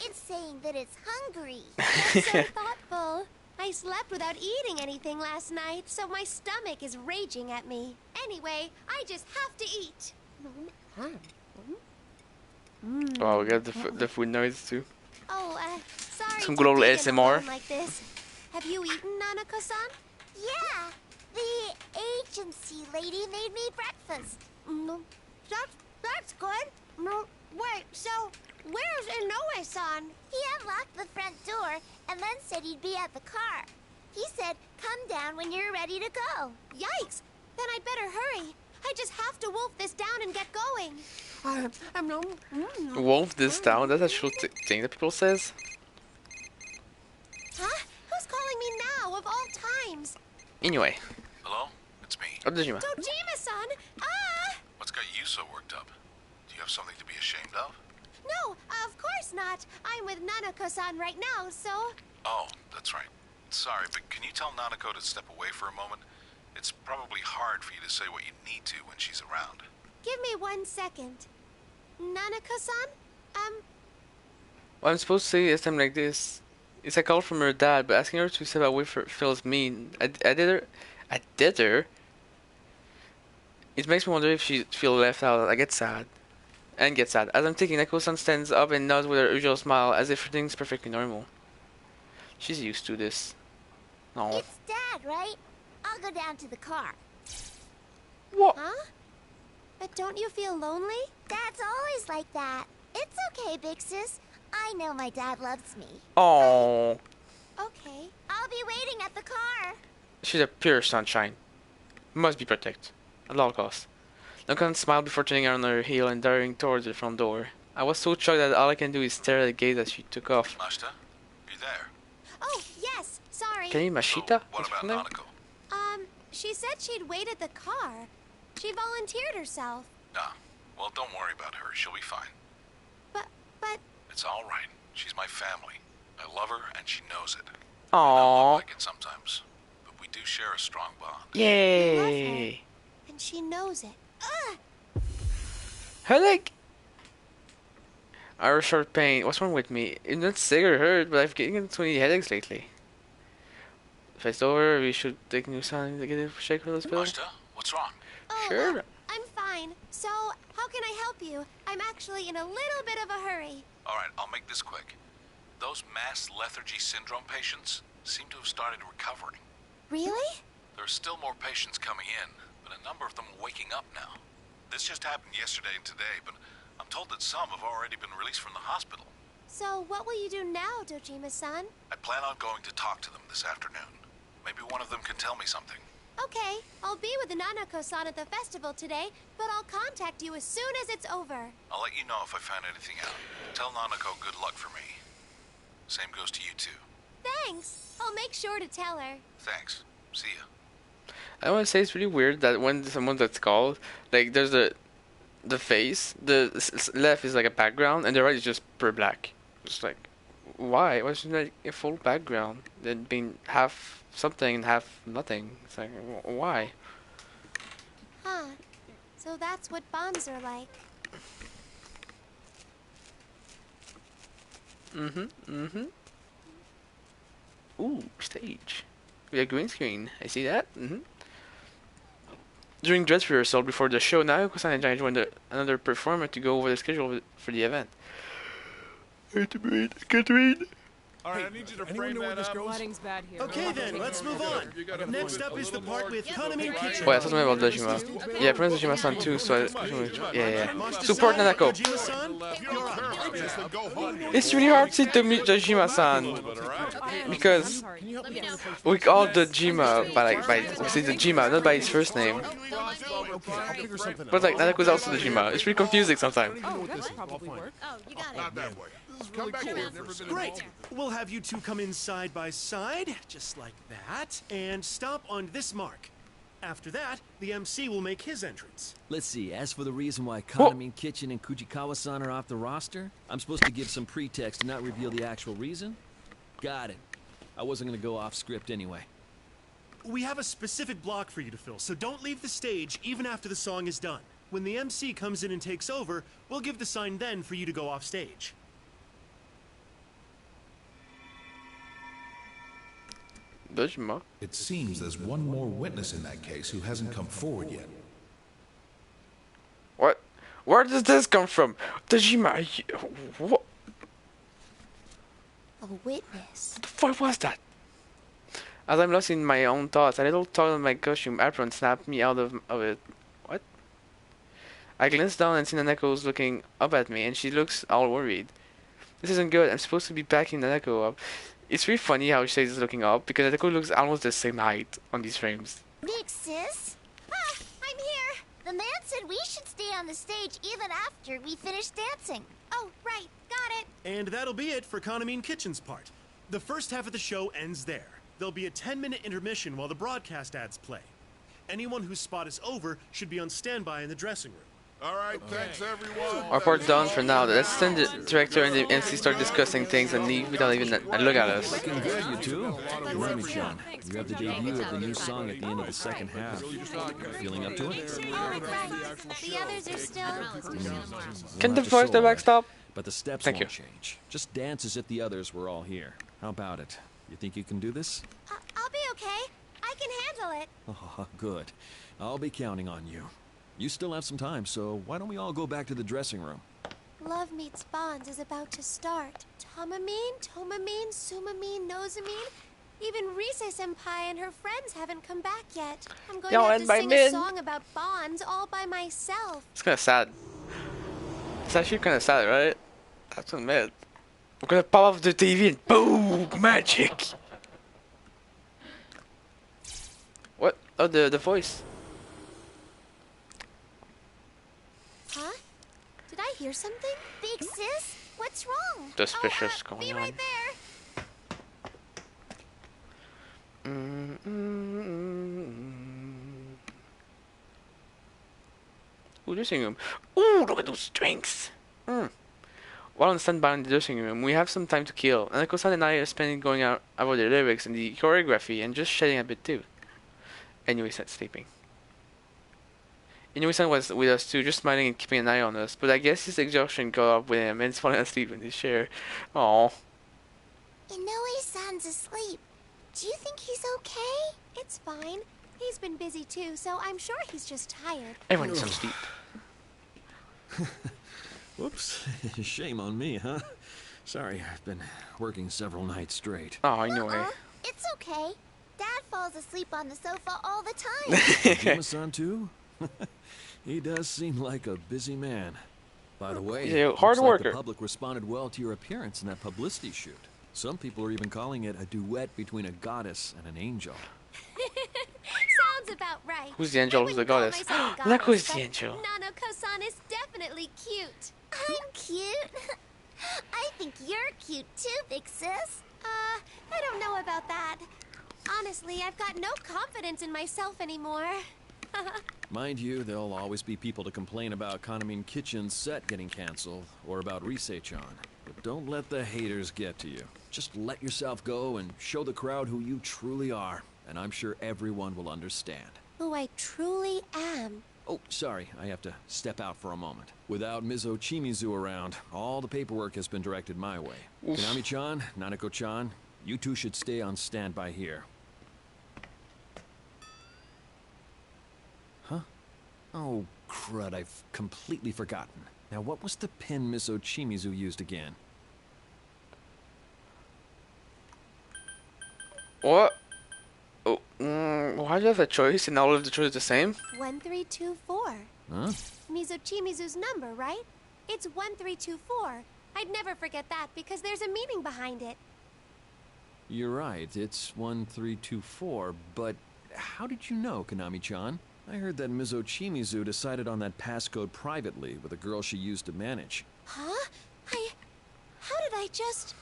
It's saying that it's hungry. That's so thoughtful. I slept without eating anything last night, so my stomach is raging at me. Anyway, I just have to eat.
Wow, we got the food noise too.
Oh, sorry.
Some good old ASMR.
Like this. Have you eaten, Nanako-san? Yeah, the agency lady made me breakfast. That's good. Wait, so where's Inoue-san? He unlocked the front door and then said he'd be at the car. He said, come down when you're ready to go. Yikes! Then I'd better hurry. I just have to wolf this down and get going.
Wolf this down? That's a actual thing that people says.
Huh? Who's calling me now, of all times?
Anyway.
Hello? It's me.
Oh, Dojima.
Dojima-san! Ah!
What's got you so worked up? Do you have something to be ashamed of?
No, of course not. I'm with Nanako-san right now, so...
Oh, that's right. Sorry, but can you tell Nanako to step away for a moment? It's probably hard for you to say what you need to when she's around.
Give me 1 second. Nanako-san?
What I'm supposed to say is something like this. It's a call from her dad, but asking her to step away feels mean. I did her. It makes me wonder if she feels left out. I get sad. And get sad. As I'm thinking, Neko-san stands up and nods with her usual smile, as if everything's perfectly normal. She's used to this. No.
It's Dad, right? I'll go down to the car.
What?
Huh? But don't you feel lonely? Dad's always like that. It's okay, Big Sis. I know my dad loves me.
Oh.
Okay. I'll be waiting at the car.
She's a pure sunshine. Must be protected. At all costs. Duncan smiled before turning on her heel and darting towards the front door. I was so shocked that all I can do is stare at the gate as she took off.
Mashita, you there?
Oh, yes. Sorry.
Can you Mashita?
What about Nanako?
She said she'd wait at the car. She volunteered herself.
Ah, well, don't worry about her. She'll be fine.
But...
It's all right. She's my family. I love her, and she knows it.
Aww.
Like it sometimes, but we do share a strong bond.
Yay!
And she knows it. Ugh!
Her leg! I have a short pain. What's wrong with me? I'm not sick or hurt, but I've getting too many headaches lately. If it's over, we should take new sound to get a shake for those pills.
Mashita, what's wrong?
Oh,
sure.
I'm fine. So, how can I help you? I'm actually in a little bit of a hurry.
All right, I'll make this quick. Those mass lethargy syndrome patients seem to have started recovering.
Really?
There are still more patients coming in, but a number of them are waking up now. This just happened yesterday and today, but I'm told that some have already been released from the hospital.
So, what will you do now, Dojima-san?
I plan on going to talk to them this afternoon. Maybe one of them can tell me something.
Okay, I'll be with the Nanako-san at the festival today, but I'll contact you as soon as it's over.
I'll let you know if I find anything out. Tell Nanako good luck for me. Same goes to you too.
Thanks. I'll make sure to tell her.
Thanks. See ya.
I want to say it's really weird that when someone that's called, like there's the face, the left is like a background, and the right is just pure black. Just like, why? Why shouldn't like a full background? Then being half something and half nothing. It's like, why?
Huh. So that's what bonds are like.
Ooh, stage. We have green screen. I see that. During dress rehearsal before the show, Naoko-san and I joined another performer to go over the schedule for the event. I can't read.
All right, I need you to frame that up.
Lighting's bad here. Okay then, let's move on. Next up is the part with Kaname Kitchen.
Oh yeah, something about Dojima. Yeah, friends Dojima-san too, so yeah. Support Nanako. It's really hard to meet Dojima-san because we call Dojima by we say Dojima, not by his first name. But like Nanako's also Dojima. It's pretty confusing sometimes.
Oh, that would probably work. Oh, you got it.
Come back here. Never been
Great. We'll have you two come in side by side, just like that, and stop on this mark. After that, the MC will make his entrance.
Let's see, as for the reason why Kaname Kitchen and Kujikawa-san are off the roster, I'm supposed to give some pretext and not reveal the actual reason? Got it. I wasn't gonna go off script anyway.
We have a specific block for you to fill, so don't leave the stage even after the song is done. When the MC comes in and takes over, we'll give the sign then for you to go off stage.
It seems there's one more witness in that case who hasn't come forward yet.
What? Where does this come from? Dejima, what?
A witness.
The fuck was that? As I'm lost in my own thoughts, a little tug on my costume apron snapped me out of it. What? I glanced down and see Nanako's looking up at me, and she looks all worried. This isn't good. I'm supposed to be backing Nanako up. It's really funny how she says looking up, because Nanako looks almost the same height on these frames.
Big sis? Ah, I'm here. The man said we should stay on the stage even after we finish dancing. Oh, right. Got it.
And that'll be it for Kaname Kitchen's part. The first half of the show ends there. There'll be a 10-minute intermission while the broadcast ads play. Anyone whose spot is over should be on standby in the dressing room.
All right, thanks everyone.
Our part's done for now. Let's send the director and the MC start discussing things and leave without even a look at us.
Looking good, you two. Konami-chan, you have the debut of the new song at the end of the second half. Feeling up to it?
Oh, right. The others are still...
Can the voice the back stop?
But the steps
Thank
won't change. Just dance as if the others were all here. How about it? You think you can do this?
I'll be okay. I can handle it.
Oh, good. I'll be counting on you. You still have some time, so why don't we all go back to the dressing room?
Love Meets Bonds is about to start. Tomamine, Tomamine, Sumamine, Nozomi. Even Rise-senpai and her friends haven't come back yet. I'm going to have to sing a song about bonds all by myself.
It's kind of sad. It's actually kind of sad, right? That's what I meant. We're gonna pop off the TV and boom! Magic! What? Oh, the voice.
Huh? Did I hear something? Big sis? What's wrong?
Suspicious going
be
on.
right there.
Ooh, dressing room. Ooh, look at those drinks! While on standby in the dressing room, we have some time to kill, and Nanako-san and I are spending going out about the lyrics and the choreography and just shedding a bit too. Anyway, sleeping. Inoue-san was with us too, just smiling and keeping an eye on us, but I guess his exhaustion caught up with him and he's falling asleep in his chair. Aww.
Inoue-san's asleep. Do you think he's okay? It's fine. He's been busy too, so I'm sure he's just tired.
Everyone needs some sleep.
Whoops. Shame on me, huh? Sorry, I've been working several nights straight.
Oh, Inoue.
It's okay. Dad falls asleep on the sofa all the time.
Jima-san too? He does seem like a busy man. By the way,
he's a hard
looks
worker.
Like the public responded well to your appearance in that publicity shoot. Some people are even calling it a duet between a goddess and an angel.
Sounds about right.
Who's the angel? Who's the goddess? Nanako is the angel.
Nanako-san is definitely cute. I'm cute? I think you're cute too, big sis. I don't know about that. Honestly, I've got no confidence in myself anymore.
Mind you, there'll always be people to complain about Kaname Kitchen's set getting canceled, or about Rise-chan. But don't let the haters get to you. Just let yourself go and show the crowd who you truly are, and I'm sure everyone will understand.
Who I truly am.
Oh, sorry, I have to step out for a moment. Without Ms. Ochimizu around, all the paperwork has been directed my way. Konami-chan, Nanako-chan, you two should stay on standby here. Huh? Oh, crud, I've completely forgotten. Now, what was the pin Miss Ochimizu used again?
What? Oh, why do you have a choice and all of the choices the same?
1324.
Huh?
Mizochimizu's number, right? It's 1324. I'd never forget that because there's a meaning behind it.
You're right, it's 1324, but how did you know, Konami-chan? I heard that Ms. Ochimizu decided on that passcode privately with a girl she used to manage.
Huh? How did I just...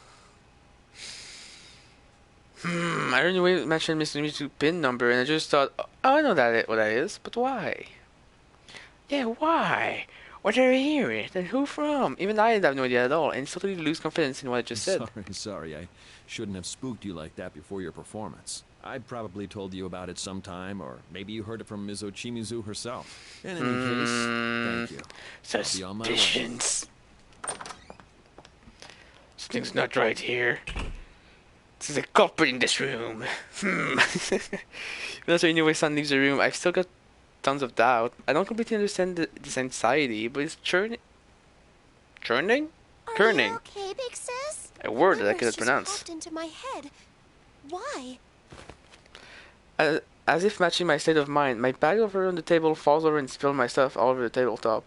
I heard you mentioned Mr. Mewtwo pin number, and I just thought, oh, I know what that is, but why? Yeah, why? What did I hear it? And who from? Even I have no idea at all, and totally lose confidence in what I just said.
Sorry, I shouldn't have spooked you like that before your performance. I probably told you about it sometime, or maybe you heard it from Ms. Ochimizu herself. In any case, thank you. I'll be on my way.
Suspicions. Something's not right here. There's a culprit in this room. After Inoue-san leaves the room, I've still got tons of doubt. I don't completely understand this anxiety, but it's churning?
Are you okay, big sis?
A word that I cannot
just
pronounce.
Popped into my head. Why?
As if matching my state of mind, my bag over on the table falls over and spills my stuff all over the tabletop.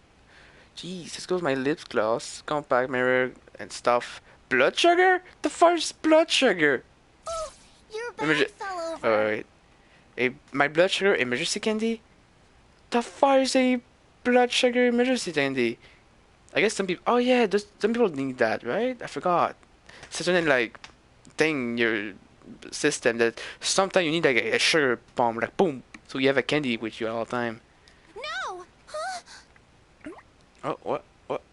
Jeez, this goes my lip gloss, compact mirror, and stuff. Blood sugar? The far's blood sugar!
Oh, your bag fell over.
Oh, wait. My blood sugar emergency candy? The far's a blood sugar emergency candy. I guess some people... Oh yeah, some people need that, right? I forgot. It's a certain, like, thing in your system that sometimes you need, like, a sugar bomb, like, boom. So you have a candy with you all the time.
No! Huh?
Oh, what?
Huh?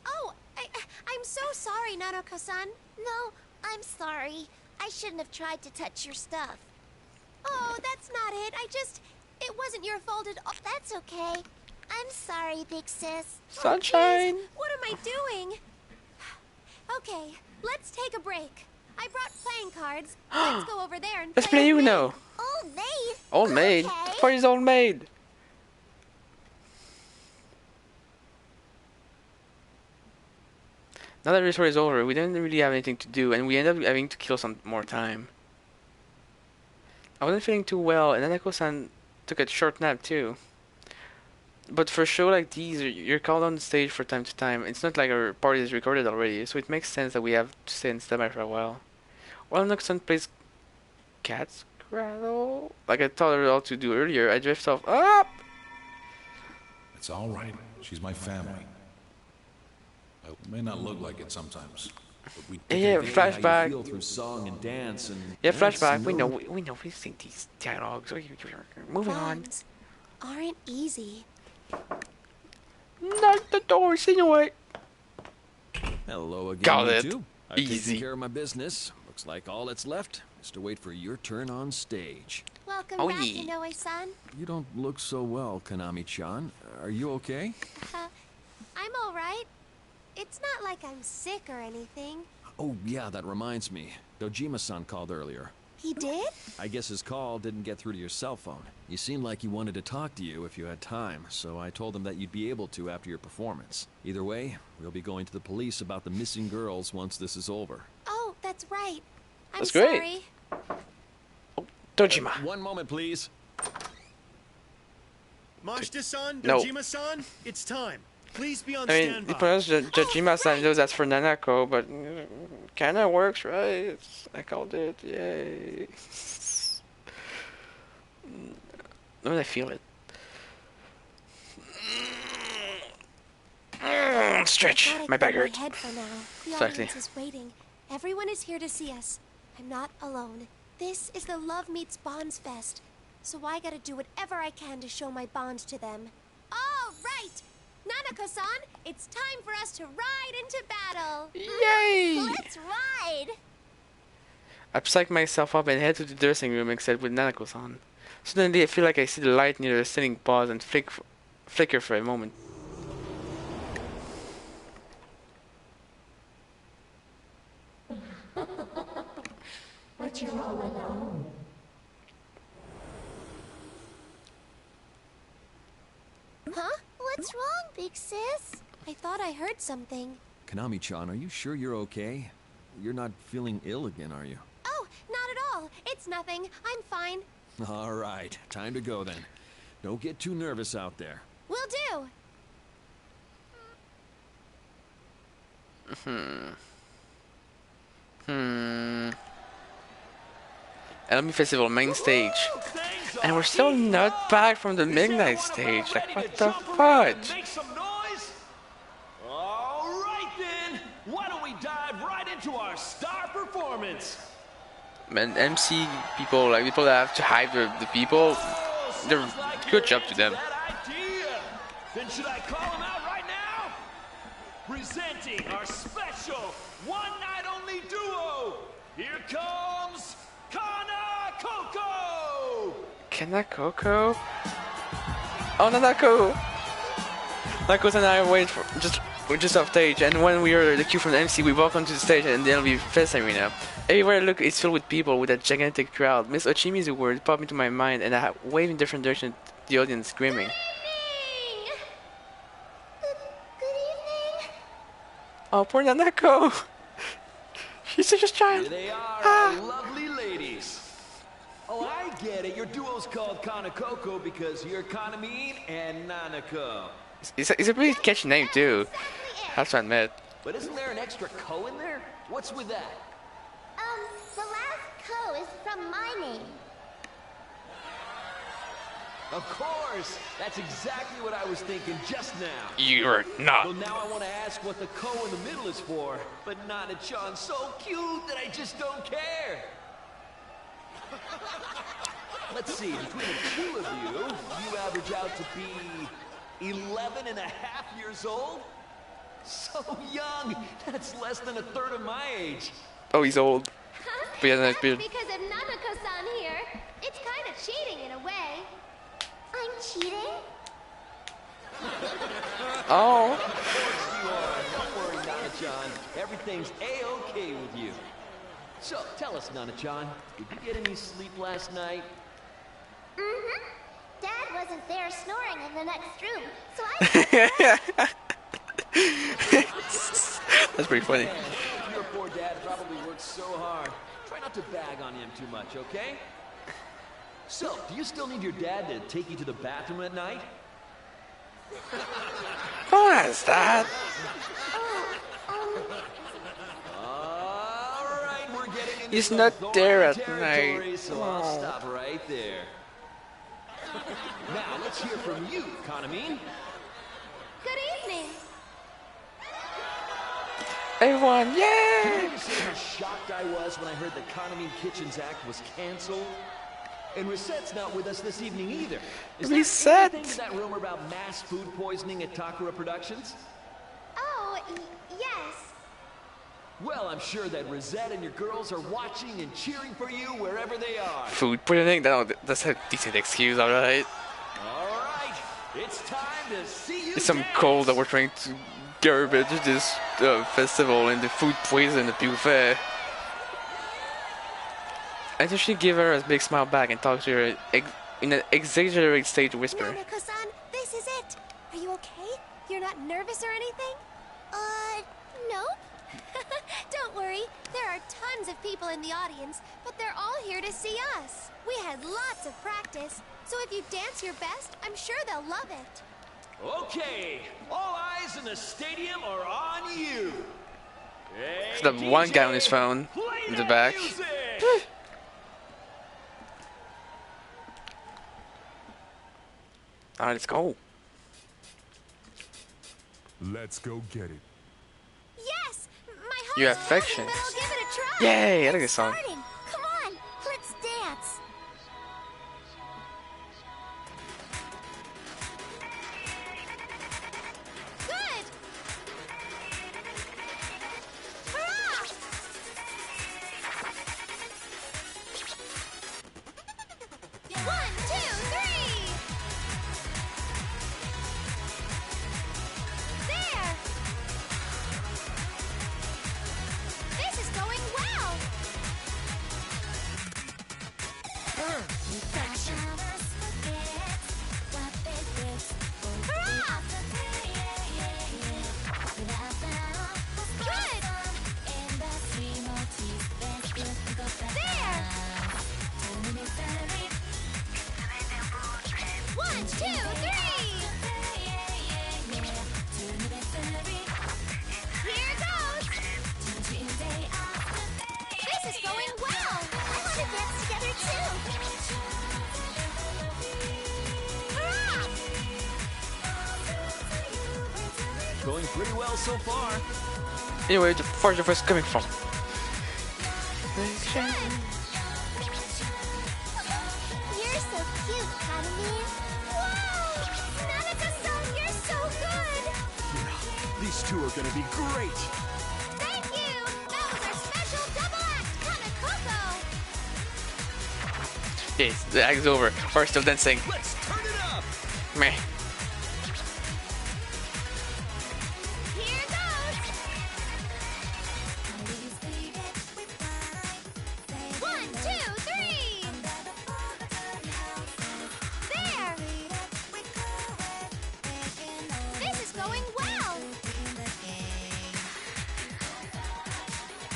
Oh, I'm so sorry, Nanako-san. No, I'm sorry. I shouldn't have tried to touch your stuff. Oh, that's not it. It wasn't your fault at all. That's okay. I'm sorry, big sis.
Sunshine!
Oh, what am I doing? Okay, let's take a break. I brought playing cards. Let's go over there and
Let's play Uno.
Old maid.
Old maid?
Okay.
The party's old maid. Now that the story is over, we didn't really have anything to do, and we ended up having to kill some more time. I wasn't feeling too well, and Nanako-san took a short nap too. But for a show like these, you're called on the stage from time to time. It's not like our party is recorded already, so it makes sense that we have to stay in standby for a while. While Nanako-san plays Cat's Cradle, like I taught her all to do earlier, I drift off up!
It's all right. She's my family. I may not look like it sometimes, but we
Yeah, flashback.
Feel through song and dance and
Yeah, flashback. We know we sing these dialogues. Moving on.
Bonds aren't easy.
Not the doors anyway.
Hello again,
Got
you
it.
two. I've
Easy.
taken care of my business. Looks like all that's left is to wait for your turn on stage.
Welcome
Oh,
back,
yeah.
Inoue-san.
You don't look so well, Konami-chan. Are you okay?
I'm all right. It's not like I'm sick or anything.
Oh, yeah, that reminds me. Dojima-san called earlier.
He did?
I guess his call didn't get through to your cell phone. You seemed like he wanted to talk to you if you had time, so I told him that you'd be able to after your performance. Either way, we'll be going to the police about the missing girls once this is over.
Oh, that's right. I'm
That's great.
sorry.
Dojima.
One moment, please.
Mashita-san,
No.
Dojima-san, it's time. Please be on
I mean,
standby.
he pronounced Dojima-san, knows that's for Nanako, but kinda works, right? I called it, yay. When I feel it. Stretch.
Gotta
My back
clear
hurts.
head for now. The
Exactly.
audience is waiting. Everyone is here to see us. I'm not alone. This is the Love Meets Bonds Fest, so I gotta do whatever I can to show my bond to them. All right! Nanako-san, it's time for us to ride into battle.
Yay!
Let's ride!
I psych myself up and head to the dressing room except with Nanako-san. Suddenly I feel like I see the light near the standing pause and flicker for a moment.
But you're all alone.
Huh? What's wrong, big sis? I thought I heard something.
Konami-chan, are you sure you're okay? You're not feeling ill again, are you?
Oh, not at all. It's nothing. I'm fine.
All right, time to go then. Don't get too nervous out there.
Will do.
Enemy Festival main stage. And we're still not back from the midnight stage. Like, what the fudge?
Make some noise? All right then. Why don't we dive dive right into our star performance.
Man, MC people, like people that have to hide the people, they're good job to them.
Then should I call him out right now? Presenting our special one-night-only duo. Here comes Kanako!
Kanako? Oh, Nanako! Nako's and I we're just off stage, and when we heard the cue from the MC, we walk onto the stage and there'll be Fest Arena. Everywhere I look is filled with people with a gigantic crowd. Miss Ochimi's word popped into my mind, and I waved in different directions to the audience, screaming. Oh, poor Nanako! She's such a child!
Here they are, our lovely ladies. Oh, I get it. Your duo's called Kanakoko because you're Kanamine and Nanako.
It's a pretty catchy name, too. Have to admit.
But isn't there an extra ko in there? What's with that?
The last ko is from my name.
Of course! That's exactly what I was thinking just now.
You're not.
Well, now I want to ask what the ko in the middle is for, but Nana-chan's so cute that I just don't care. Let's see, between the two of you average out to be 11 and a half years old? So young! That's less than a third of my age.
Oh, he's old. But he has a nice beard.
Because of Nanako-san here, it's kind of cheating in a way. I'm cheating?
Oh.
Of course you are. Don't worry, Nana-chan. Everything's A-okay with you. So, tell us, Nana-chan, did you get any sleep last night?
Mm-hmm. Dad wasn't there snoring in the next room, so I...
That's pretty funny.
Man, your poor dad probably worked so hard. Try not to bag on him too much, okay? So, do you still need your dad to take you to the bathroom at night?
Who has that?
Alright, we're getting into
He's
some
not there at
territory,
night.
so I'll stop right there. Now, let's hear from you, Kanamine.
Good evening.
Everyone,
Can you
yay!
understand how shocked I was when I heard the Kanamine Kitchens Act was canceled? And Risette's not with us this evening either. Is there
Risette?
anything to that rumor about mass food poisoning at Takara Productions?
Oh, yes.
Well, I'm sure that Risette and your girls are watching and cheering for you wherever they are.
Food poisoning? That's a decent excuse, alright?
Alright, it's time to see you
It's some
dance.
cold that we're trying to garbage this festival and the food poison the buffet. I just should give her a big smile back and talk to her in an exaggerated stage whisper.
Nanako-san, this is it. Are you okay? You're not nervous or anything? Nope. Don't worry. There are tons of people in the audience, but they're all here to see us. We had lots of practice, so if you dance your best, I'm sure they'll love it.
Okay, all eyes in the stadium are on you. Hey,
There's that one guy on his
DJ,
phone
play
in the
that
back.
music.
Alright, let's go.
Let's go get it.
Yes! My heart's
Your
broken,
affections.
but I'll give it a try.
Yay, I like this song.
Starting. Come on, let's dance. Good! Hurrah! 1, 2, 3! There! This is going well! Perfection! Hurrah! Good! There! 1, 2, 3! Here goes! This is going well! I want to dance together too! Hurrah!
Going pretty well so far.
Anyway, where's your voice coming from?
You're so cute, Kanami. Whoa! Nanaka-san, you're so good!
Yeah, these two are gonna be great!
Thank you! That was our special double act, Kanakoko!
Yes, the act is over. We're still dancing.
Let's turn it up!
Meh.
Here goes! 1, 2, 3! There! This is going well!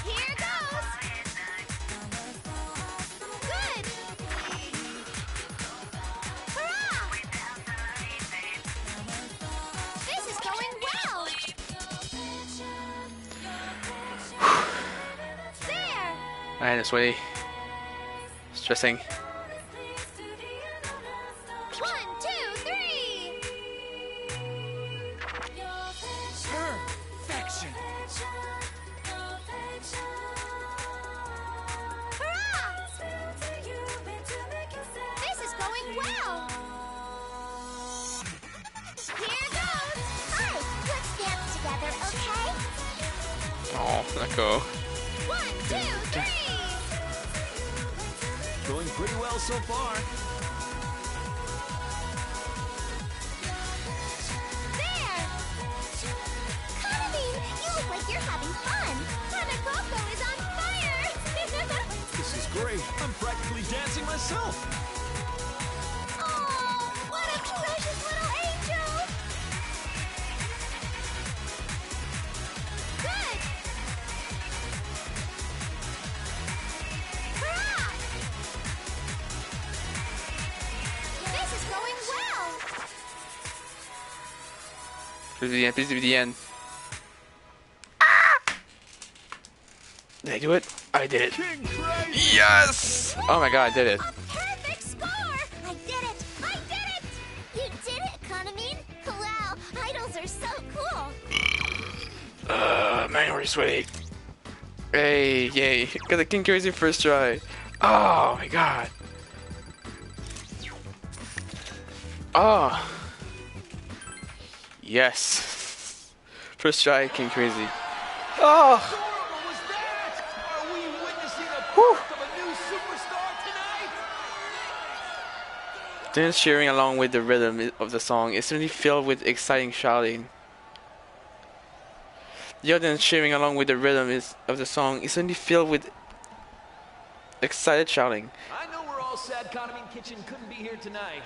Here goes! Good! Hurrah! This is going well! There!
And it's really stressing.
1, 2, 3!
Perfection.
Hurrah! This is going well! Here goes! Hi, let's dance together, okay?
Oh, let go.
1, 2, 3!
Going pretty well so far.
There! Kanami, you look like you're having fun! Hanakoko is on fire!
This is great. I'm practically dancing myself.
Oh, what a precious little angel! Good! Hurrah! This is going well!
Please be the end. Please be the end. Did I do it? I did it. Yes! Oh my god, I did it.
Perfect score! I did it! I did it! You did it, Kanami! Wow, idols are so cool!
Man, we're sweaty. Hey, yay. Got the King Crazy first try. Oh my god. Oh. Yes. First try, King Crazy. Oh. Dance cheering along with the rhythm of the song is certainly filled with exciting shouting. The audience cheering along with the rhythm of the song is certainly filled with excited shouting.
I know we're all sad Kanami Kitchen couldn't be here tonight.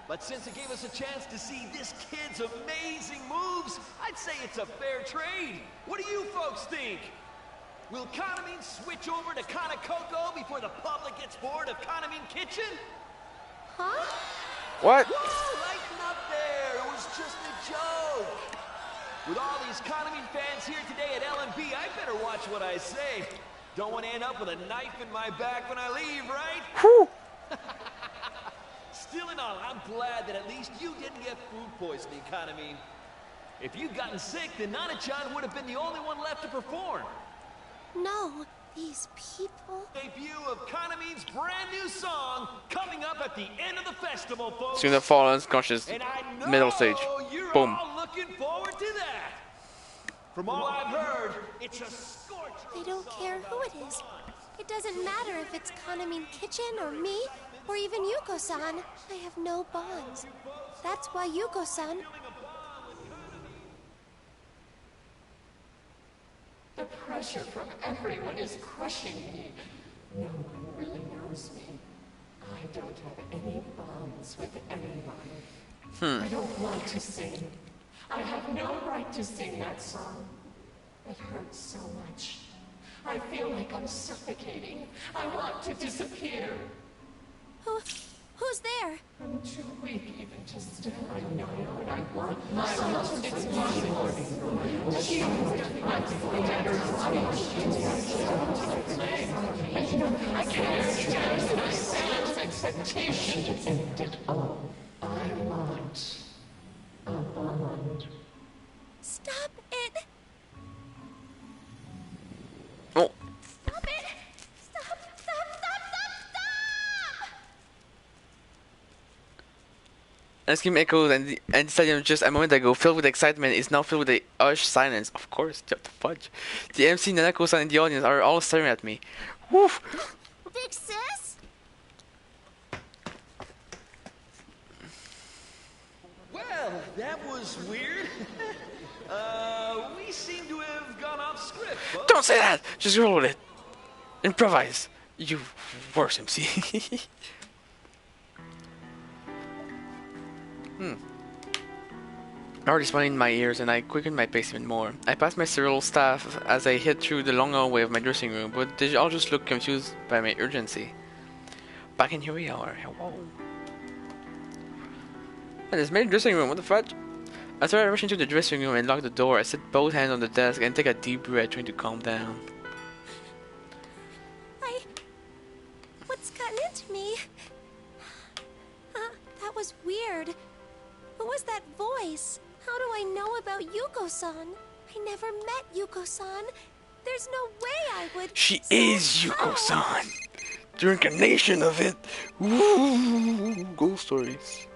But since it gave us a chance to see this kid's amazing moves, I'd say it's a fair trade. What do you folks think? Will Kanami switch over to Kanakoko before the public gets bored of Kanami Kitchen?
Huh?
What?
Whoa, lighten up there. It was just a joke. With all these Kanami fans here today at LMB, I better watch what I say. Don't want to end up with a knife in my back when I leave, right?
Whew.
Still in all, I'm glad that at least you didn't get food poisoning, Kanami. If you'd gotten sick, then Nana-chan would have been the only one left to perform.
No, these people...
Debut of Kanami's brand new song coming up at the end of the festival, folks.
Soon the fall unconscious middle stage.
You're
Boom.
all looking forward to that. From all I've heard, it's a scorcher.
I don't care who it is. It doesn't matter if it's Kanami Kitchen or me, or even Yuko-san. I have no bonds. That's why Yuko-san...
The pressure from everyone is crushing me. No one really knows me. I don't have any bonds with anyone. I don't want to sing. I have no right to sing that song. It hurts so much. I feel like I'm suffocating. I want to disappear.
Who's there?
I'm too weak even to stand. I know what I want. Myself, it's possible. I can't stand my fans' expectation to end it all. I want a bond.
Stop it!
And the scream echoes, and the stadium just a moment ago, filled with excitement, is now filled with a hushed silence. Of course, the fudge. The MC, Nanako-san, and the audience are all staring at me. Woof!
Big sis?
Well, that was weird. We seem to have gone off script, folks.
Don't say that! Just roll with it. Improvise. You worse, MC. Already smiling in my ears, and I quickened my pace even more. I passed my cereal staff as I hid through the long hallway of my dressing room, but they all just looked confused by my urgency. Back in here we are. Hello. And it's my dressing room. What the fudge? I started rushing to the dressing room and locked the door. I set both hands on the desk and take a deep breath, trying to calm down.
What's gotten into me? That was weird. Who was that voice? How do I know about Yuko-san? I never met Yuko-san. There's no way I would...
She is Yuko-san! The incarnation of it! Ooh, ghost stories.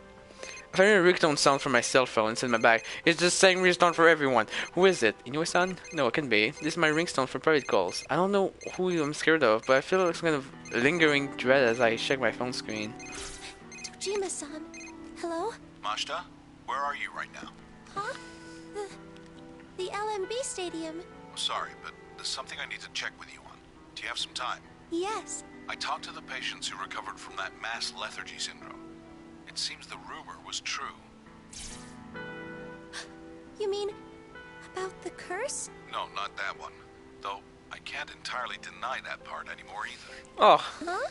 I found a ringtone sound from my cell phone and set my bag. It's the same ringtone for everyone. Who is it? Inoue-san? No, it can be. This is my ringtone for private calls. I don't know who I'm scared of, but I feel like some kind of lingering dread as I check my phone screen.
Dojima-san. Hello?
Mashita, where are you right now?
Huh? The LMB stadium.
I'm sorry, but there's something I need to check with you on. Do you have some time?
Yes.
I talked to the patients who recovered from that mass lethargy syndrome. It seems the rumor was true.
You mean about the curse?
No, not that one. Though I can't entirely deny that part anymore either.
Oh.
Huh?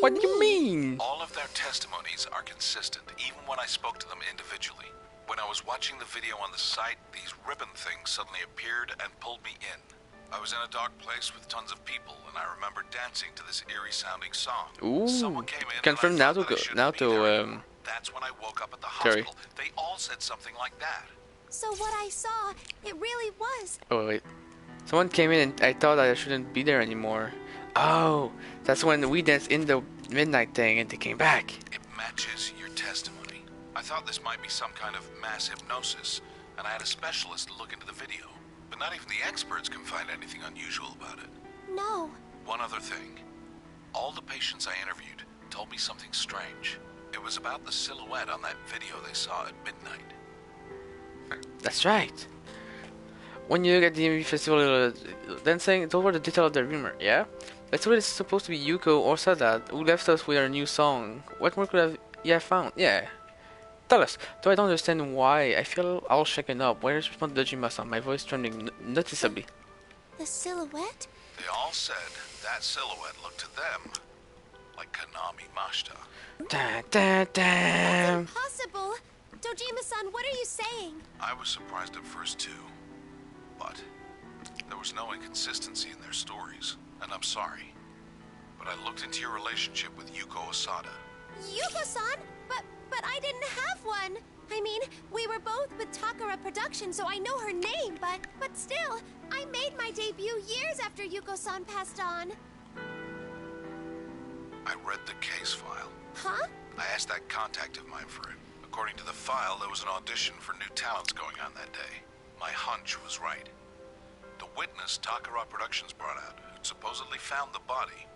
What do you mean?
All of their testimonies are consistent, even when I spoke to them individually. When I was watching the video on the site, these ribbon things suddenly appeared and pulled me in. I was in a dark place with tons of people, and I remember dancing to this eerie-sounding song.
Ooh.
Someone came in
Confirm
and I
now
thought
to
that I shouldn't be there
go.
anymore. That's when I woke up at the
Sorry.
hospital. They all said something like that.
So what I saw, it really was.
Oh wait. Someone came in and I thought I shouldn't be there anymore. Oh, that's when we danced in the midnight thing and they came back.
It matches your testimony. I thought this might be some kind of mass hypnosis, and I had a specialist look into the video. But not even the experts can find anything unusual about it.
No.
One other thing. All the patients I interviewed told me something strange. It was about the silhouette on that video they saw at midnight.
That's right. When you look at the MV festival dancing, it's over the detail of the rumor, yeah? That's what it's supposed to be Yuko or Sada who left us with our new song. What more could you have found? Yeah. Tell us, though I don't understand why. I feel all shaken up. Why respond Dojima-san? My voice trembling noticeably.
The silhouette?
They all said that silhouette looked to them like Konami Mashita.
Damn.
Impossible! Dojima-san, what are you saying?
I was surprised at first too, but there was no inconsistency in their stories, and I'm sorry. But I looked into your relationship with Yuko Osada.
Yuko-san? But I didn't have one! I mean, we were both with Takara Productions, so I know her name, but still, I made my debut years after Yuko-san passed on.
I read the case file.
Huh?
I asked that contact of mine for it. According to the file, there was an audition for new talents going on that day. My hunch was right. The witness Takara Productions brought out, who supposedly found the body,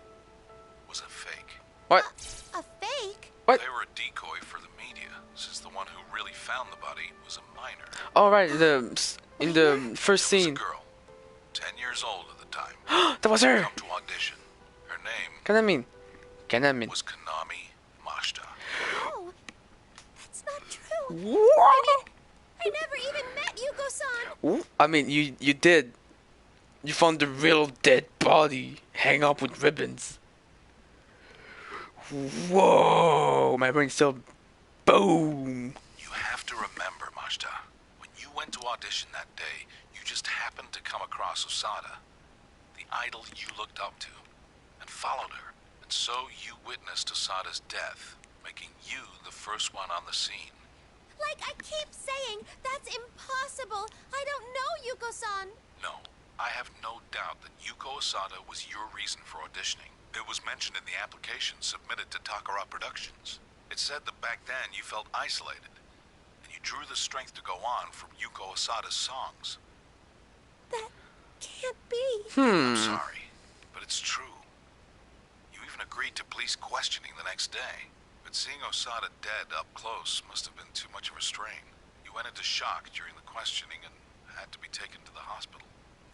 was a fake.
What?
A fake?
What?
They were a decoy for the media, since the one who really found the body was a minor.
Oh right, in the first scene.
It was a girl, 10 years old at the time.
That was her.
Come to audition. Her name
Kanami.
was Konami Mashita.
No, that's not true.
What?
I never even met Yuko-san.
I mean, you did. You found the real dead body, hang up with ribbons. Whoa! My brain still, boom.
You have to remember, Mashita, when you went to audition that day, you just happened to come across Osada, the idol you looked up to, and followed her. And so you witnessed Osada's death, making you the first one on the scene.
Like I keep saying, that's impossible. I don't know Yuko-san.
No, I have no doubt that Yuko Osada was your reason for auditioning. It was mentioned in the application submitted to Takara Productions. It said that back then you felt isolated, and you drew the strength to go on from Yuko Osada's songs.
That can't be.
I'm sorry, but it's true. You even agreed to police questioning the next day. But seeing Osada dead up close must have been too much of a strain. You went into shock during the questioning and had to be taken to the hospital.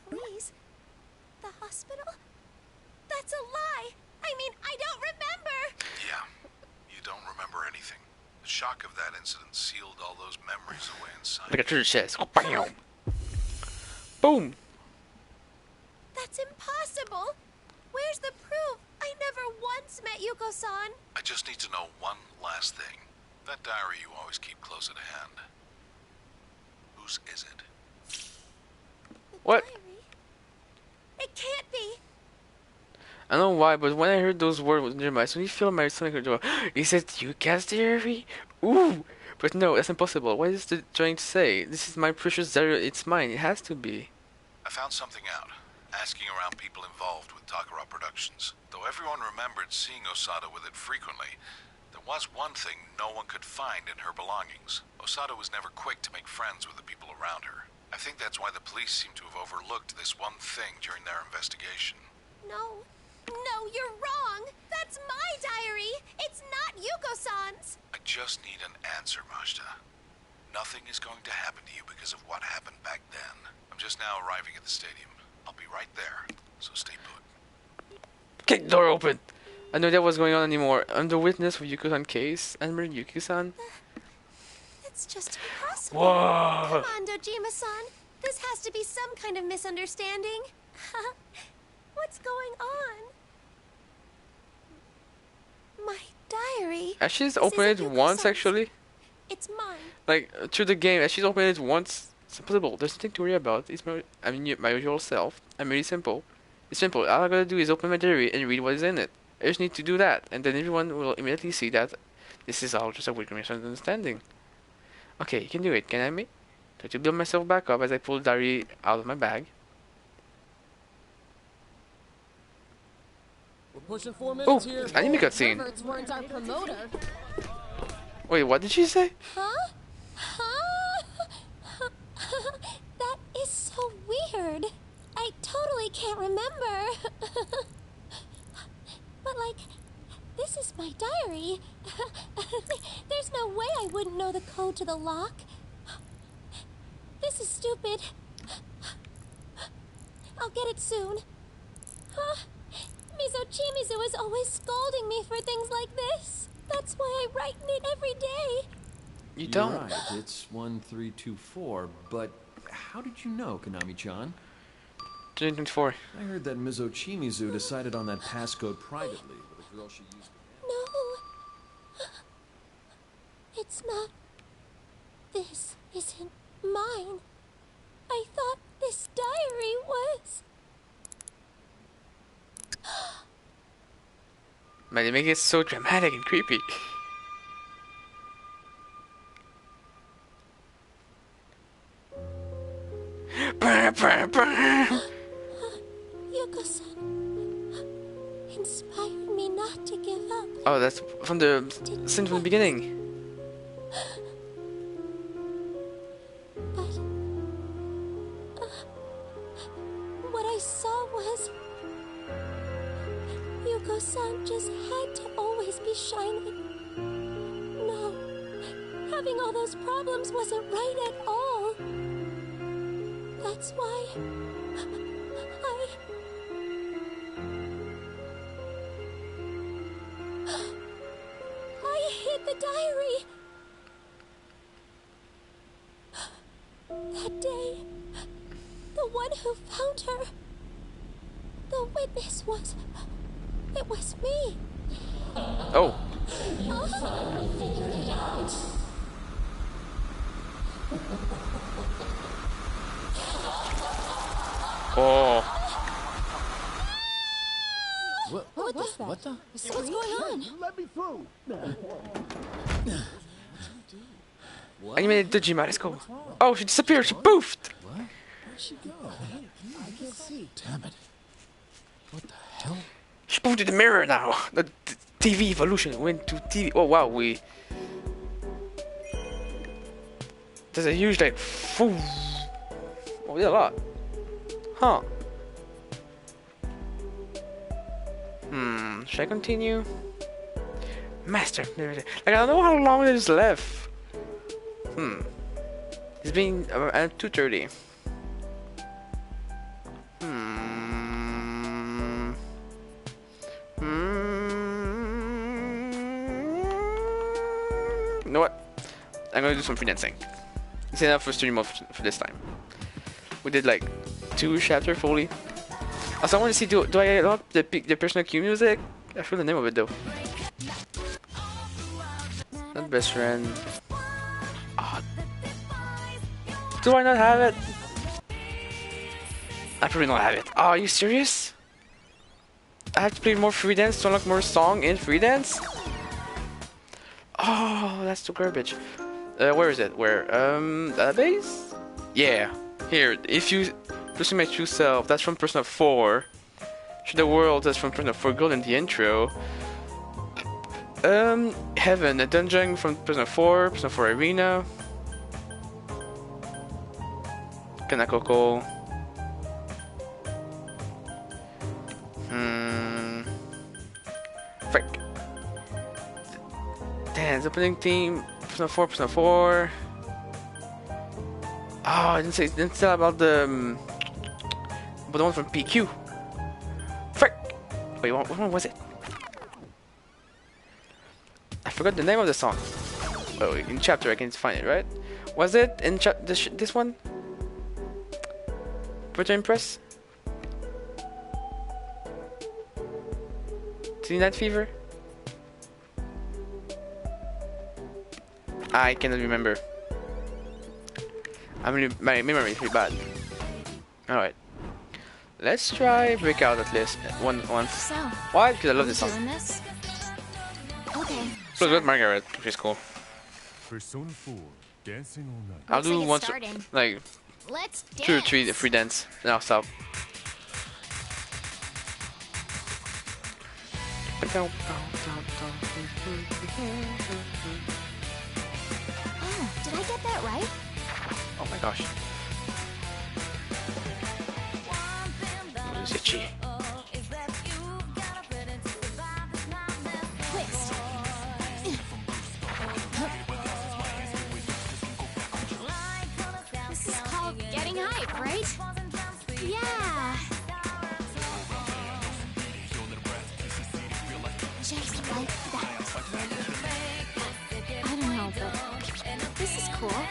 Please? The hospital? That's a lie! I mean, I don't remember!
Yeah, you don't remember anything. The shock of that incident sealed all those memories away inside.
Like a treasure chest. Bam! Boom!
That's impossible! Where's the proof? I never once met Yuko-san.
I just need to know one last thing. That diary you always keep close at hand. Whose is it?
What?
It can't be.
I don't know why, but when I heard those words near my, suddenly feel my stomach go. Is it Yuka's diary? Ooh! But no, that's impossible. What is it trying to say? This is my precious diary. It's mine. It has to be.
I found something out. Asking around people involved with Takara Productions. Though everyone remembered seeing Osada with it frequently, there was one thing no one could find in her belongings. Osada was never quick to make friends with the people around her. I think that's why the police seem to have overlooked this one thing during their investigation.
No. No, you're wrong! That's my diary! It's not Yuko-san's!
I just need an answer, Majda. Nothing is going to happen to you because of what happened back then. I'm just now arriving at the stadium. I'll be right there, so stay put.
Kick door open! I know that was going on anymore. I'm the witness for Yuko-san case. And Yuki-san.
It's just impossible.
Whoa!
Come on, Dojima-san. This has to be some kind of misunderstanding. What's going on? My diary.
She's opened it once, actually.
It's mine.
Like, through the game, she's opened it once. It's impossible. There's nothing to worry about. It's my usual self. I'm really simple. It's simple. All I gotta do is open my diary and read what is in it. I just need to do that, and then everyone will immediately see that this is all just a weird misunderstanding. Okay, you can do it, can I, mate? Try to build myself back up as I pull the diary out of my bag.
We're pushing 4 minutes here.
Anime cutscene.
Perverts weren't our promoter.
Wait, what did she say?
Huh? That is so weird. I totally can't remember. But like, this is my diary. There's no way I wouldn't know the code to the lock. This is stupid. I'll get it soon. Mizochimizu is always scolding me for things like this. That's why I write in it every day.
You don't.
You're right, it's 1324, but how did you know, Konami-chan?
2024.
I heard that Mizochimizu decided on that passcode privately with a girl she used.
No. It's not. This isn't mine. I thought this diary was.
Man, they make it so dramatic and creepy.
Yuko-san inspired me not to give up.
Oh, that's from the scene from the beginning.
But what I saw was Yuko-san just had to always be shining. No, having all those problems wasn't right at all. That's why I hid the diary. That day, the one who found her, the witness was... It was me.
Oh.
Figured it out.
Oh.
What was that?
What the?
What's going on?
Let me through.
Animated Dojima, let's go. Oh, she disappeared. She poofed.
What? Where'd she go? I can't see.
Damn it. What the hell?
She poofed in the mirror now. TV evolution went to TV. Oh wow, there's a huge like. Oh, there's a lot. Huh. Should I continue? Master. Like I don't know how long it is left. It's been at 2:30. You know what? I'm gonna do some freelancing. It's enough for stream for this time. We did like 2 chapters fully. Also, I want to see do I unlock the personal cue music? I forgot the name of it though. Not best friend. Do I not have it? I probably don't have it. Oh, are you serious? I have to play more free dance to unlock more song in free dance? Oh, that's too garbage. Where is it? Where? Database? Yeah. Here, if you pursue my true self, that's from Persona 4. Show the world, that's from Persona 4 Gold in the intro. Heaven, a dungeon from Persona 4, Persona 4 Arena. Kanakoko. Frick. Dance, opening theme, Persona 4, Persona 4. Oh, I didn't say about the one from PQ. Frick! Wait, what one was it? I forgot the name of the song. Oh, in chapter I can find it, right? Was it in this one? Portrait Impress? Teen Night Fever? I cannot remember. My memory is pretty bad. Alright. Let's try Breakout at least once.
So,
why? Because I love this song.
This? Okay.
Plus with Margaret, which is cool.
Persona 4, dancing all night.
I'll do once, like,
Let's
2 or 3 free dance, and I'll stop.
Oh, did I get that right?
Oh my gosh. What is itchy?
Twist.
This is called getting hype, right?
Yeah. Just like that.
I don't know, but this is cool.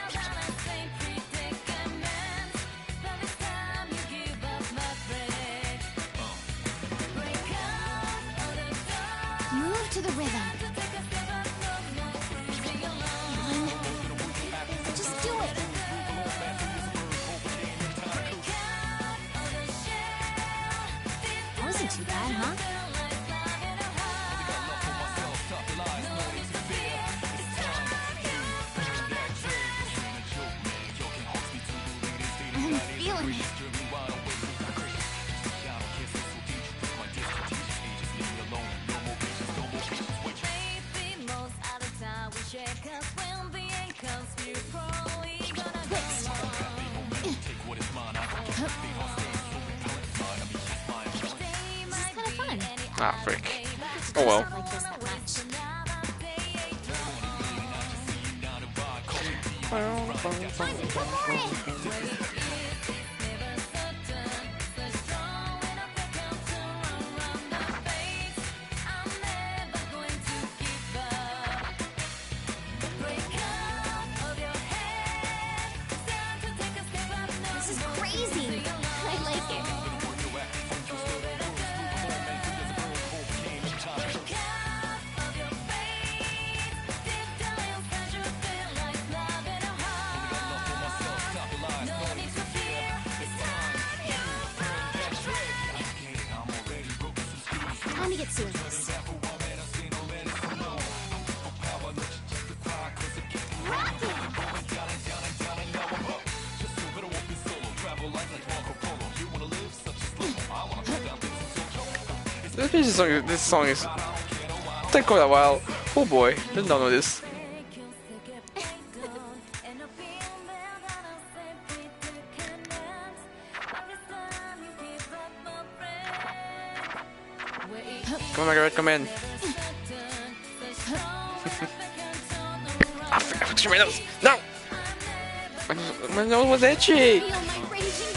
Move to the rhythm. Just do it. Wasn't too bad, huh? I'm feeling it.
Ah, frick. Oh well.
This is crazy. I like it. Time to get serious. Rock it!
This song is Take quite a while. Oh boy, didn't know this. Come on, Margaret, come in. I fixed my nose. No! My nose was itchy.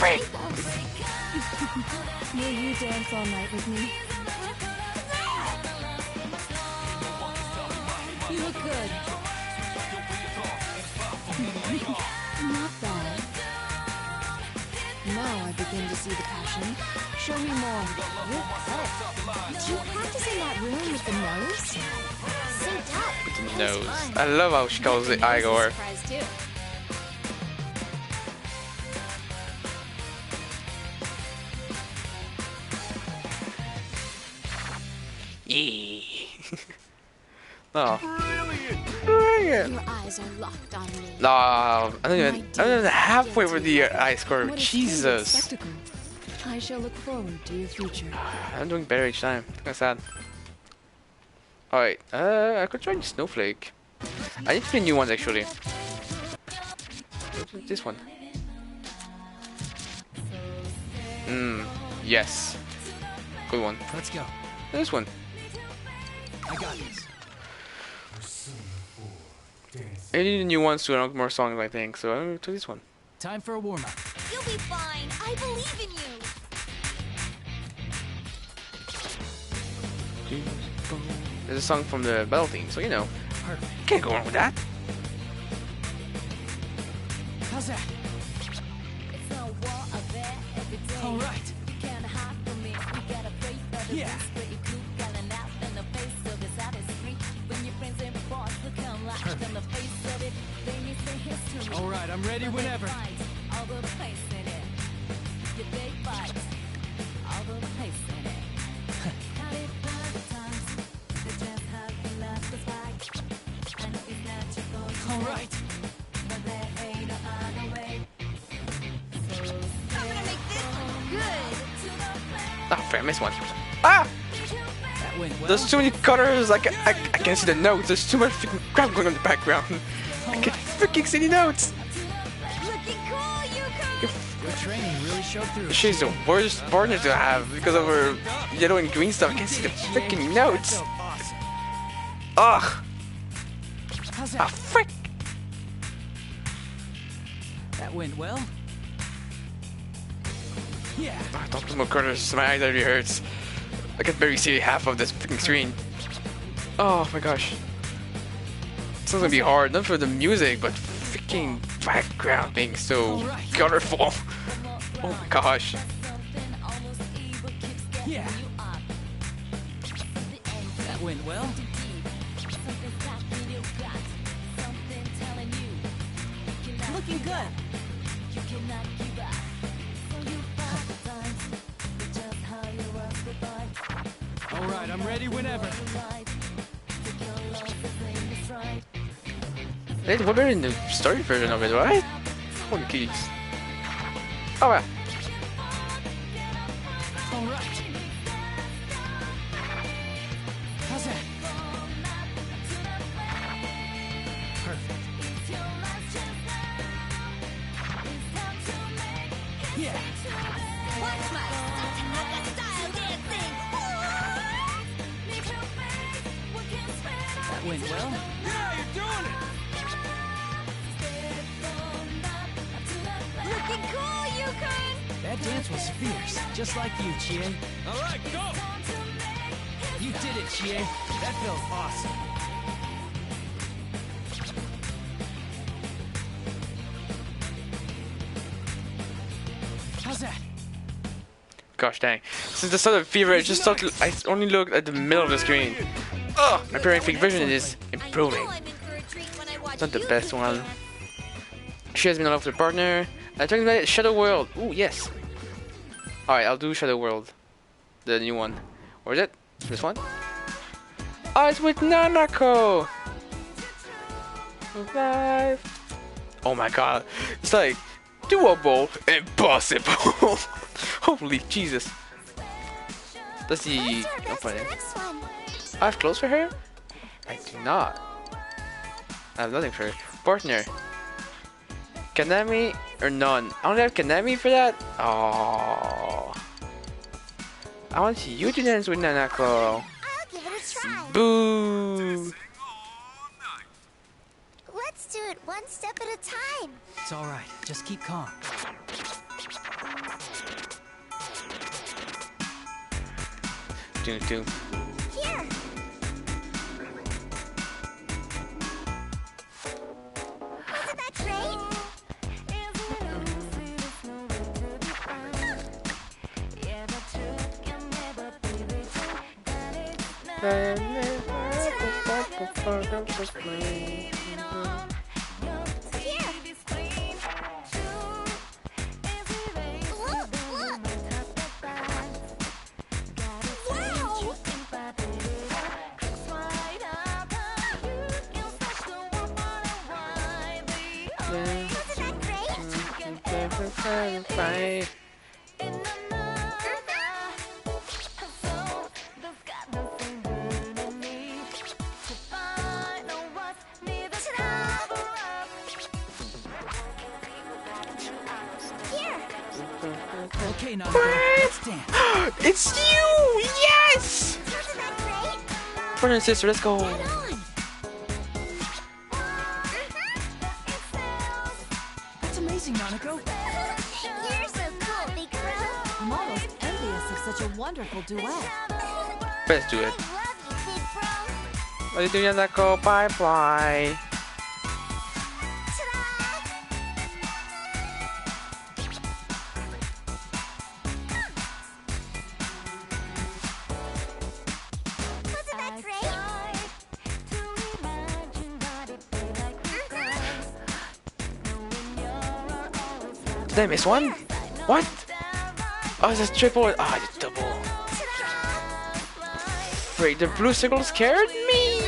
Wait.
Will you dance all night with me? You look good. Not bad. Now I begin to see the passion. Show me more. You're cut. Did you practice in that room with the nose?
Synced up.
Nose. I love how she calls it Igor. Yeah. Oh. Brilliant.
Your eyes are locked on me.
No, I'm not even halfway with the ice score. Jesus.
I shall look forward to your future.
I'm doing better each time. Kind of sad. Alright, I could try Snowflake. I need 3 new ones actually. This one. Yes. Good one.
Let's go.
This one.
I got this.
I need new ones to unlock more songs, I think. So I'm gonna do this one.
Time for a warm up.
You'll be fine. I believe in you.
There's a song from the battle theme, so you know.
Perfect.
Can't go wrong with that.
How's that? All right. Yeah. All right, I'm ready whenever. All right.
Ah, I missed one. Ah!
That went well.
There's too many colors. I can't see the notes. There's too much freaking crap going on in the background. I can't freaking see the notes.
Looking cool, Yuko.
Your training really showed through.
She's the worst partner to have because of her yellow and green stuff. I can't see the freaking notes. Ugh.
How's
Ah,
that?
frick.
That went well. Yeah.
I don't put more colors. My eyes already hurts. I can barely see half of this freaking screen. Oh my gosh. It's gonna be hard, not for the music, but freaking background being so colorful. Oh my gosh.
Yeah. That went well.
Looking good.
All right, I'm ready whenever.
Hey, what better in the story version of it, right? Holy keys. Oh yeah.
All right. How's that? Perfect. Yeah.
Watch my style dancing.
That went well.
Yeah, you're doing it!
Looking cool, Yukon.
That dance was fierce, just like you, Chie.
All right, go!
You did it, Chie. That felt awesome. How's that?
Gosh dang. Since the start of Fever, I only looked at the middle of the screen. Oh, my periodic vision is improving. It's not the best one. She has been off with her partner. I talked about Shadow World. Ooh, yes. Alright, I'll do Shadow World. The new one. Or is it? This one? Oh, it's with Nanako! Alive. Oh my god. It's like doable, impossible. Holy Jesus. That's the.
Next one.
I have clothes for her? I do not. I have nothing for her. Partner. Kanami or none? I only have Kanami for that? Oh. I want you to dance with Nanako.
I'll give it a try.
Boo!
Let's do it one step at a time.
It's alright, just keep calm.
Doom, doom.
Here. Wasn't that great?
Bye.
Okay, Nanako, let's dance.
It's you! Yes! Brother and sister, let's go.
That's amazing, Nanako.
You're so cool, Big Bro.
I'm almost envious of such a wonderful duet.
Let's do it.
Love you, Big Bro.
What are you doing, Nanako? Bye bye.
Wasn't that great?
Did I miss one? What? Oh, it's a triple. Ah, it's double. Wait, the blue circle scared me.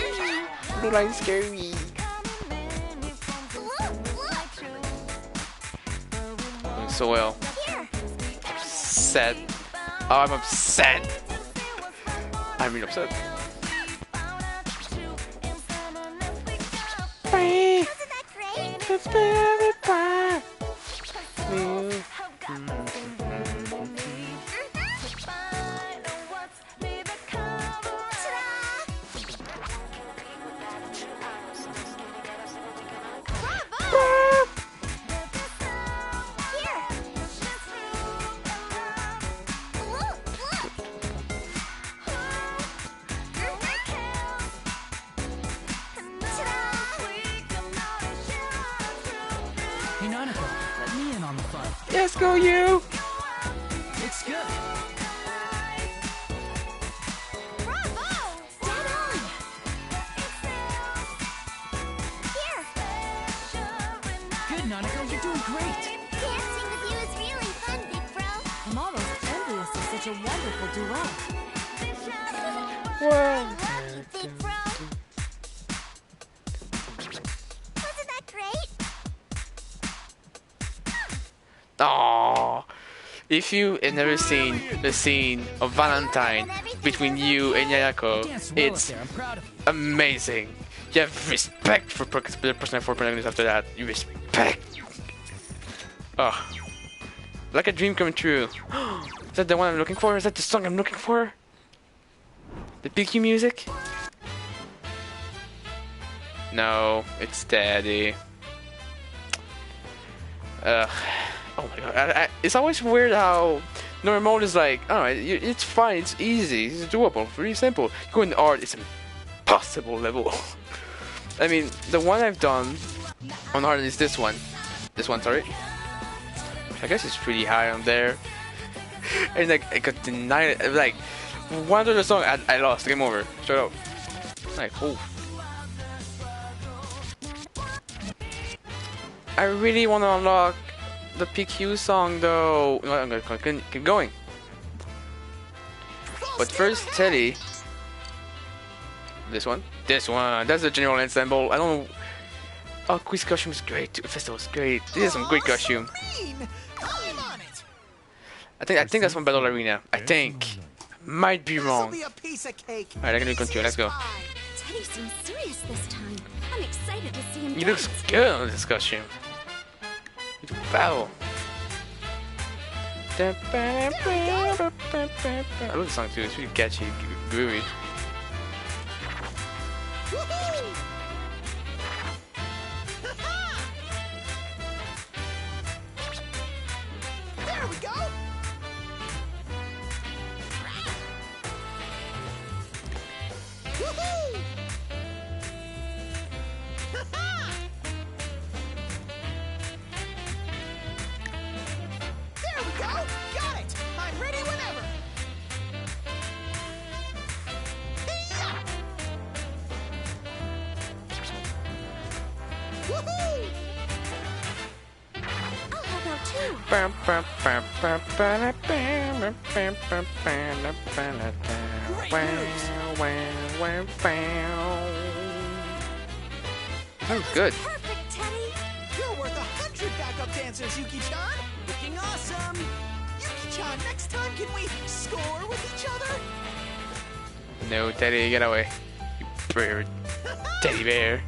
Blue line scared me. Doing so well. Upset. Oh, I'm upset. I'm really upset. Bye. Bye.
Hey, Nanako, let me in on the fun.
Yes, go you!
It's good. Good, Nanako, you're doing great.
Dancing with you is really fun, Big Bro.
I'm almost envious of such a wonderful duet.
Wow.
Love you, Big Bro. Wasn't that great?
Aww. If you have never seen the scene of Valentine between you and Yayako, it's amazing. You have respect for the person for protagonist after that. You respect. Oh. Like a dream come true. Is that the one I'm looking for? Is that the song I'm looking for? The PQ music? No, it's Daddy. Oh my god, it's always weird how normal is like, alright, it's fine, it's easy, it's doable, really simple. You go in art, it's impossible level. I mean, the one I've done on art is this one. This one, sorry. I guess it's pretty high on there. And like, I got denied, like, one of the song I lost, game over, straight up. Like, oh. I really want to unlock the PQ song though. No, I'm gonna keep going. But first, Teddy. This one. That's the general ensemble. I don't know. Oh, quiz costume is great. Festival is great. This is some great costume. I think that's from Battle Arena. I think. Might be wrong.
This'll be a piece of cake.
Alright, I'm gonna continue. Let's go.
Teddy seems serious this time. I'm excited to see him
He
dance.
looks good on this costume. He's foul. I love the song too. It's really catchy, groovy.
There we go. Woohoo! There we go. Got it. I'm ready whenever. Woohoo!
I'll help out too.
That was good.
Perfect, Teddy. You're worth 100 backup dancers, Yuki-chan. Looking awesome. Yuki-chan, next time can we score with each other?
No, Teddy, get away. You bird. Teddy bear.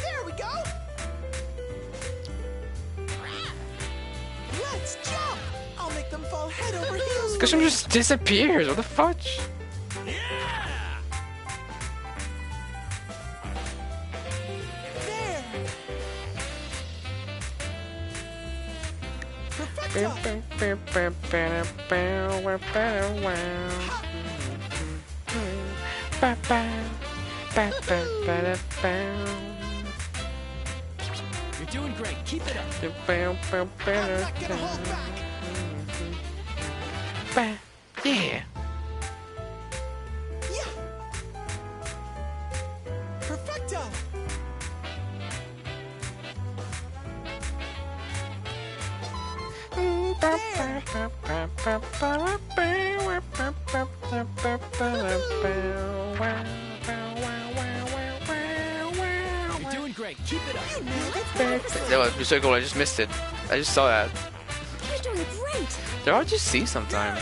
There we go. Let's jump. I'll make them fall head over heels.
Cause she just disappears. What the fudge?
You're doing great. Keep it up.
Yeah.
Perfecto.
You're doing great. Keep it up.
That was so cool. I just missed it. I just saw that.
You're doing great.
They're hard to see sometimes.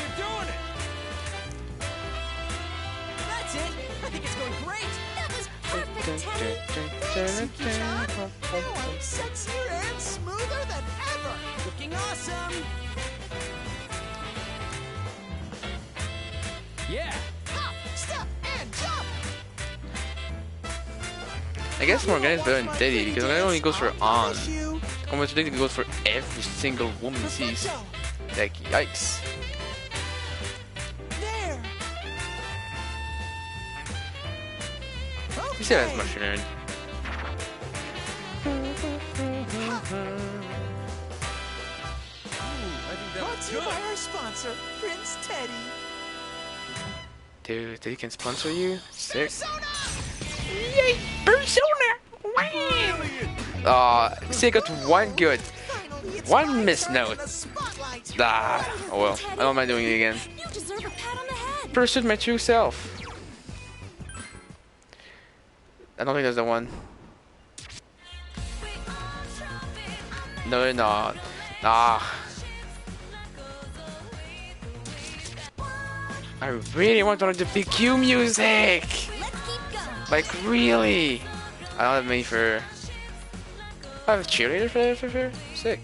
That's it. I think it's going great.
That was perfect, Teddy.
Thanks, Yuki-chan. Now I'm sexier and smoother than ever. Looking awesome.
Yeah.
Hop, step, and jump.
I guess Morgana is better than Teddy because Morgana only goes for on. Almost Teddy goes for every single woman he sees. Like, yikes.
There.
You see that as much learned.
Brought to you by our sponsor, Prince Teddy.
Dude, Teddy can sponsor you? Sick.
Yay!
Persona! See, I got one good. One miss note. Ah, oh well. I don't mind doing it again.
You deserve a pat on the head.
Pursued my true self. I don't think there's the one. No, they're not. Ah. I really want to learn the PQ music. Like really. I don't have money for. I have a cheerleader for sick.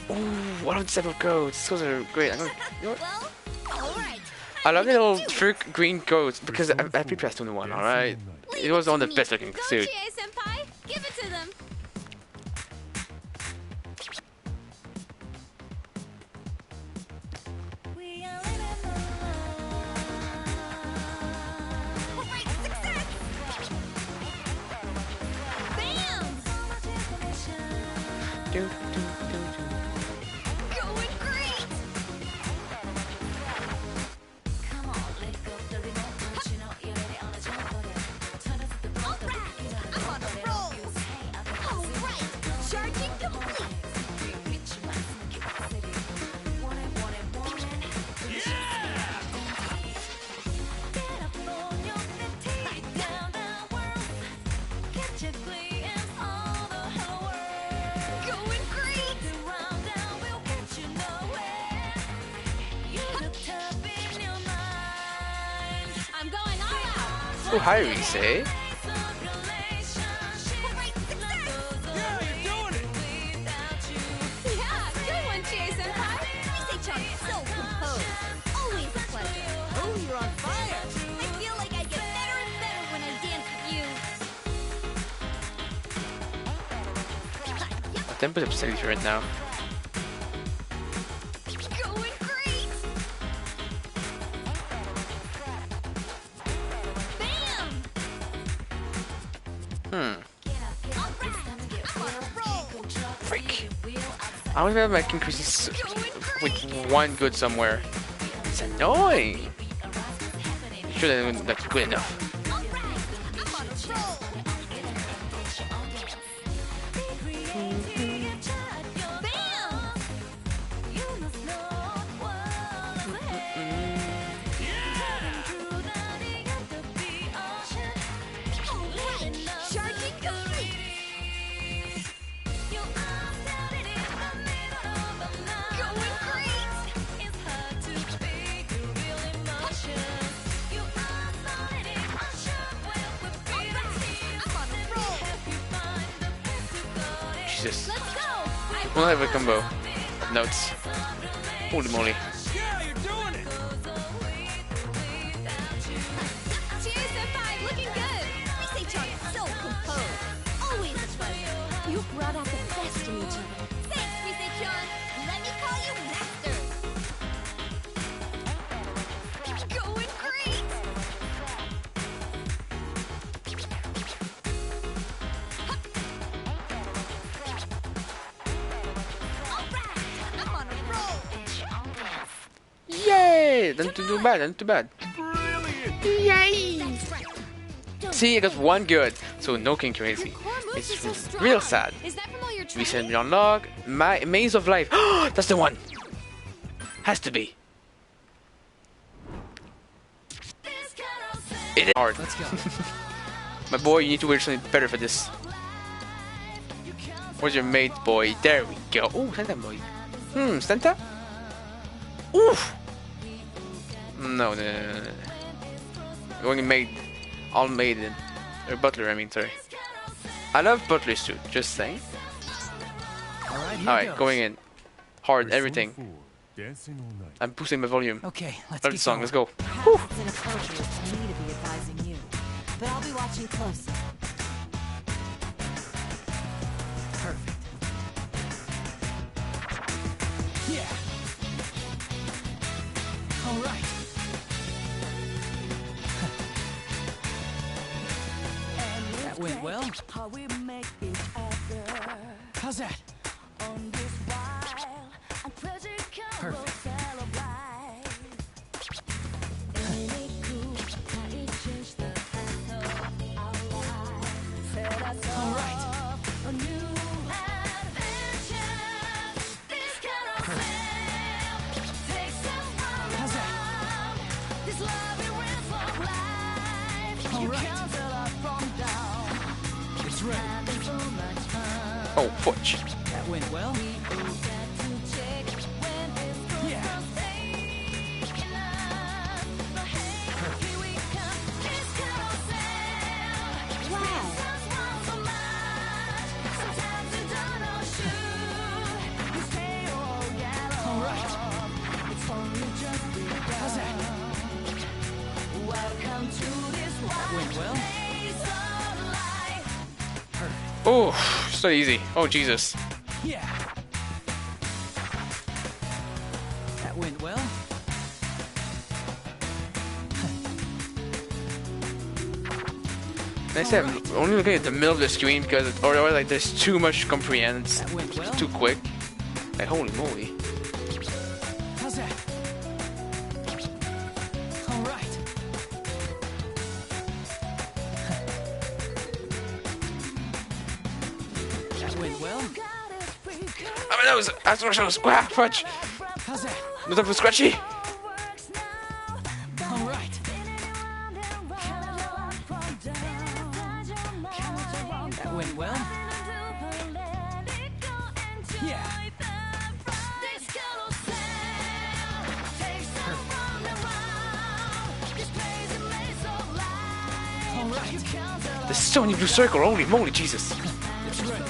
Ooh, one of the several goats. These goats are great. I'm gonna, you know what? I love the little trick green goats because I pre-pressed 21, alright? It was one of the best looking suit.
Senpai, give it to them.
Oh, hi, Reese.
Yeah, you're doing it!
Yeah, good one, Senpai.
Rise-chan is so composed. Always a pleasure.
Oh, you're on fire!
I feel like I get better and better when I dance with you.
My tempo's upsetting right now.
Going great! Bam!
Freak. I don't have my increases with one good somewhere. It's annoying. Sure, that's good enough. Jesus. We'll have a combo. Notes. Holy moly.
Yeah, you're doing it!
Senpai, looking good.
Rise-chan is so composed. Always a pleasure.
You brought out the best in each other.
Thanks, Rise-chan. Let me call you Master. Going great! I'm on a roll.
Yay! Not too bad, not too bad. Yay! See, I got one good, so no king crazy. It's real sad.
Is that from all your training?
Recently unlocked Maze of Life. That's the one. Has to be. It is hard.
Let's go.
My boy, you need to wear something better for this. Where's your mate, boy? There we go. Oh, Santa boy. Santa? Oof. No. Going maid. All maiden. Or butler, I mean, sorry. I love butlers too, just saying. Alright, going in. Hard, everything. I'm boosting my volume.
Okay, let's
Love
get
the song,
going.
let's go.
Perhaps it's inappropriate for me to be advising you, but I'll be watching closely.
Perfect. Yeah. All right. That went well. How's that? Perfect. All right. How's that? All right. It's ready.
Oh, fudge.
That went well. Yeah. All right. How's that? That went well.
Oh, so easy. Oh, Jesus.
Yeah. That went well.
I say I'm only looking at the middle of the screen because otherwise like there's too much to comprehend. It's
That went well.
too quick. Like holy moly.
How's that? All right. That went well.
I mean that was fudge.
How's that?
Was that for scratchy?
All right. That went well. Yeah.
There's so many blue circles. Holy moly, Jesus.
That's right.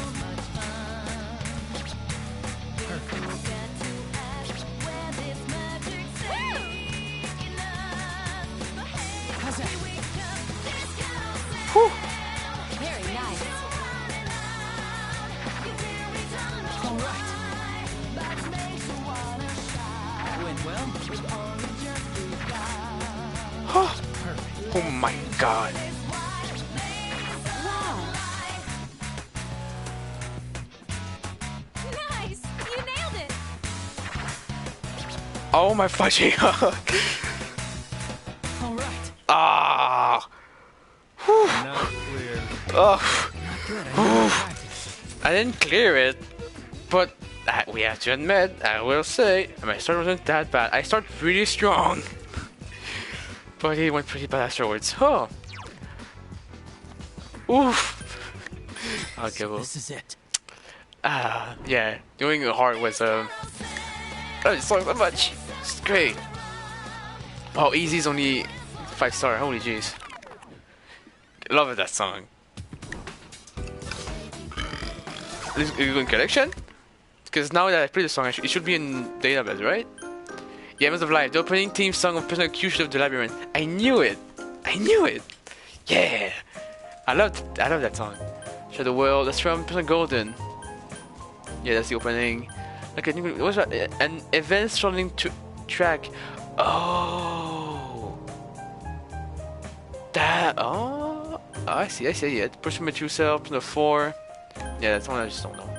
How's that?
Whew.
Very nice.
All right. Went well.
Oh my god.
Nice! You nailed it!
Oh my fudging.
All right.
Ah. Whew.
Not clear.
Oh.
Good.
I didn't clear it, but we have to admit, I will say, my start wasn't that bad. I started really strong, but it went pretty bad afterwards. Oh. Oof. Okay, well.
This is it.
Yeah, doing it hard was I just learned so much. It's great. Oh, Easy's only 5-star. Holy jeez. Love that song. Is it in collection? Because now that I play the song, it should be in database, right? Yeah, Must of Life, the opening theme song of Personal Q of the Labyrinth. I knew it. I knew it. Yeah. I love that song. Shadow World. That's from Personal Golden. Yeah, that's the opening. Like I think it was an event running track. Oh. That. Oh. I see. Yeah. Push me to yourself. Persona 4. Yeah, that's one I just don't know.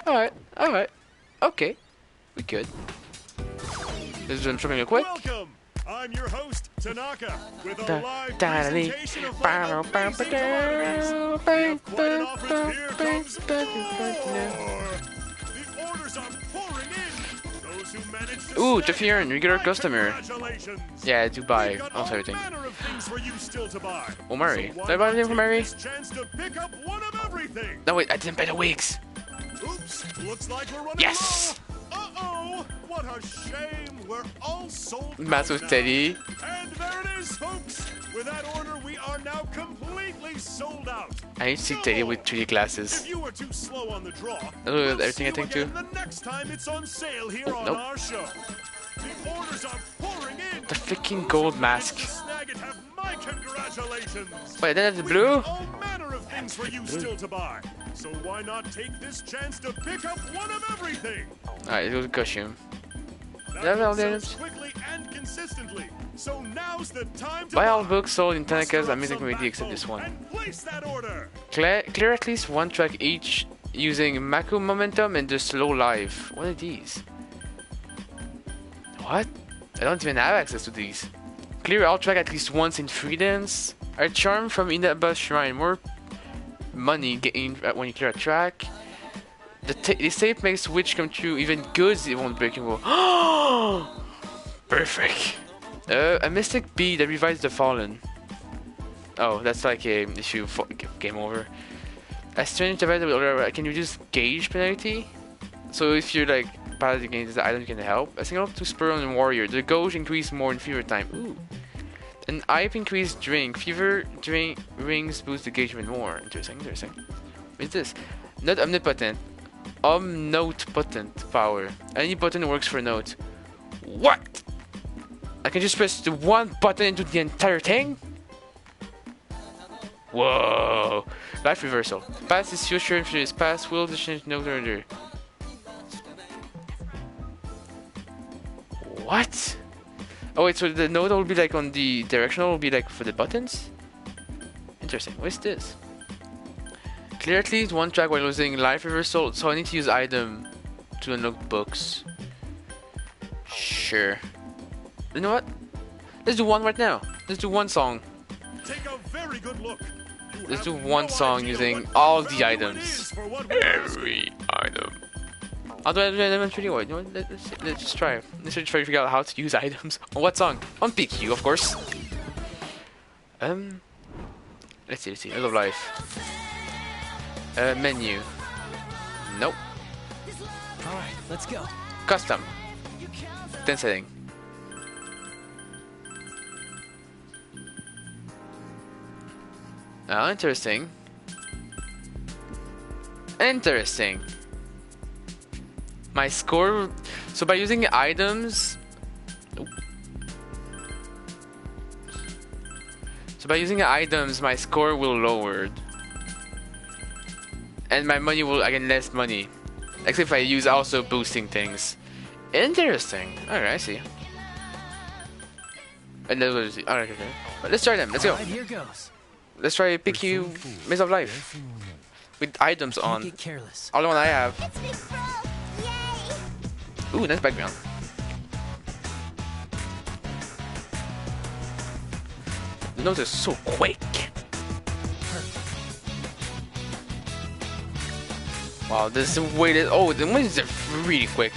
Alright. Okay. We good. This is something real quick.
Welcome! I'm your host, Tanaka, with a live
Da-da-dee.
presentation of one of our amazing commodities. We have quite an office. Here comes more. The orders are pouring in. Those who manage to
Ooh,
snag
Jeff here, regular customer.
congratulations.
Yeah, I do buy
We've got
almost
all
everything.
manner of things for you still to buy.
Oh, Mary.
So why
Did I buy
not
anything for
take
Mary?
this chance to pick up one of everything?
No, wait, I didn't buy the wigs.
Oops, looks like we're running
Yes!
low. Uh-oh, what a shame. We're all sold
Mass
out
with
now.
Teddy.
And there it is, folks. With that order, we are now completely sold out.
I need to see Teddy with 3D glasses.
If you were too slow on the draw,
Look
we'll
at everything
see
I
you
think
again
too.
the next time it's on sale here on
Nope.
our show. The orders are pouring in.
The freaking gold mask.
Snag it, have my congratulations.
Wait, I didn't have the
We've
blue?
got all manner of things for you still to buy. So why not take this chance to pick up one of everything?
Alright, it was a costume.
That
all
one
the
sells
items?
quickly and consistently. So now's the time to
Buy all
buy.
books sold in Tanaka's
Muster up
Amazing
some
Community except
backbone
this one.
and place that order.
Clear at least one track each using Mako Momentum and the Slow Life. What are these? What? I don't even have access to these. Clear all track at least once in free dance. A charm from Inaba Shrine. More money gained when you clear a track. The save makes Witch come true. Even goods it won't break and will. Perfect. A Mystic Bee that revives the Fallen. Oh, that's like a issue for game over. A strange device that can reduce gauge penalty. So if you're like bad against the item, can help. A single to spur on warrior. The gauge increase more in fever time. Ooh. An IP increased drink. Fever drink rings boost the gauge even more. Interesting. What is this? Not omnipotent. Omnote-potent power. Any button works for note. What? I can just press the one button into the entire thing? Whoa. Life reversal. Past is future and future is past. Will change no order. What? Oh wait, so the node will be like on the directional will be like for the buttons? Interesting. What is this? Clear at least one track while using life reversal, so I need to use item to unlock books. Sure. You know what? Let's do one right now. Let's do one song.
Take a very good look.
Let's do one song using all the items. Every item. I'll do it in 3D. You know what? Let's just try. Let's just try to figure out how to use items. On what song? On PQ, of course. Let's see. End of life. Menu. Nope.
Alright, let's go.
Custom. Then setting. Oh, interesting. Interesting. My score. So by using items. So by using items, my score will lower. And my money will, I get less money. Except if I use also boosting things. Interesting. Alright, I see. And that's what it is. Alright, okay. But let's try them. Let's go.
Alright, here goes.
Let's try PQ Maze of Life. With items on.
Get careless.
All the one I have. Ooh, nice background. The notes are so quick. Wow, this is weighted. Oh, the ones are really quick.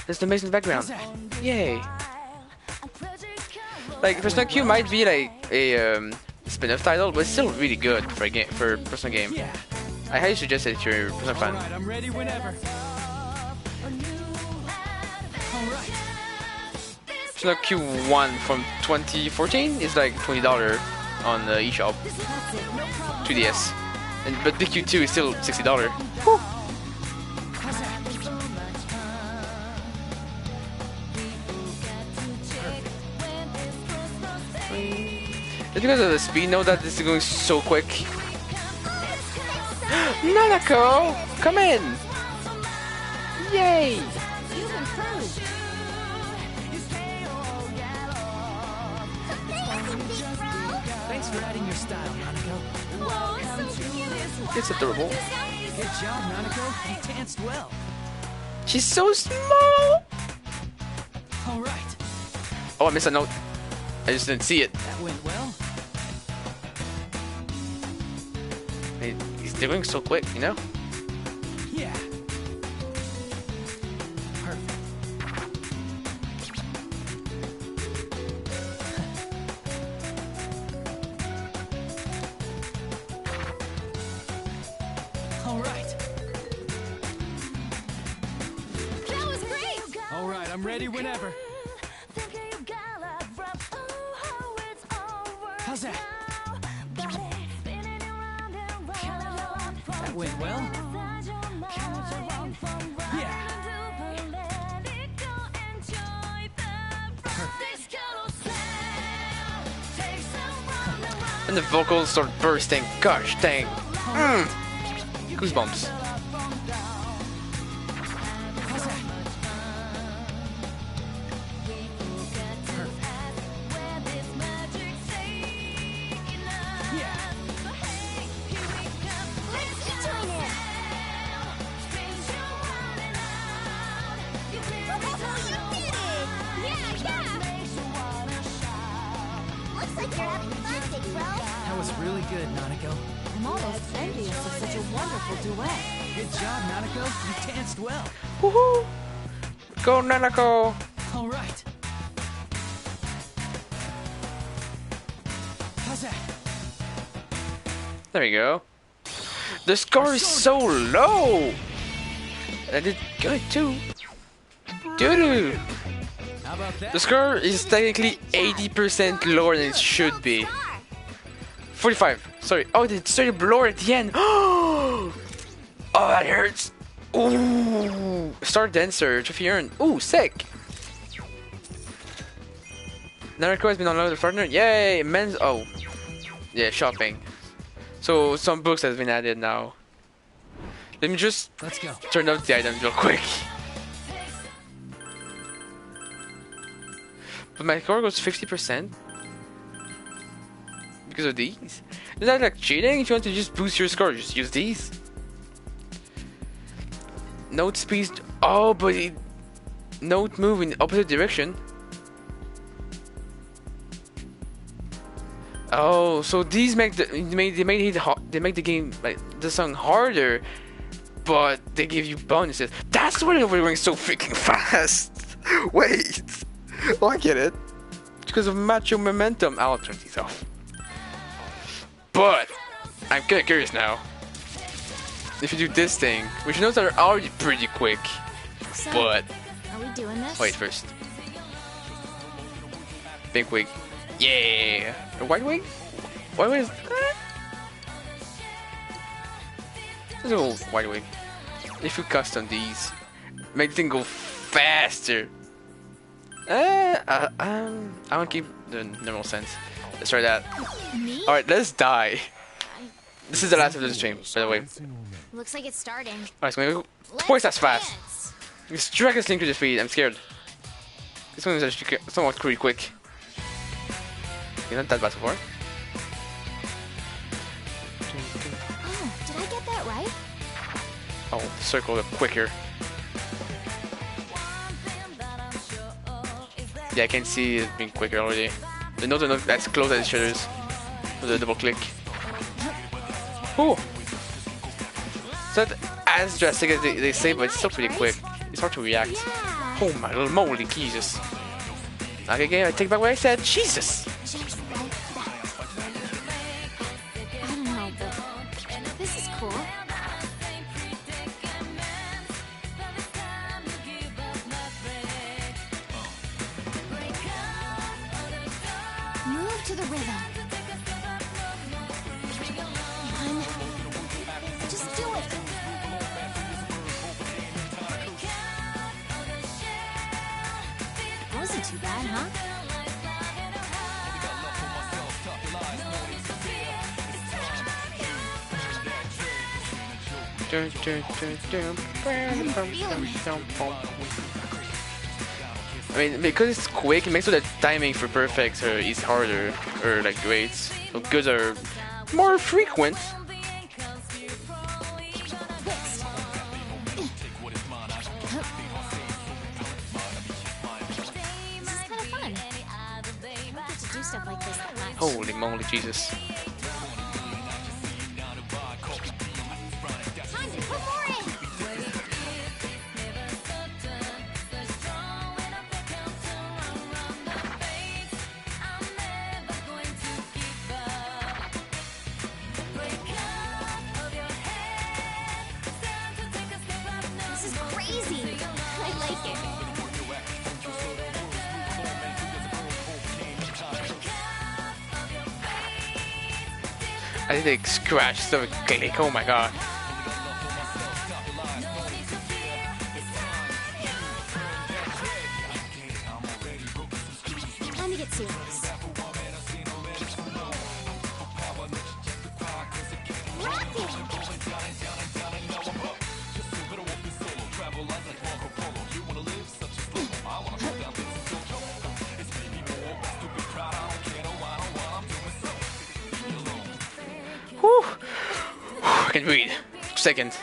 There's the amazing background. Yay. Like, Persona Q might be like a spin-off title, but it's still really good for a game, for Persona game. I highly suggest it if you're a Persona fan.
Alright, I'm ready whenever.
Persona Q1 from 2014 is like $20 on the eShop. 2DS. But PQ2 is still $60. Whew. It's because of the speed note that this is going so quick. Nanako! Come in! Yay!
Thanks for adding your style, Nanako.
It's adorable.
Good job, Nanako. You danced well.
She's so small!
Alright.
Oh, I missed a note. I just didn't see it.
That went well.
He's doing so quick, you know?
Yeah. Perfect. All right.
That was great!
All right, I'm ready whenever. How's that? That went well. Yeah.
And the vocals start bursting. Gosh dang. Goosebumps.
That was really good, Nanako.
I'm almost envious of such a wonderful duet.
Good job, Nanako. You danced well.
Woohoo! Go, Nanako!
All right. How's that?
There we go. The score is so low! I did good too. Doo-doo!
How about that?
The score is technically 80% lower than it should be. 45. Sorry. Oh, it started lower at the end. Oh, that hurts. Ooh. Star Dancer, Trophy earned. Ooh, sick. Naruto has been unlocked with partner. Yay! Men's. Oh. Yeah, shopping. So, some books have been added now. Let me just
Let's go.
turn out the items real quick. But my score goes 50%. Because of these? Is that like cheating? If you want to just boost your score, just use these. Note speed. Oh, but it, note move in the opposite direction. Oh, so these make the they make the game like the song harder, but they give you bonuses. That's why we're going so freaking fast. Wait, oh, I get it. It's because of macho momentum. I'll turn these off. But I'm kind of curious now. If you do this thing, which notes are already pretty quick,
So,
but
are we doing this?
wait first. Pink wig. Yeah. A white wig? White wig is... There's a little white wig. If you custom these, make the thing go faster. I want to keep the normal sense. Let's try that. Alright, let's die. This is the last of the stream, by the way.
Looks like it's starting.
Alright, so I'm gonna go twice as fast. Let's drag this thing to the speed. I'm scared. This one is actually somewhat pretty quick. Okay, not that bad so far.
Oh, did I get that right?
Oh, the circle got quicker. Yeah, I can see it being quicker already. The notes are not as close as each other's. With a double click. Oh! It's not as drastic as they say, but it's still pretty quick. It's hard to react. Oh my little moly, Jesus. Okay, again, I take back what I said. Jesus!
I don't know, but this is cool. Move to the rhythm. One. Just do it. Wasn't too bad, huh?
I mean, because it's quick, it makes sure that timing for perfects is harder, or like greats. So goods are more frequent.
This is kind of fun. I don't get to do stuff like this that much.
Holy moly, Jesus.
Time to put more in. This is crazy. I like it.
I think they scratch so click. Oh my god.
Time to get serious. Rock it!
Whew. I can breathe. Second.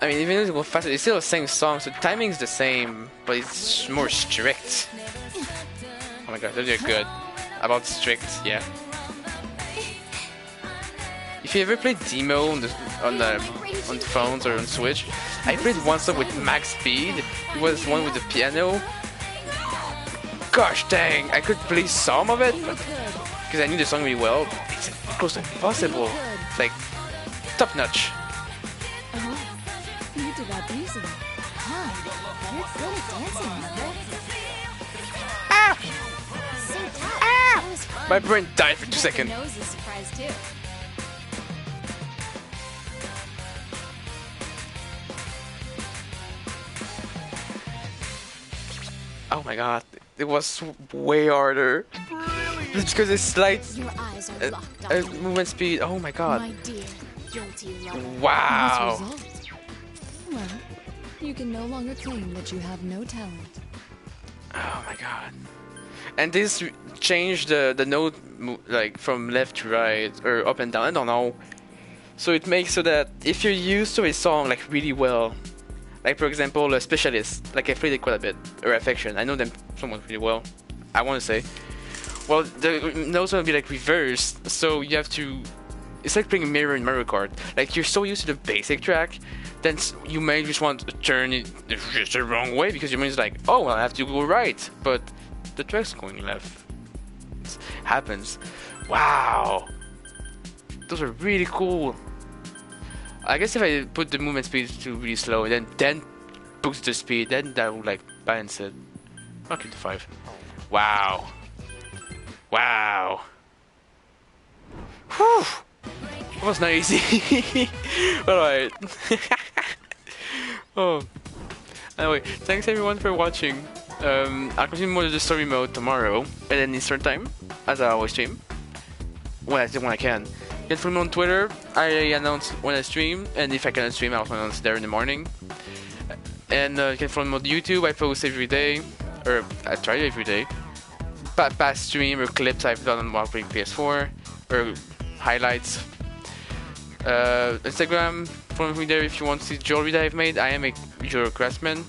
I mean, even if it goes faster, it's still the same song, so timing's the same, but it's more strict. Oh my god, those are good. About strict, yeah. If you ever played demo on the phones or on Switch, I played one song with max speed. It was one with the piano. Gosh dang, I could play some of it because I knew the song really well. It's close to impossible. It's like top notch.
You did that easily. Huh. You're good at dancing, Mother.
My brain died for 2 seconds.
Nose is surprised too.
Oh my god, it was way harder. It's because it's slight movement speed. Oh my god.
My dear, guilty lover.
Wow.
As a result, well, you can no longer claim that you have no talent.
Oh my god. And this changed the note like from left to right or up and down. I don't know. So it makes so that if you're used to a song like really well, like for example a Specialist, like I played it quite a bit, or Affection, I know them somewhat really well, I want to say. Well, the notes will be like reversed, so you have to. It's like playing Mirror in Mario Kart. Like you're so used to the basic track, then you may just want to turn it just the wrong way because your mind's like, oh, well, I have to go right, but the track's going left. It happens. Wow, those are really cool. I guess if I put the movement speed to really slow, then boost the speed, then that would like balance it. I'll keep the 5. Wow. Wow. Whew. That was not easy. Alright. Oh. Anyway, thanks everyone for watching. I'll continue more of the story mode tomorrow, and then Eastern time, as I always stream. When I can. You can follow me on Twitter. I announce when I stream, and if I cannot stream, I'll announce there in the morning. And you can follow me on YouTube. I post every day, or I try every day. Past stream or clips I've done while playing PS4, or highlights. Instagram, follow me there if you want to see jewelry that I've made. I am a jewelry craftsman.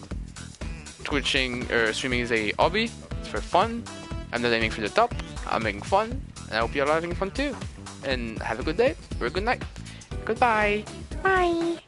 Twitching or streaming is a hobby. It's for fun. I'm not aiming for the top. I'm making fun, and I hope you're having fun too. And have a good day or a good night. Goodbye.
Bye.